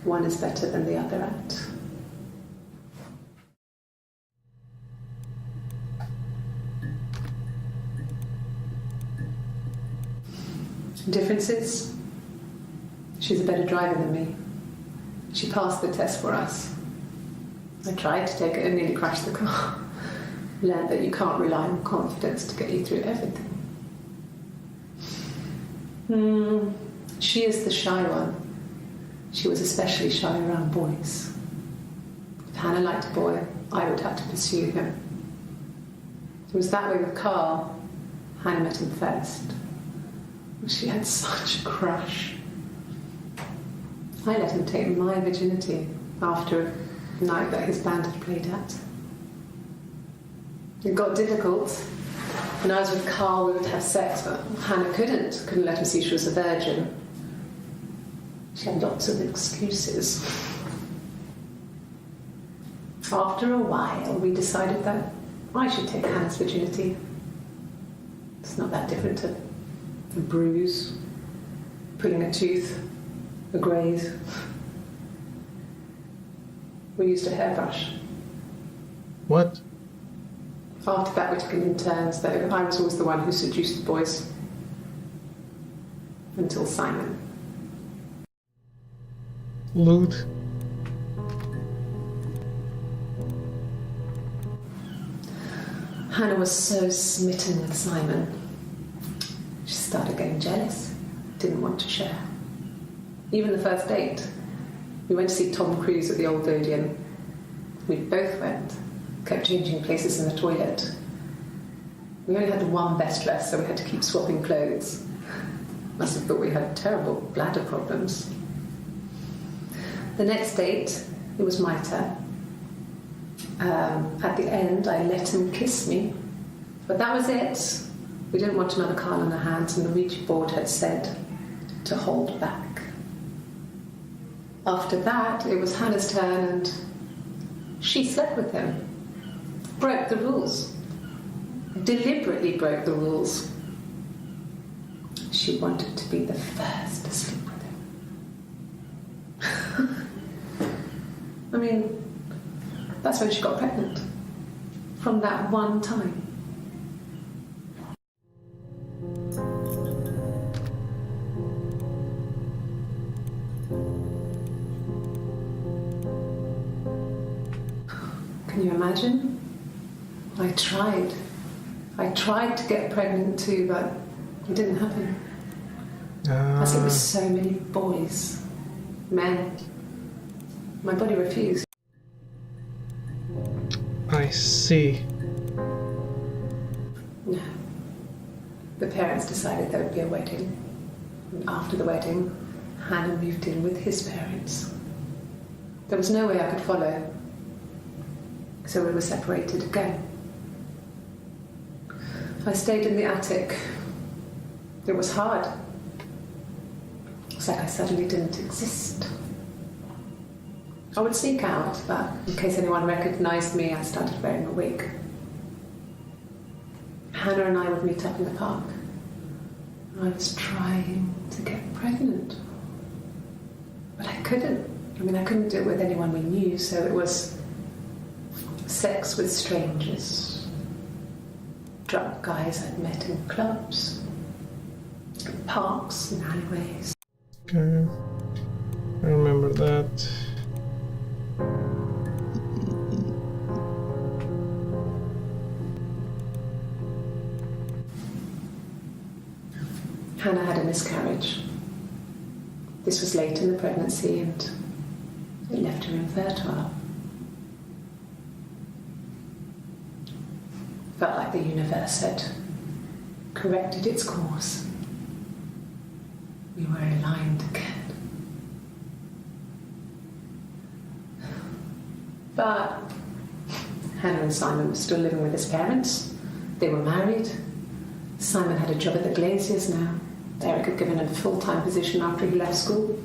one is better than the other at. Differences? She's a better driver than me. She passed the test for us. I tried to take it and nearly crashed the car. Learned that you can't rely on confidence to get you through everything. She is the shy one. She was especially shy around boys. If Hannah liked a boy, I would have to pursue him. It was that way with Carl. Hannah met him first. She had such a crush. I let him take my virginity after a night that his band had played at. It got difficult. When I was with Carl, we would have sex, but Hannah couldn't let him see she was a virgin. She had lots of excuses. After a while, we decided that I should take Hannah's virginity. It's not that different to a bruise, pulling a tooth, a graze. We used a hairbrush. What? After that, we took it in turns, though I was always the one who seduced the boys. Until Simon. Loot. Hannah was so smitten with Simon. She started getting jealous, didn't want to share. Even the first date, we went to see Tom Cruise at the Old Odeon. We both went, kept changing places in the toilet. We only had one best dress, so we had to keep swapping clothes. Must have thought we had terrible bladder problems. The next date, it was my turn. At the end, I let him kiss me. But that was it. We didn't want another card on our hands, and the Ouija board had said to hold back. After that, it was Hannah's turn, and she slept with him. Broke the rules. Deliberately broke the rules. She wanted to be the first to sleep with him. I mean, that's when she got pregnant. From that one time. Can you imagine? I tried. I tried to get pregnant too, but it didn't happen. As it was so many boys, men. My body refused. I see. No. The parents decided there would be a wedding. And after the wedding, Hannah moved in with his parents. There was no way I could follow. So we were separated again. I stayed in the attic. It was hard. It's like I suddenly didn't exist. I would sneak out, but in case anyone recognized me, I started wearing a wig. Hannah and I would meet up in the park. I was trying to get pregnant. But I couldn't. I mean, I couldn't do it with anyone we knew, so it was sex with strangers. Drunk guys I'd met in clubs, in parks and alleyways. Okay. I remember that. Hannah had a miscarriage. This was late in the pregnancy and it left her infertile. Felt like the universe had corrected its course. We were aligned again. But Hannah and Simon were still living with his parents. They were married. Simon had a job at the Glaziers now. Eric had given him a full-time position after he left school.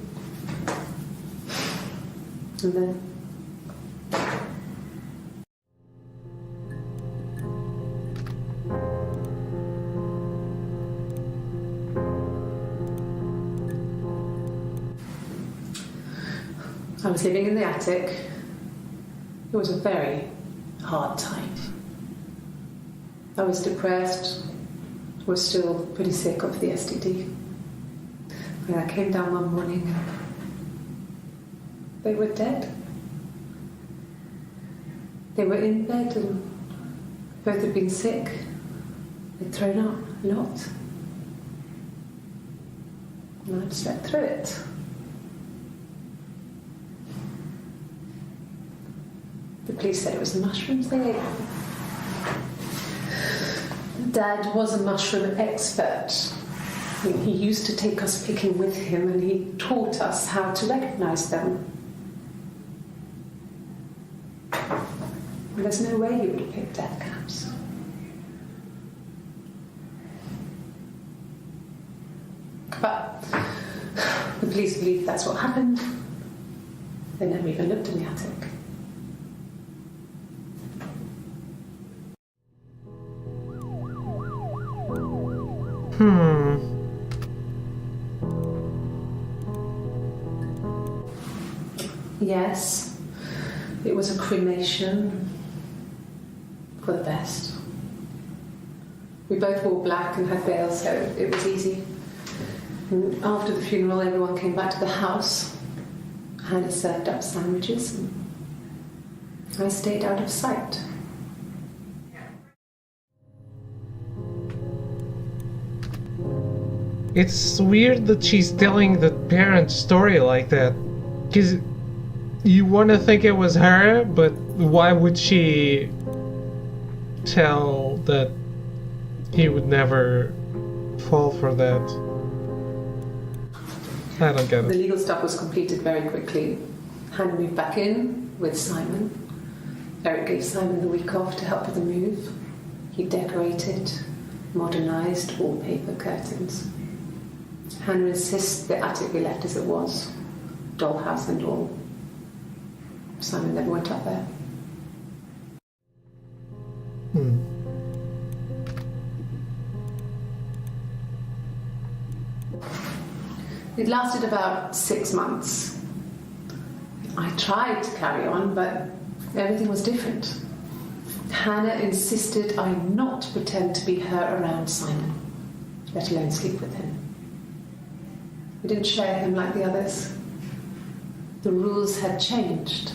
And then I was living in the attic. It was a very hard time. I was depressed, was still pretty sick of the STD. And I came down one morning and they were dead. They were in bed and both had been sick. They'd thrown up a lot. And I'd slept through it. The police said it was the mushrooms they ate. Dad was a mushroom expert. I mean, he used to take us picking with him and he taught us how to recognise them. And there's no way he would have picked death caps. But the police believe that's what happened. They never even looked in the attic. Yes, it was a cremation for the best. We both wore black and had veils, so it was easy. And after the funeral, everyone came back to the house. Hannah served up sandwiches, and I stayed out of sight. It's weird that she's telling the parents' story like that. Because you want to think it was her, but why would she tell that he would never fall for that? I don't get The it. legal stuff was completed very quickly. Hannah moved back in with Simon. Eric gave Simon the week off to help with the move. He decorated, modernised wallpaper curtains. Hannah insists the attic be left as it was, dollhouse and all. Simon never went up there. It lasted about 6 months. I tried to carry on, but everything was different. Hannah insisted I not pretend to be her around Simon, let alone sleep with him. We didn't share him like the others. The rules had changed.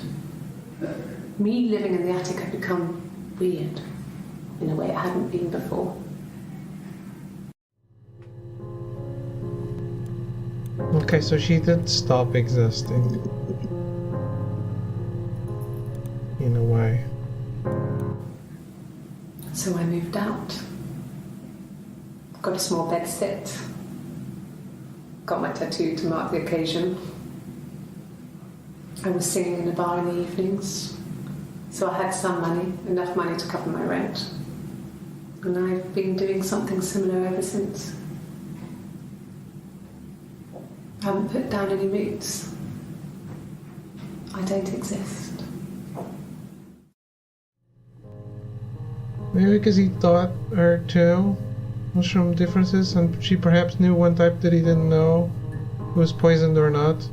Me living in the attic had become weird in a way it hadn't been before. Okay, so she did stop existing. In a way. So I moved out. Got a small bed set. Got my tattoo to mark the occasion. I was singing in a bar in the evenings, so I had some money, enough money to cover my rent. And I've been doing something similar ever since. I haven't put down any roots. I don't exist. Maybe because he taught her too mushroom differences, and she perhaps knew one type that he didn't know, was poisoned or not.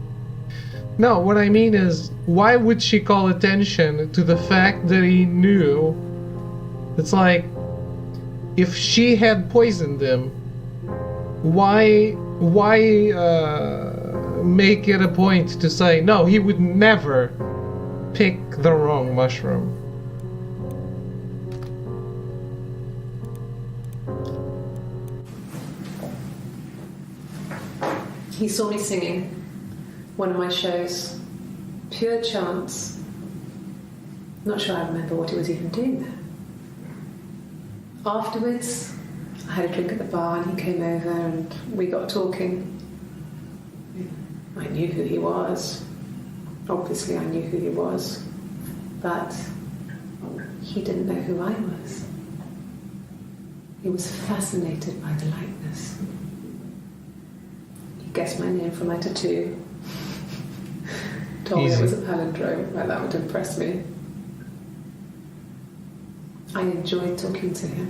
No, what I mean is, why would she call attention to the fact that he knew? It's like, if she had poisoned him, why make it a point to say, no, he would never pick the wrong mushroom? He saw me singing one of my shows. Pure chance. Not sure I remember what he was even doing there. Afterwards, I had a drink at the bar and he came over and we got talking. I knew who he was. Obviously I knew who he was. But he didn't know who I was. He was fascinated by the likeness. He guessed my name from my tattoo. Told me it was a palindrome, like that would impress me. I enjoyed talking to him.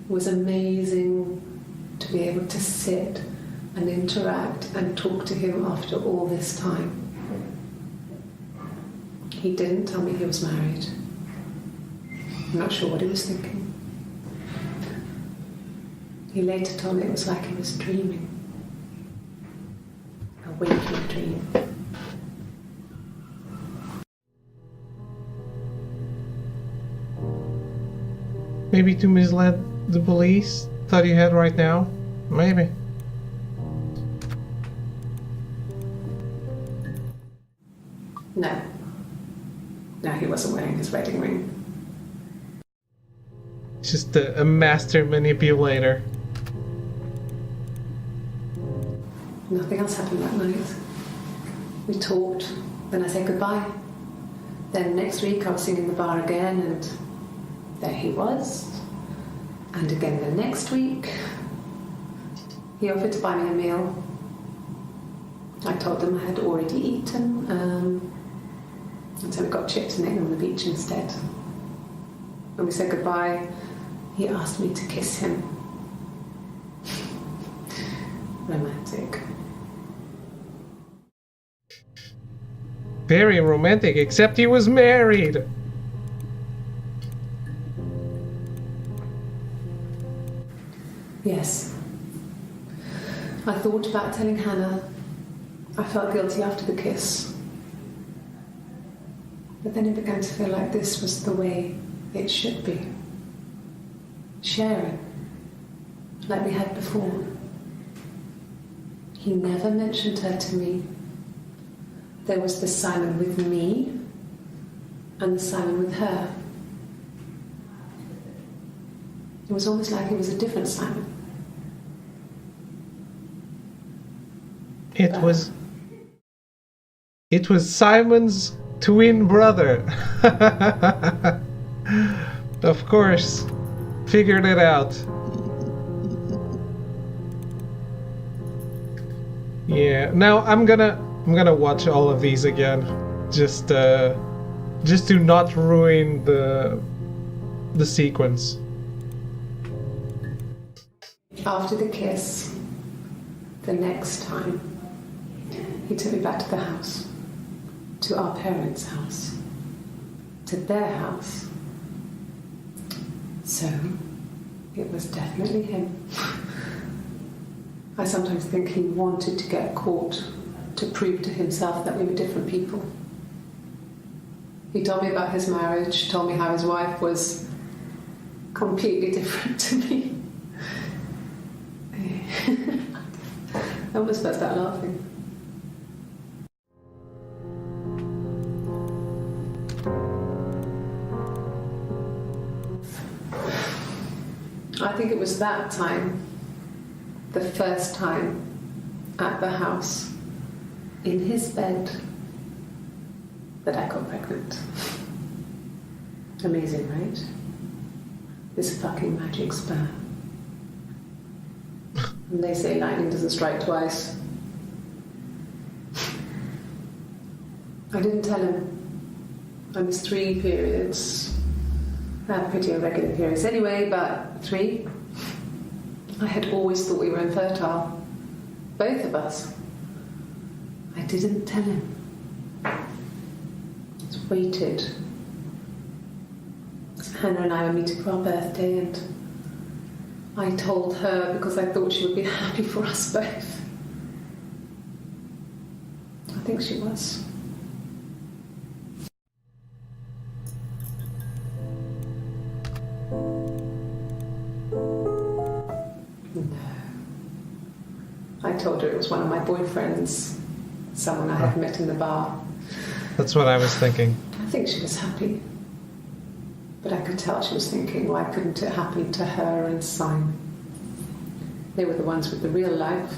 It was amazing to be able to sit and interact and talk to him after all this time. He didn't tell me he was married. I'm not sure what he was thinking. He later told me it was like he was dreaming. A waking dream. Maybe to mislead the police? Thought you had right now? Maybe. No. No, he wasn't wearing his wedding ring. Just a master manipulator. Nothing else happened that night. We talked, then I said goodbye. Then next week I was singing in the bar again and there he was. And again the next week, he offered to buy me a meal. I told him I had already eaten, and so we got chips and ate them on the beach instead. When we said goodbye, he asked me to kiss him. Romantic. Very romantic, except he was married. Yes. I thought about telling Hannah. I felt guilty after the kiss. But then it began to feel like this was the way it should be. Sharing, like we had before. He never mentioned her to me. There was the Simon with me and the Simon with her. It was almost like it was a different Simon. It was Simon's twin brother. Of course. Figured it out. Yeah. Now I'm gonna watch all of these again. Just to not ruin the sequence. After the kiss, the next time, he took me back to the house, to our parents' house, to their house. So, it was definitely him. I sometimes think he wanted to get caught to prove to himself that we were different people. He told me about his marriage, told me how his wife was completely different to me. I almost burst out laughing. I think it was that time, the first time at the house, in his bed, that I got pregnant. Amazing, right? This fucking magic sperm. And they say lightning doesn't strike twice. I didn't tell him. I missed 3 periods. I had pretty irregular periods anyway, but 3. I had always thought we were infertile. Both of us. I didn't tell him. Just waited. Hannah and I were meeting for our birthday, and I told her because I thought she would be happy for us both. I think she was. No. I told her it was one of my boyfriends, someone I had met in the bar. That's what I was thinking. I think she was happy. But I could tell she was thinking, why couldn't it happen to her and Simon? They were the ones with the real life.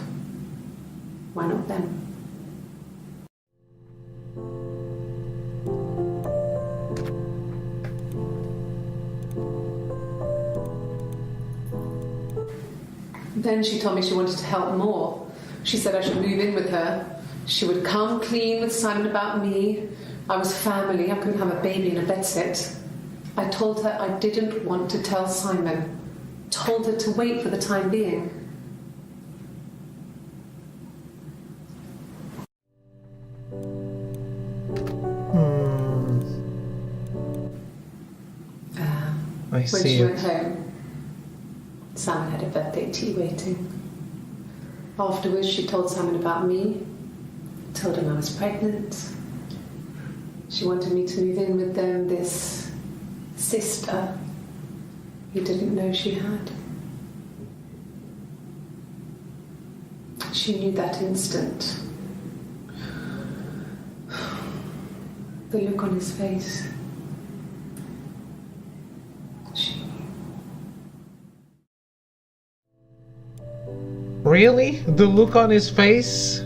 Why not them? Then she told me she wanted to help more. She said I should move in with her. She would come clean with Simon about me. I was family. I couldn't have a baby in a bedsit. I told her I didn't want to tell Simon. Told her to wait for the time being. I When see. she went home, Simon had a birthday tea waiting. Afterwards, she told Simon about me, told him I was pregnant. She wanted me to move in with them, this sister he didn't know she had. She knew that instant. The look on his face. She knew. Really? The look on his face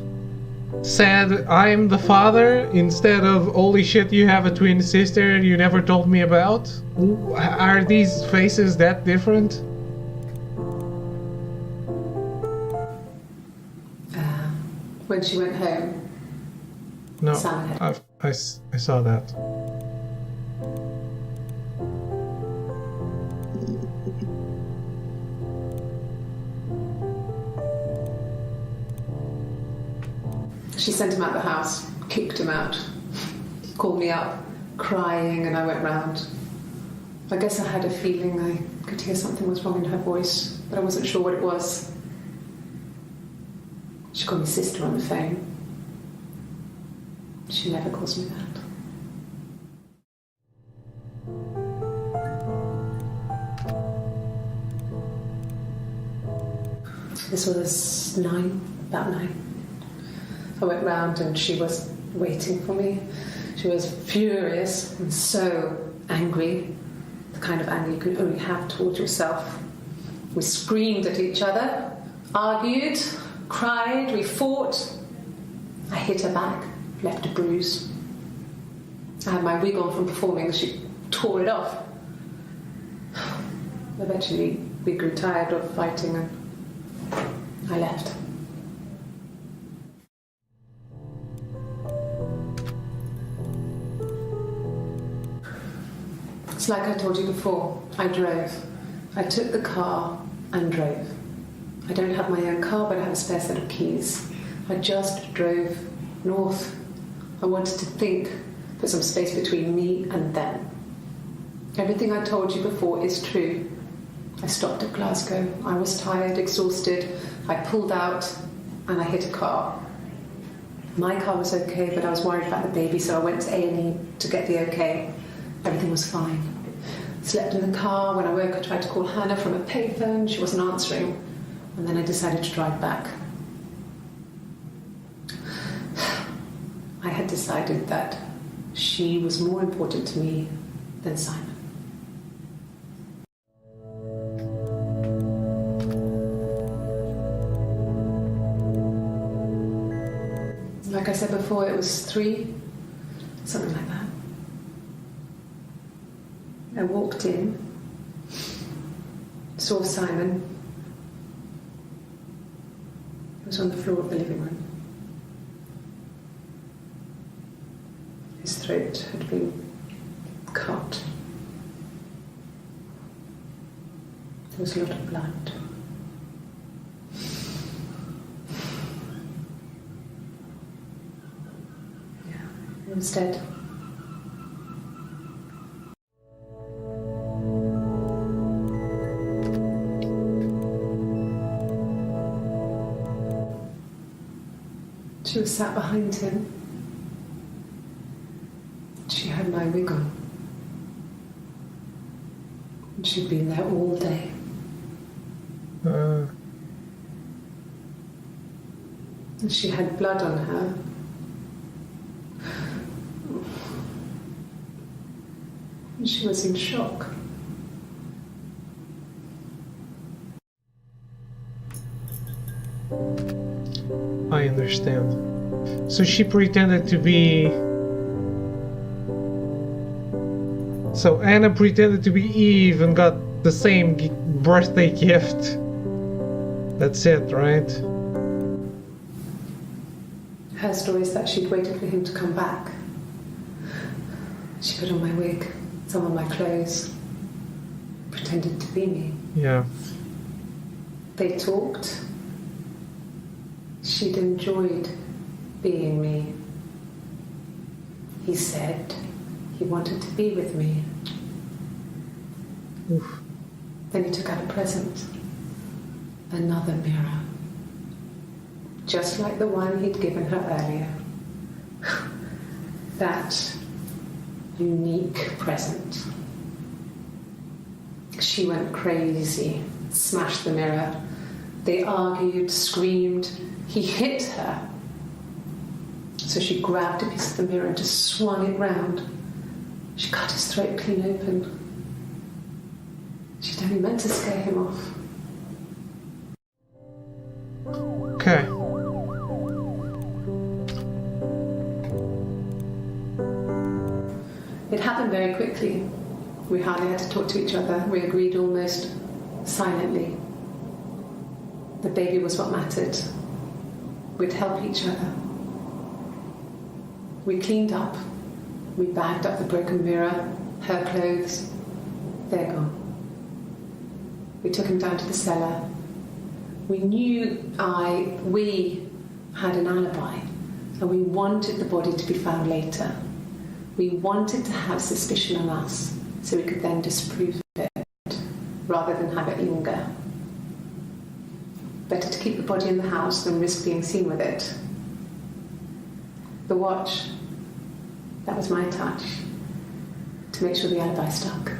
said, I'm the father, instead of, holy shit, you have a twin sister you never told me about? Are these faces that different? When she went home, No, Simon had I saw that. She sent him out the house, kicked him out. called me up, crying, and I went round. I guess I had a feeling I could hear something was wrong in her voice, but I wasn't sure what it was. She called me sister on the phone. She never calls me that. This was about 9. I went round and she was waiting for me. She was furious and so angry, the kind of anger you can only have towards yourself. We screamed at each other, argued, cried, we fought. I hit her back, left a bruise. I had my wig on from performing and she tore it off. Eventually we grew tired of fighting and I left. It's like I told you before, I drove. I took the car and drove. I don't have my own car, but I have a spare set of keys. I just drove north. I wanted to think, put some space between me and them. Everything I told you before is true. I stopped at Glasgow. I was tired, exhausted. I pulled out and I hit a car. My car was okay, but I was worried about the baby, so I went to A&E to get the okay. Everything was fine. Slept in the car. When I woke, I tried to call Hannah from a payphone. She wasn't answering. And then I decided to drive back. I had decided that she was more important to me than Simon. Like I said before, it was 3, something like that. I walked in, saw Simon. He was on the floor of the living room. His throat had been cut. There was a lot of blood. Yeah, he was dead. She was sat behind him. She had my wig on. And she'd been there all day. And she had blood on her. And she was in shock. I understand. So she pretended to be... So Anna pretended to be Eve and got the same birthday gift. That's it, right? Her story is that she'd waited for him to come back. She put on my wig, some of my clothes, pretended to be me. Yeah. They talked. She'd enjoyed being me. He said he wanted to be with me. Oof. Then he took out a present. Another mirror. Just like the one he'd given her earlier. That unique present. She went crazy, smashed the mirror. They argued, screamed. He hit her. So she grabbed a piece of the mirror and just swung it round. She cut his throat clean open. She'd only meant to scare him off. Okay. It happened very quickly. We hardly had to talk to each other. We agreed almost silently. The baby was what mattered. We'd help each other. We cleaned up. We bagged up the broken mirror, her clothes. They're gone. We took him down to the cellar. We had an alibi, and we wanted the body to be found later. We wanted to have suspicion on us so we could then disprove it rather than have it linger. Better to keep the body in the house than risk being seen with it. The watch, that was my touch to make sure the alibi stuck.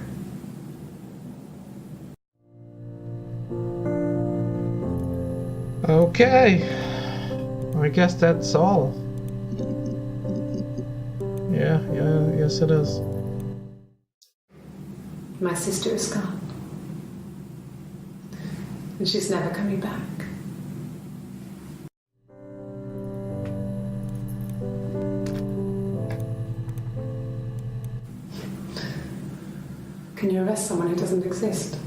Okay. I guess that's all. Yeah, yes it is. My sister is gone. And she's never coming back. Can you arrest someone who doesn't exist?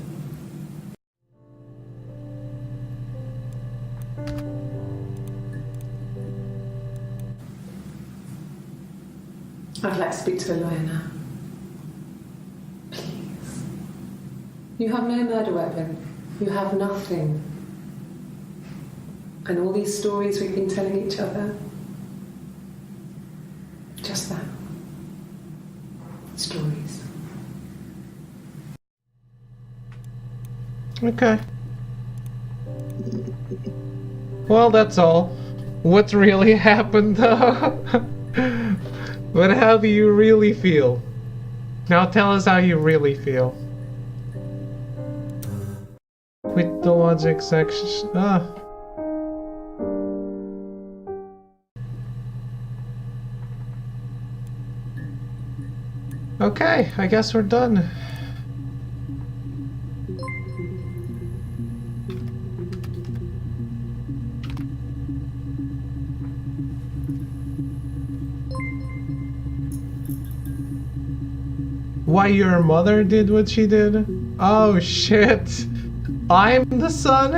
I'd like to speak to a lawyer now. Please. You have no murder weapon. You have nothing. And all these stories we've been telling each other. Just that. Stories. Okay. Well, that's all. What really happened though? But how do you really feel? Now tell us how you really feel. With the logic section. Okay, I guess we're done. Why your mother did what she did? Oh shit! I'm the son?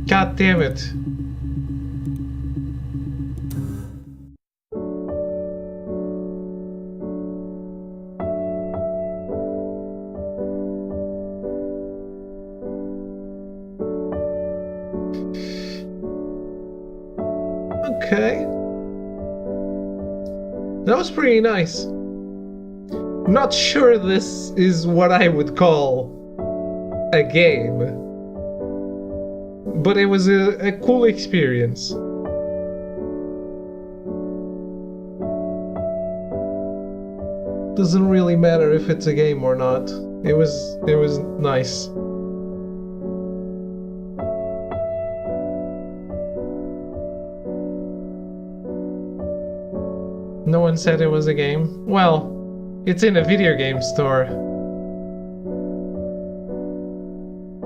God damn it. Okay. That was pretty nice. I'm not sure this is what I would call a game, but it was a cool experience. Doesn't really matter if it's a game or not. It was nice. No one said it was a game. Well, it's in a video game store.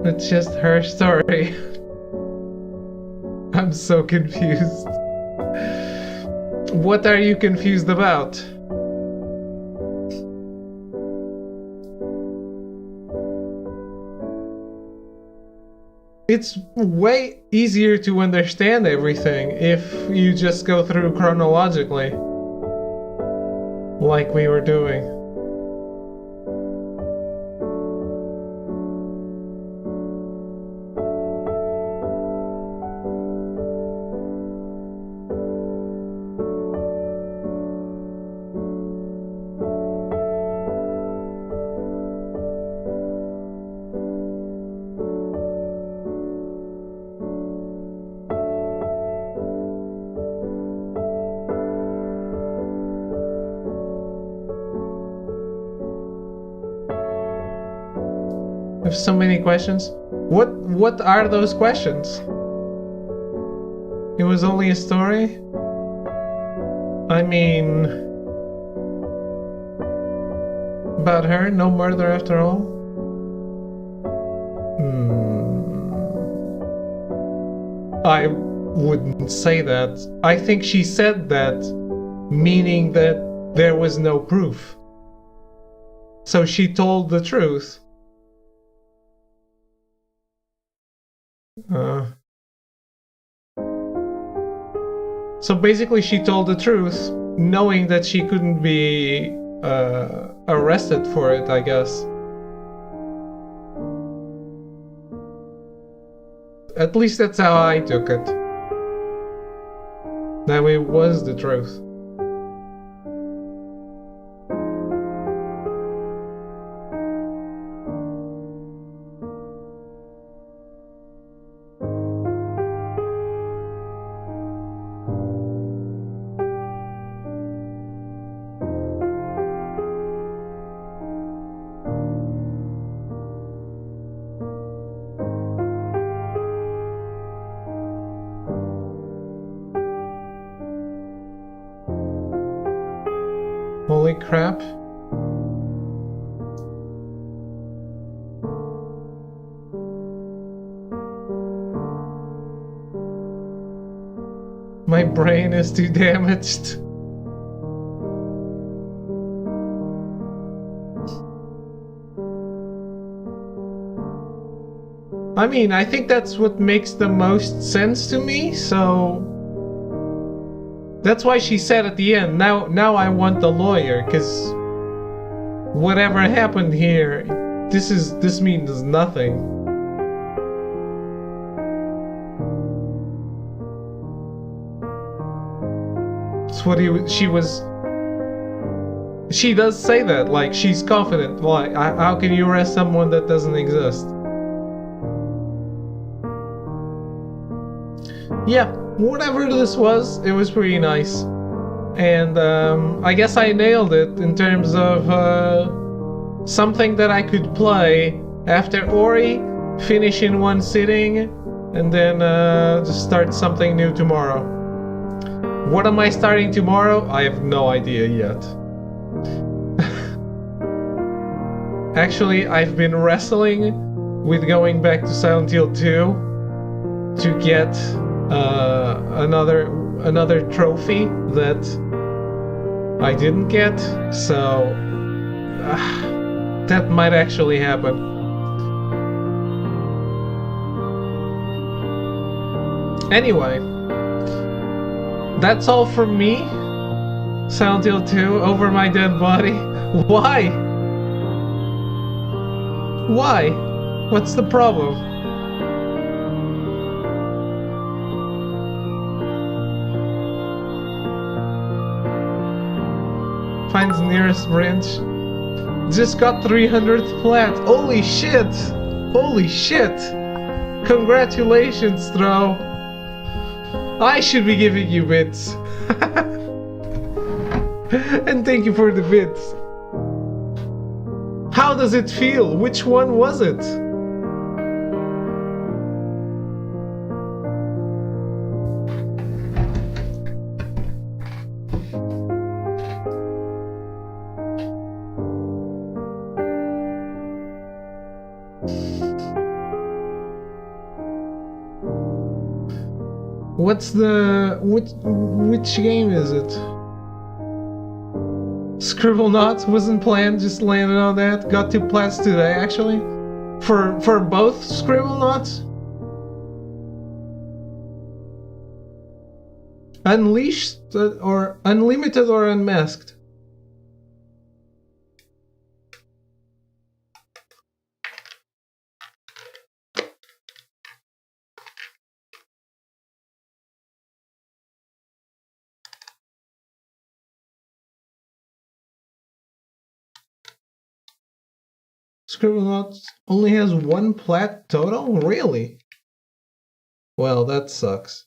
It's just her story. I'm so confused. What are you confused about? It's way easier to understand everything if you just go through chronologically. Like we were doing. I have so many questions. What are those questions? It was only a story? I mean, about her, no murder after all? I wouldn't say that. I think she said that, meaning that there was no proof. So she told the truth. So basically she told the truth, knowing that she couldn't be arrested for it, I guess. At least that's how I took it. That it was the truth. Holy crap. My brain is too damaged. I mean, I think that's what makes the most sense to me, so... That's why she said at the end, now I want the lawyer, because whatever happened here, this means nothing. It's what she does say that, like, she's confident. Like, how can you arrest someone that doesn't exist? Yeah. Whatever this was, it was pretty nice. And I guess I nailed it in terms of something that I could play after Ori, finish in one sitting, and then just start something new tomorrow. What am I starting tomorrow? I have no idea yet. Actually, I've been wrestling with going back to Silent Hill 2 to get another trophy that I didn't get, so that might actually happen. Anyway, that's all from me. Silent Hill 2 over my dead body. Why? Why? What's the problem? Finds nearest branch. Just got 300th plat. Holy shit! Holy shit! Congratulations, Throw. I should be giving you bits. And thank you for the bits. How does it feel? Which one was it? Which game is it? Scribblenauts wasn't planned, just landed on that. Got 2 plats today, actually. For both Scribblenauts. Unleashed or Unlimited or Unmasked? Scribblenauts only has 1 plat total? Really? Well, that sucks.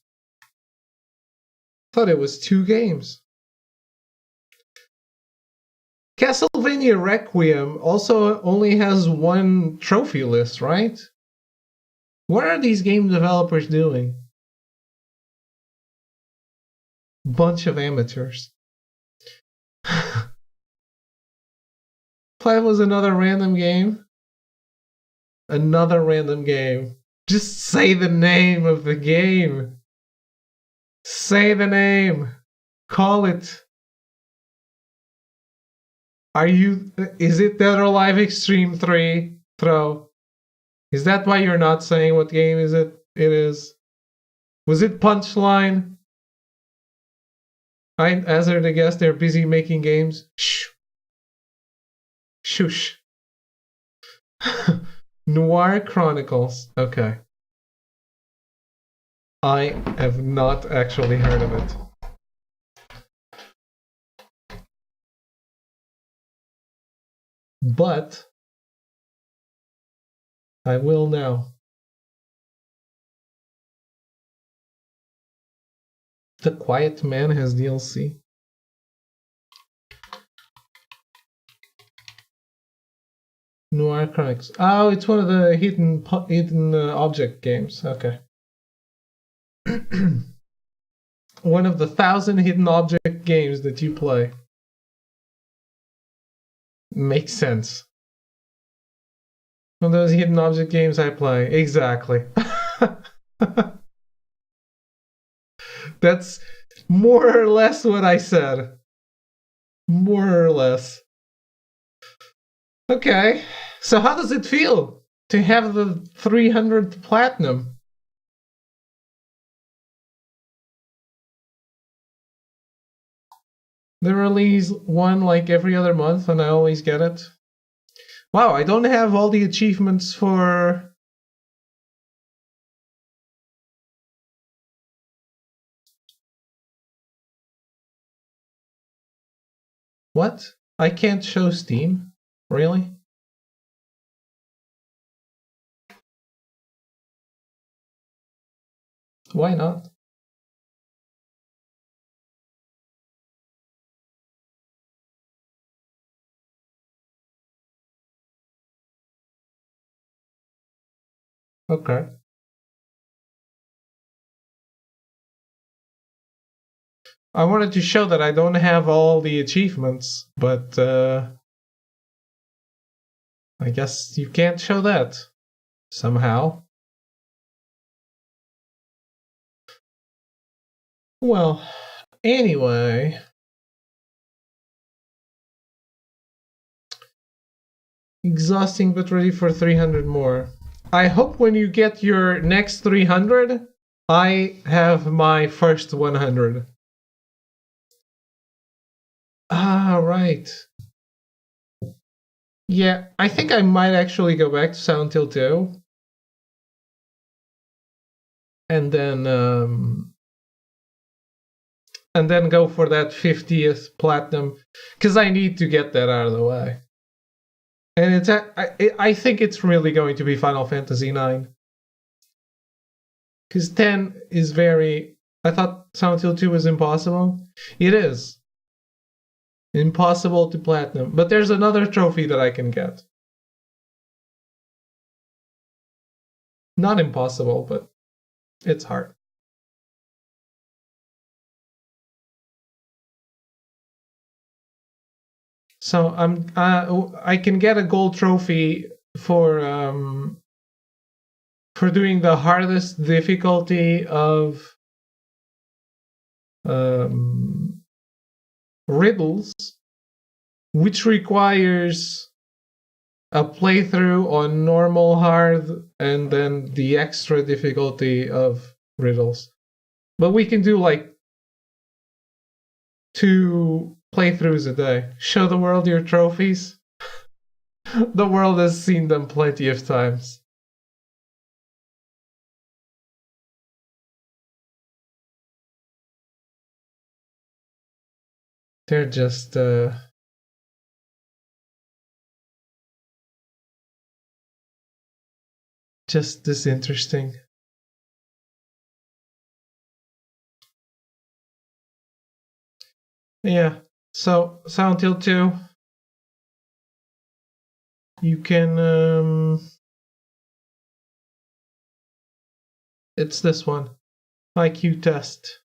Thought it was 2 games. Castlevania Requiem also only has 1 trophy list, right? What are these game developers doing? Bunch of amateurs. Plat was another random game. Another random game. Just say the name of the game. Say the name. Call it. Is it Dead or Alive Extreme 3? Throw. Is that why you're not saying what game is it? It is. Was it Punchline? I hazard a guess they're busy making games. Shh. Shush. Noir Chronicles. Okay. I have not actually heard of it. But I will now. The Quiet Man has DLC. Noir Chronicles. Oh, it's one of the hidden object games. Okay. One of the 1,000 hidden object games that you play. Makes sense. One of those hidden object games I play. Exactly. That's more or less what I said. More or less. Okay. So how does it feel to have the 300th platinum? They release one like every other month and I always get it. Wow, I don't have all the achievements for... What? I can't show Steam? Really? Why not? Okay. I wanted to show that I don't have all the achievements, but I guess you can't show that somehow. Well, anyway. Exhausting but ready for 300 more. I hope when you get your next 300, I have my first 100. Ah, right. Yeah, I think I might actually go back to Silent Hill 2. And then go for that 50th platinum. Because I need to get that out of the way. And I think it's really going to be Final Fantasy IX. Because 10 is very... I thought Silent Hill 2 was impossible. It is. Impossible to platinum. But there's another trophy that I can get. Not impossible, but it's hard. So I can get a gold trophy for doing the hardest difficulty of riddles, which requires a playthrough on normal hard and then the extra difficulty of riddles. But we can do like 2 playthroughs a day. Show the world your trophies. The world has seen them plenty of times. They're just disinteresting. Yeah. So Silent Hill 2, you can it's this one. IQ test.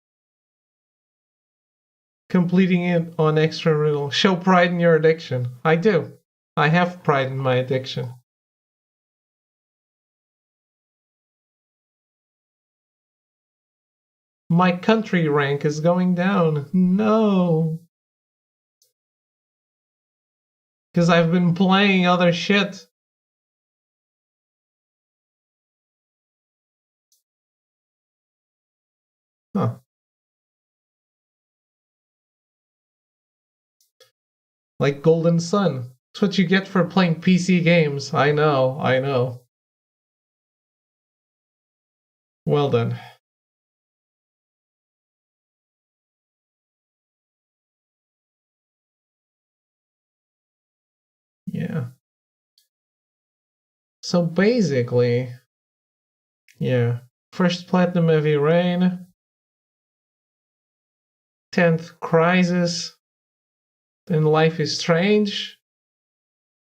Completing it on extra riddle. Show pride in your addiction. I do. I have pride in my addiction. My country rank is going down. No. Because I've been playing other shit. Huh. Like Golden Sun. That's what you get for playing PC games. I know, I know. Well done. Yeah. So basically, yeah. First Platinum Heavy Rain. 10th Crysis. Then Life is Strange.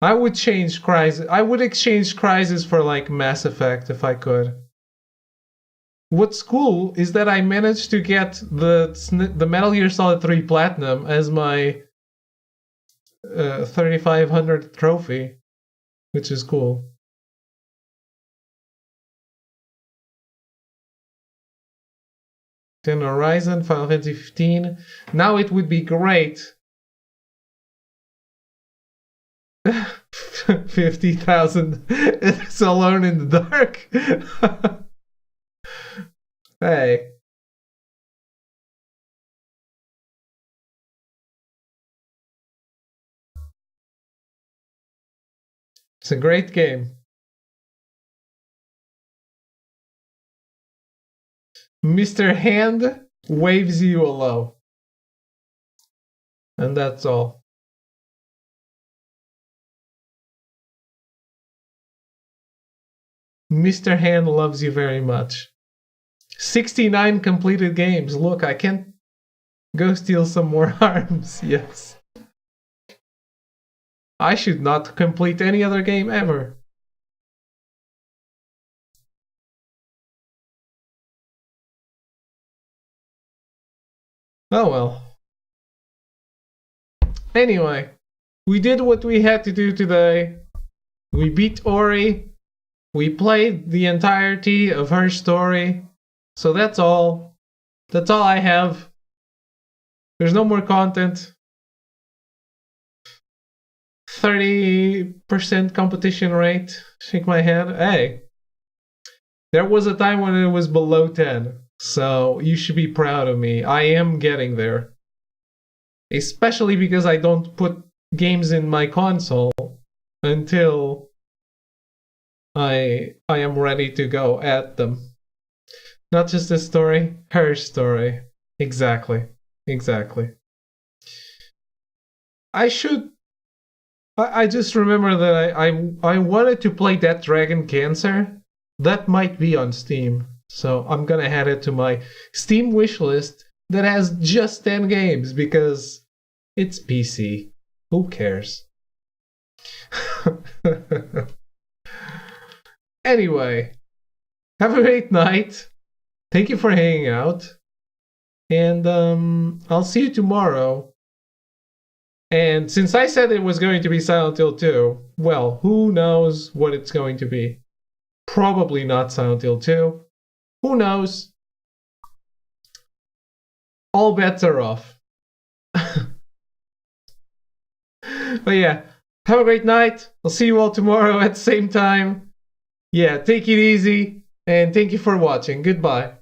I would change Crysis. I would exchange Crysis for like Mass Effect if I could. What's cool is that I managed to get the Metal Gear Solid 3 Platinum as my 3500 trophy, which is cool. Then Horizon, Final Fantasy 15. Now it would be great. 50,000. It's Alone in the Dark. Hey. It's a great game. Mr. Hand waves you hello. And that's all. Mr. Hand loves you very much. 69 completed games. Look, I can go steal some more arms. Yes. I should not complete any other game ever. Oh well. Anyway, we did what we had to do today. We beat Ori. We played the entirety of her story. So that's all. That's all I have. There's no more content. 30% competition rate. Shake my head. Hey. There was a time when it was below 10. So you should be proud of me. I am getting there. Especially because I don't put games in my console until I am ready to go at them. Not just the story, her story. Exactly. Exactly. I just remember that I wanted to play That Dragon Cancer. That might be on Steam. So I'm gonna add it to my Steam wishlist that has just 10 games because it's PC. Who cares? Anyway, have a great night. Thank you for hanging out. And I'll see you tomorrow. And since I said it was going to be Silent Hill 2, well, who knows what it's going to be? Probably not Silent Hill 2. Who knows? All bets are off. But yeah, have a great night. I'll see you all tomorrow at the same time. Yeah, take it easy. And thank you for watching. Goodbye.